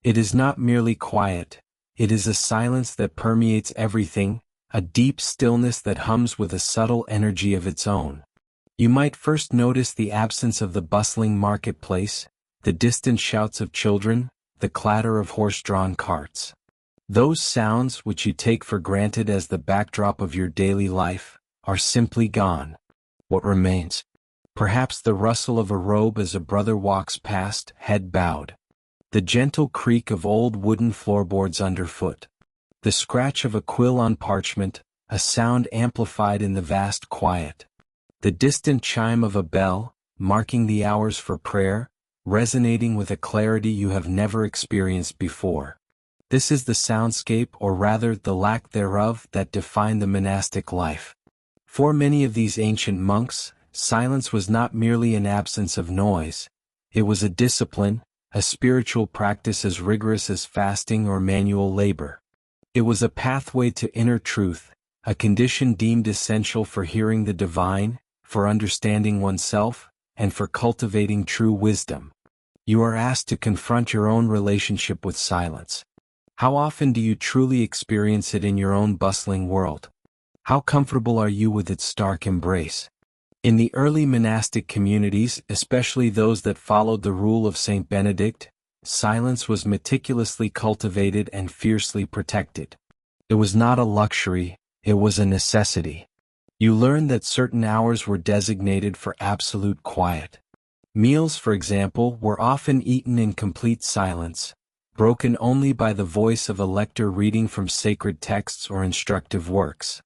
It is not merely quiet, it is a silence that permeates everything, a deep stillness that hums with a subtle energy of its own. You might first notice the absence of the bustling marketplace, the distant shouts of children, the clatter of horse-drawn carts. Those sounds which you take for granted as the backdrop of your daily life, are simply gone. What remains? Perhaps the rustle of a robe as a brother walks past, head bowed. The gentle creak of old wooden floorboards underfoot. The scratch of a quill on parchment, a sound amplified in the vast quiet. The distant chime of a bell, marking the hours for prayer, resonating with a clarity you have never experienced before. This is the soundscape, or rather the lack thereof, that defined the monastic life. For many of these ancient monks, silence was not merely an absence of noise, it was a discipline, a spiritual practice as rigorous as fasting or manual labor. It was a pathway to inner truth, a condition deemed essential for hearing the divine, for understanding oneself, and for cultivating true wisdom. You are asked to confront your own relationship with silence. How often do you truly experience it in your own bustling world? How comfortable are you with its stark embrace? In the early monastic communities, especially those that followed the rule of Saint Benedict, silence was meticulously cultivated and fiercely protected. It was not a luxury, it was a necessity. You learned that certain hours were designated for absolute quiet. Meals, for example, were often eaten in complete silence, broken only by the voice of a lector reading from sacred texts or instructive works.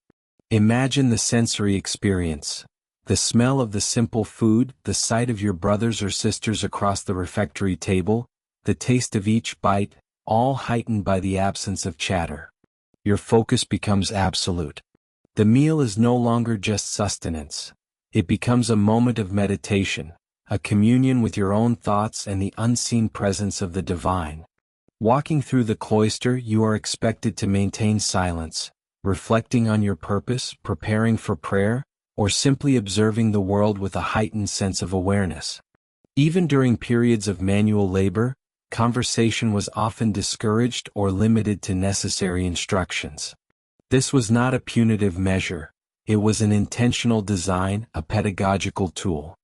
Imagine the sensory experience. The smell of the simple food, the sight of your brothers or sisters across the refectory table, the taste of each bite, all heightened by the absence of chatter. Your focus becomes absolute. The meal is no longer just sustenance. It becomes a moment of meditation, a communion with your own thoughts and the unseen presence of the divine. Walking through the cloister, you are expected to maintain silence, reflecting on your purpose, preparing for prayer, or simply observing the world with a heightened sense of awareness. Even during periods of manual labor, conversation was often discouraged or limited to necessary instructions. This was not a punitive measure, it was an intentional design, a pedagogical tool.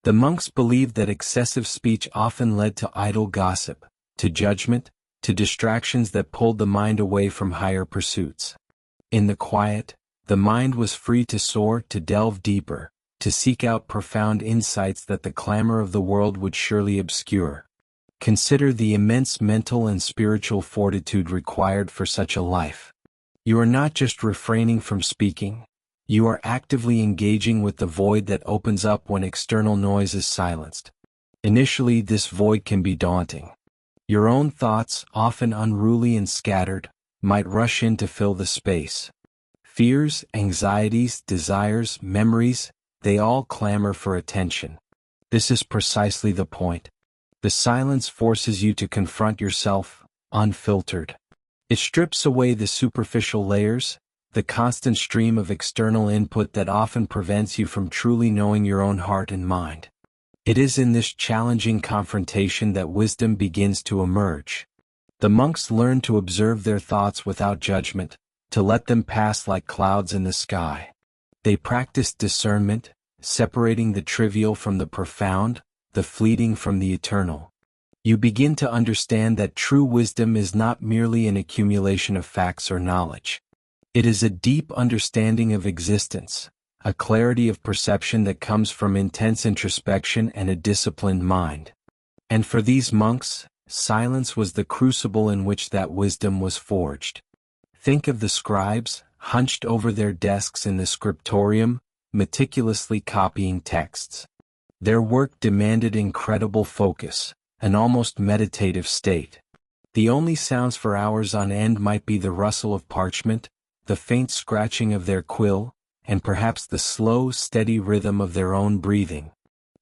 The monks believed that excessive speech often led to idle gossip, to judgment, to distractions that pulled the mind away from higher pursuits. In the quiet, the mind was free to soar, to delve deeper, to seek out profound insights that the clamor of the world would surely obscure. Consider the immense mental and spiritual fortitude required for such a life. You are not just refraining from speaking, you are actively engaging with the void that opens up when external noise is silenced. Initially, this void can be daunting. Your own thoughts, often unruly and scattered, might rush in to fill the space. Fears, anxieties, desires, memories, they all clamor for attention. This is precisely the point. The silence forces you to confront yourself, unfiltered. It strips away the superficial layers, the constant stream of external input that often prevents you from truly knowing your own heart and mind. It is in this challenging confrontation that wisdom begins to emerge. The monks learn to observe their thoughts without judgment, to let them pass like clouds in the sky. They practice discernment, separating the trivial from the profound, the fleeting from the eternal. You begin to understand that true wisdom is not merely an accumulation of facts or knowledge. It is a deep understanding of existence, a clarity of perception that comes from intense introspection and a disciplined mind. And for these monks, silence was the crucible in which that wisdom was forged. Think of the scribes, hunched over their desks in the scriptorium, meticulously copying texts. Their work demanded incredible focus, an almost meditative state. The only sounds for hours on end might be the rustle of parchment, the faint scratching of their quill, and perhaps the slow, steady rhythm of their own breathing.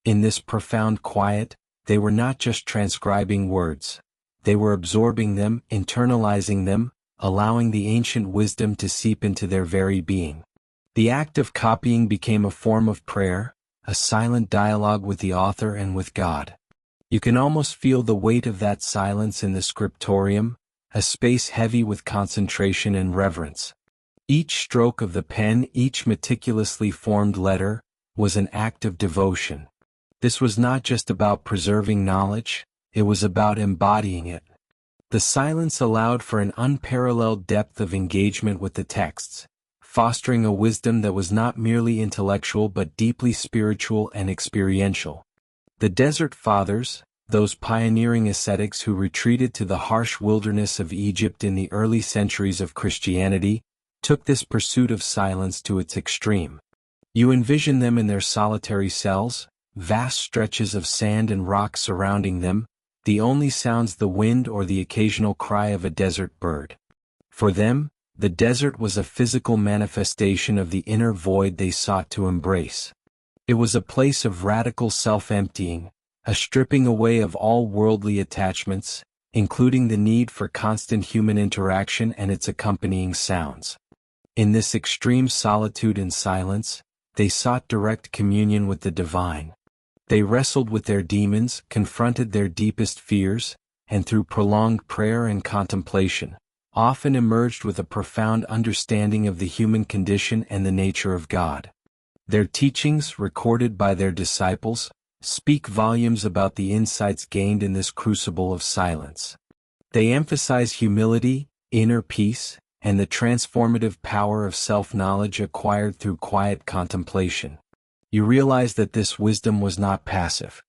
In this profound quiet, they were not just transcribing words. They were absorbing them, internalizing them, allowing the ancient wisdom to seep into their very being. The act of copying became a form of prayer, a silent dialogue with the author and with God. You can almost feel the weight of that silence in the scriptorium, a space heavy with concentration and reverence. Each stroke of the pen, each meticulously formed letter, was an act of devotion. This was not just about preserving knowledge, it was about embodying it. The silence allowed for an unparalleled depth of engagement with the texts, fostering a wisdom that was not merely intellectual but deeply spiritual and experiential. The Desert Fathers, those pioneering ascetics who retreated to the harsh wilderness of Egypt in the early centuries of Christianity, took this pursuit of silence to its extreme. You envision them in their solitary cells, vast stretches of sand and rock surrounding them, the only sounds the wind or the occasional cry of a desert bird. For them, the desert was a physical manifestation of the inner void they sought to embrace. It was a place of radical self-emptying, a stripping away of all worldly attachments, including the need for constant human interaction and its accompanying sounds. In this extreme solitude and silence, they sought direct communion with the divine. They wrestled with their demons, confronted their deepest fears, and through prolonged prayer and contemplation, often emerged with a profound understanding of the human condition and the nature of God. Their teachings, recorded by their disciples, speak volumes about the insights gained in this crucible of silence. They emphasize humility, inner peace, and the transformative power of self-knowledge acquired through quiet contemplation. You realize that this wisdom was not passive.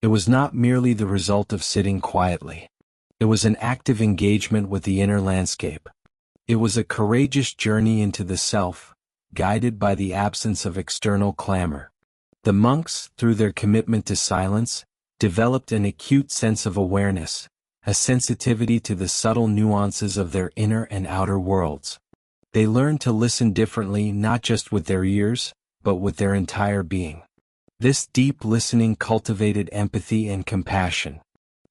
It was not merely the result of sitting quietly. It was an active engagement with the inner landscape. It was a courageous journey into the self, guided by the absence of external clamor. The monks, through their commitment to silence, developed an acute sense of awareness, a sensitivity to the subtle nuances of their inner and outer worlds. They learned to listen differently, not just with their ears, but with their entire being. This deep listening cultivated empathy and compassion.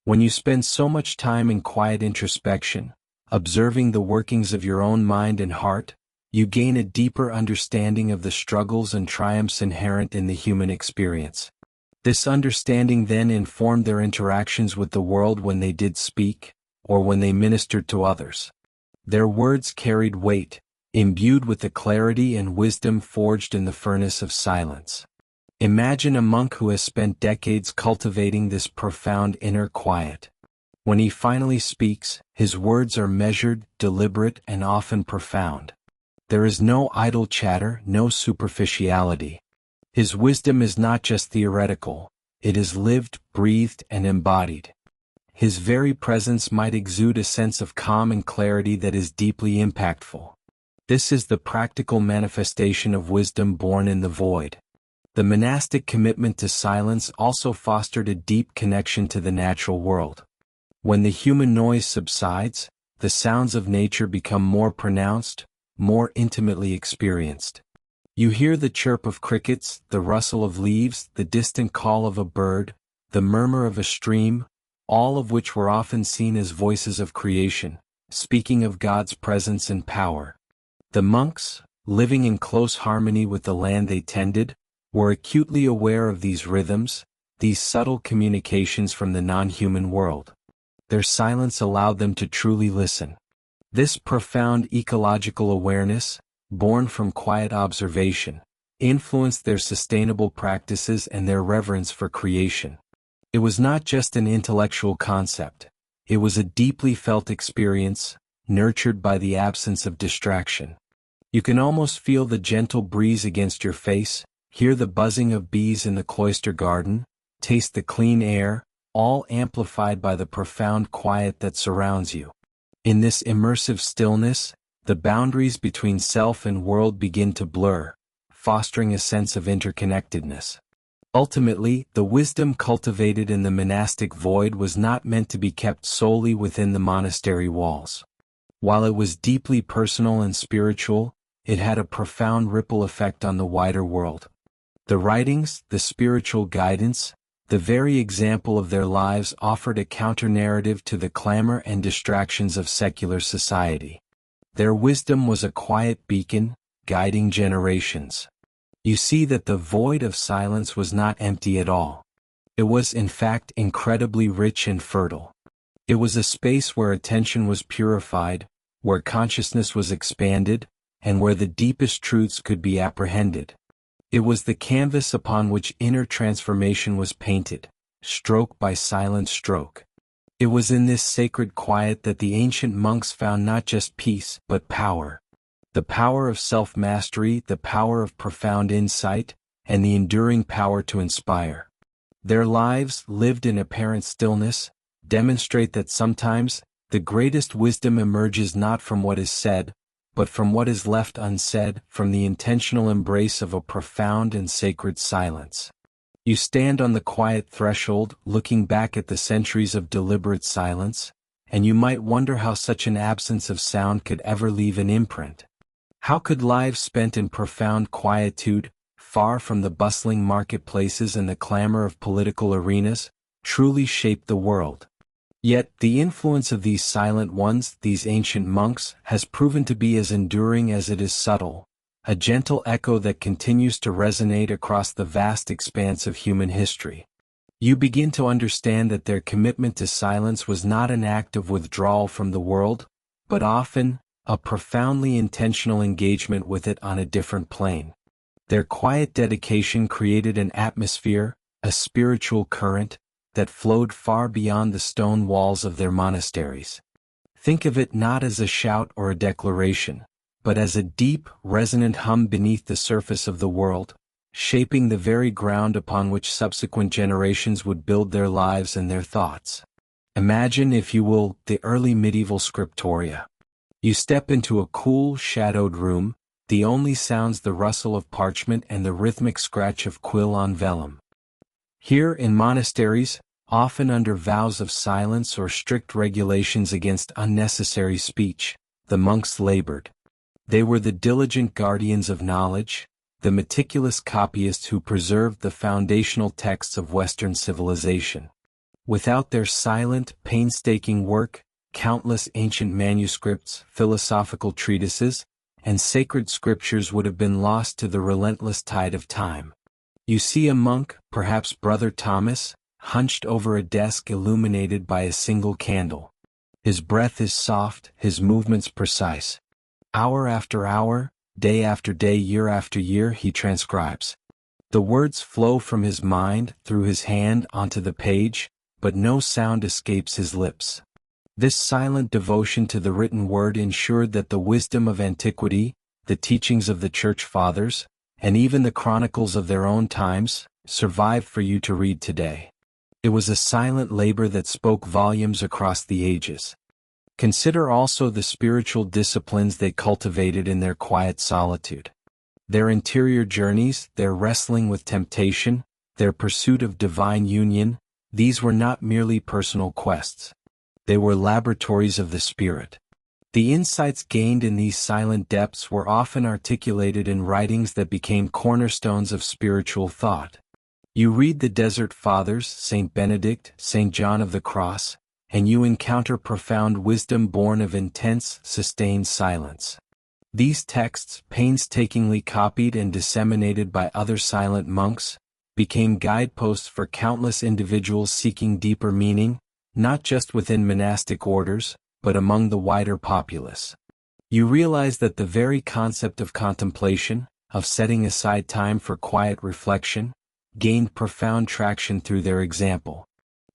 When you spend so much time in quiet introspection, observing the workings of your own mind and heart, you gain a deeper understanding of the struggles and triumphs inherent in the human experience. This understanding then informed their interactions with the world when they did speak, or when they ministered to others. Their words carried weight, imbued with the clarity and wisdom forged in the furnace of silence. Imagine a monk who has spent decades cultivating this profound inner quiet. When he finally speaks, his words are measured, deliberate, and often profound. There is no idle chatter, no superficiality. His wisdom is not just theoretical, it is lived, breathed, and embodied. His very presence might exude a sense of calm and clarity that is deeply impactful. This is the practical manifestation of wisdom born in the void. The monastic commitment to silence also fostered a deep connection to the natural world. When the human noise subsides, the sounds of nature become more pronounced, more intimately experienced. You hear the chirp of crickets, the rustle of leaves, the distant call of a bird, the murmur of a stream, all of which were often seen as voices of creation, speaking of God's presence and power. The monks, living in close harmony with the land they tended, were acutely aware of these rhythms, these subtle communications from the non-human world. Their silence allowed them to truly listen. This profound ecological awareness, born from quiet observation, influenced their sustainable practices and their reverence for creation. It was not just an intellectual concept, it was a deeply felt experience, nurtured by the absence of distraction. You can almost feel the gentle breeze against your face, hear the buzzing of bees in the cloister garden, taste the clean air, all amplified by the profound quiet that surrounds you. In this immersive stillness, the boundaries between self and world begin to blur, fostering a sense of interconnectedness. Ultimately, the wisdom cultivated in the monastic void was not meant to be kept solely within the monastery walls. While it was deeply personal and spiritual, it had a profound ripple effect on the wider world. The writings, the spiritual guidance, the very example of their lives offered a counter-narrative to the clamor and distractions of secular society. Their wisdom was a quiet beacon, guiding generations. You see that the void of silence was not empty at all. It was in fact incredibly rich and fertile. It was a space where attention was purified, where consciousness was expanded, and where the deepest truths could be apprehended. It was the canvas upon which inner transformation was painted, stroke by silent stroke. It was in this sacred quiet that the ancient monks found not just peace, but power. The power of self-mastery, the power of profound insight, and the enduring power to inspire. Their lives, lived in apparent stillness, demonstrate that sometimes, the greatest wisdom emerges not from what is said, but from what is left unsaid, from the intentional embrace of a profound and sacred silence. You stand on the quiet threshold, looking back at the centuries of deliberate silence, and you might wonder how such an absence of sound could ever leave an imprint. How could lives spent in profound quietude, far from the bustling marketplaces and the clamor of political arenas, truly shape the world? Yet, the influence of these silent ones, these ancient monks, has proven to be as enduring as it is subtle, a gentle echo that continues to resonate across the vast expanse of human history. You begin to understand that their commitment to silence was not an act of withdrawal from the world, but often, a profoundly intentional engagement with it on a different plane. Their quiet dedication created an atmosphere, a spiritual current, that flowed far beyond the stone walls of their monasteries. Think of it not as a shout or a declaration, but as a deep, resonant hum beneath the surface of the world, shaping the very ground upon which subsequent generations would build their lives and their thoughts. Imagine, if you will, the early medieval scriptoria. You step into a cool, shadowed room, the only sounds the rustle of parchment and the rhythmic scratch of quill on vellum. Here in monasteries, often under vows of silence or strict regulations against unnecessary speech, the monks labored. They were the diligent guardians of knowledge, the meticulous copyists who preserved the foundational texts of Western civilization. Without their silent, painstaking work, countless ancient manuscripts, philosophical treatises, and sacred scriptures would have been lost to the relentless tide of time. You see a monk, perhaps Brother Thomas, hunched over a desk illuminated by a single candle. His breath is soft, his movements precise. Hour after hour, day after day, year after year, he transcribes. The words flow from his mind, through his hand, onto the page, but no sound escapes his lips. This silent devotion to the written word ensured that the wisdom of antiquity, the teachings of the Church Fathers, and even the chronicles of their own times, survived for you to read today. It was a silent labor that spoke volumes across the ages. Consider also the spiritual disciplines they cultivated in their quiet solitude. Their interior journeys, their wrestling with temptation, their pursuit of divine union, these were not merely personal quests. They were laboratories of the spirit. The insights gained in these silent depths were often articulated in writings that became cornerstones of spiritual thought. You read the Desert Fathers, Saint Benedict, Saint John of the Cross, and you encounter profound wisdom born of intense, sustained silence. These texts, painstakingly copied and disseminated by other silent monks, became guideposts for countless individuals seeking deeper meaning, not just within monastic orders, but among the wider populace. You realize that the very concept of contemplation, of setting aside time for quiet reflection, gained profound traction through their example.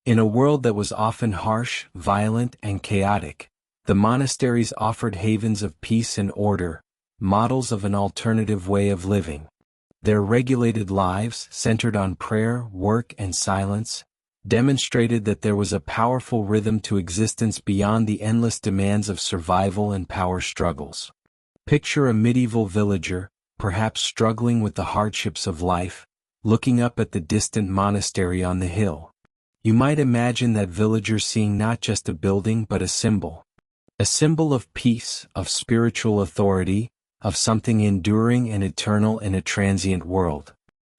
In a world that was often harsh, violent, and chaotic, the monasteries offered havens of peace and order, models of an alternative way of living. Their regulated lives, centered on prayer, work, and silence, demonstrated that there was a powerful rhythm to existence beyond the endless demands of survival and power struggles. Picture a medieval villager, perhaps struggling with the hardships of life, looking up at the distant monastery on the hill. You might imagine that villager seeing not just a building but a symbol of peace, of spiritual authority, of something enduring and eternal in a transient world.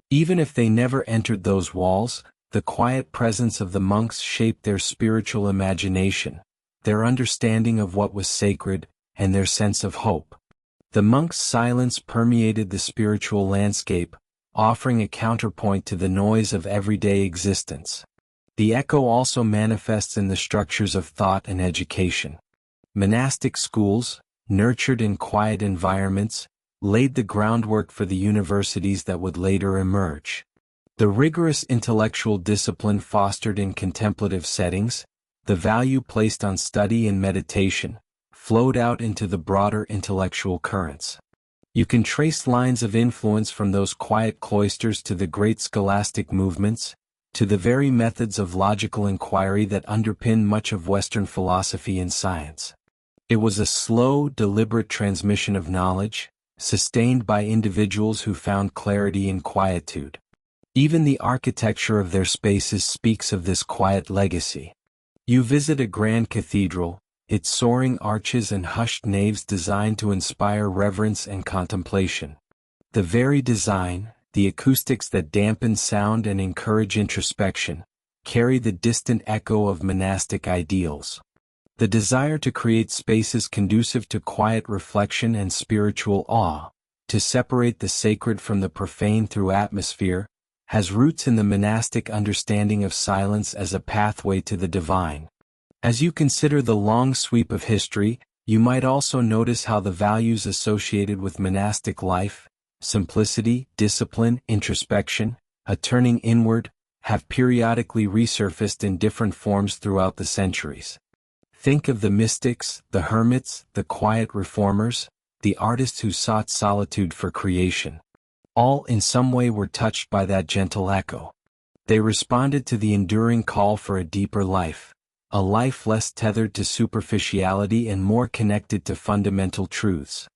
Even if they never entered those walls, the quiet presence of the monks shaped their spiritual imagination, their understanding of what was sacred, and their sense of hope. The monks' silence permeated the spiritual landscape, offering a counterpoint to the noise of everyday existence. The echo also manifests in the structures of thought and education. Monastic schools, nurtured in quiet environments, laid the groundwork for the universities that would later emerge. The rigorous intellectual discipline fostered in contemplative settings, the value placed on study and meditation, flowed out into the broader intellectual currents. You can trace lines of influence from those quiet cloisters to the great scholastic movements, to the very methods of logical inquiry that underpin much of Western philosophy and science. It was a slow, deliberate transmission of knowledge, sustained by individuals who found clarity in quietude. Even the architecture of their spaces speaks of this quiet legacy. You visit a grand cathedral, its soaring arches and hushed naves designed to inspire reverence and contemplation. The very design, the acoustics that dampen sound and encourage introspection, carry the distant echo of monastic ideals. The desire to create spaces conducive to quiet reflection and spiritual awe, to separate the sacred from the profane through atmosphere, has roots in the monastic understanding of silence as a pathway to the divine. As you consider the long sweep of history, you might also notice how the values associated with monastic life, simplicity, discipline, introspection, a turning inward, have periodically resurfaced in different forms throughout the centuries. Think of the mystics, the hermits, the quiet reformers, the artists who sought solitude for creation. All in some way were touched by that gentle echo. They responded to the enduring call for a deeper life, a life less tethered to superficiality and more connected to fundamental truths.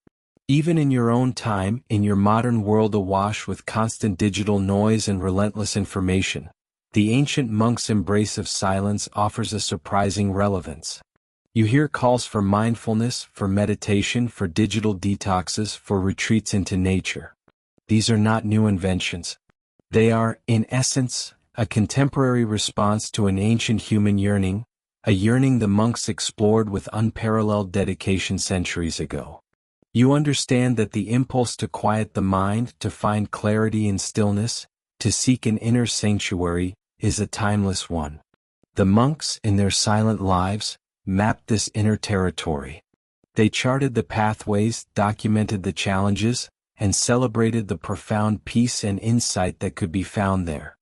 Even in your own time, in your modern world awash with constant digital noise and relentless information, the ancient monks' embrace of silence offers a surprising relevance. You hear calls for mindfulness, for meditation, for digital detoxes, for retreats into nature. These are not new inventions. They are, in essence, a contemporary response to an ancient human yearning, a yearning the monks explored with unparalleled dedication centuries ago. You understand that the impulse to quiet the mind, to find clarity in stillness, to seek an inner sanctuary, is a timeless one. The monks, in their silent lives, mapped this inner territory. They charted the pathways, documented the challenges, and celebrated the profound peace and insight that could be found there.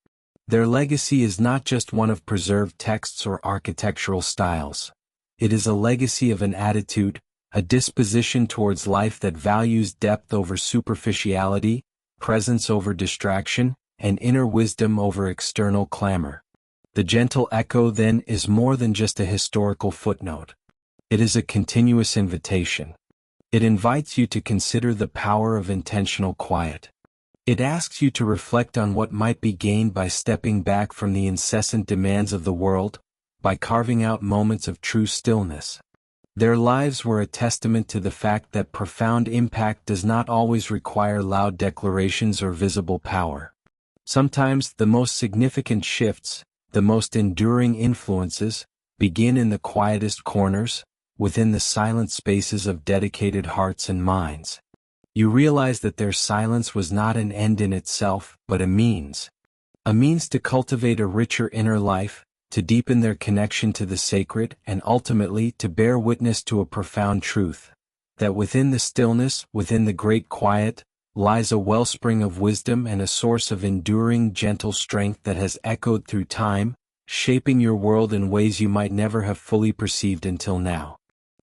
Their legacy is not just one of preserved texts or architectural styles. It is a legacy of an attitude, a disposition towards life that values depth over superficiality, presence over distraction, and inner wisdom over external clamor. The gentle echo, then, is more than just a historical footnote. It is a continuous invitation. It invites you to consider the power of intentional quiet. It asks you to reflect on what might be gained by stepping back from the incessant demands of the world, by carving out moments of true stillness. Their lives were a testament to the fact that profound impact does not always require loud declarations or visible power. Sometimes the most significant shifts, the most enduring influences, begin in the quietest corners, within the silent spaces of dedicated hearts and minds. You realize that their silence was not an end in itself, but a means. a means to cultivate a richer inner life, to deepen their connection to the sacred, and ultimately to bear witness to a profound truth, that within the stillness, within the great quiet, lies a wellspring of wisdom and a source of enduring gentle strength that has echoed through time, shaping your world in ways you might never have fully perceived until now.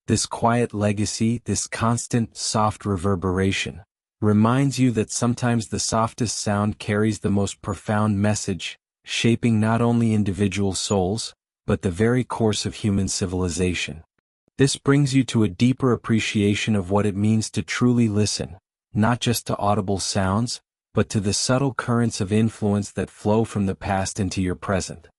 This quiet legacy, this constant, soft reverberation, reminds you that sometimes the softest sound carries the most profound message, shaping not only individual souls, but the very course of human civilization. This brings you to a deeper appreciation of what it means to truly listen, not just to audible sounds, but to the subtle currents of influence that flow from the past into your present.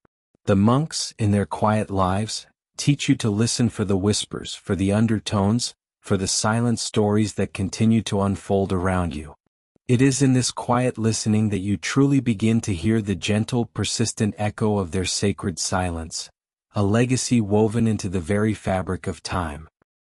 The monks, in their quiet lives, teach you to listen for the whispers, for the undertones, for the silent stories that continue to unfold around you. It is in this quiet listening that you truly begin to hear the gentle, persistent echo of their sacred silence, a legacy woven into the very fabric of time.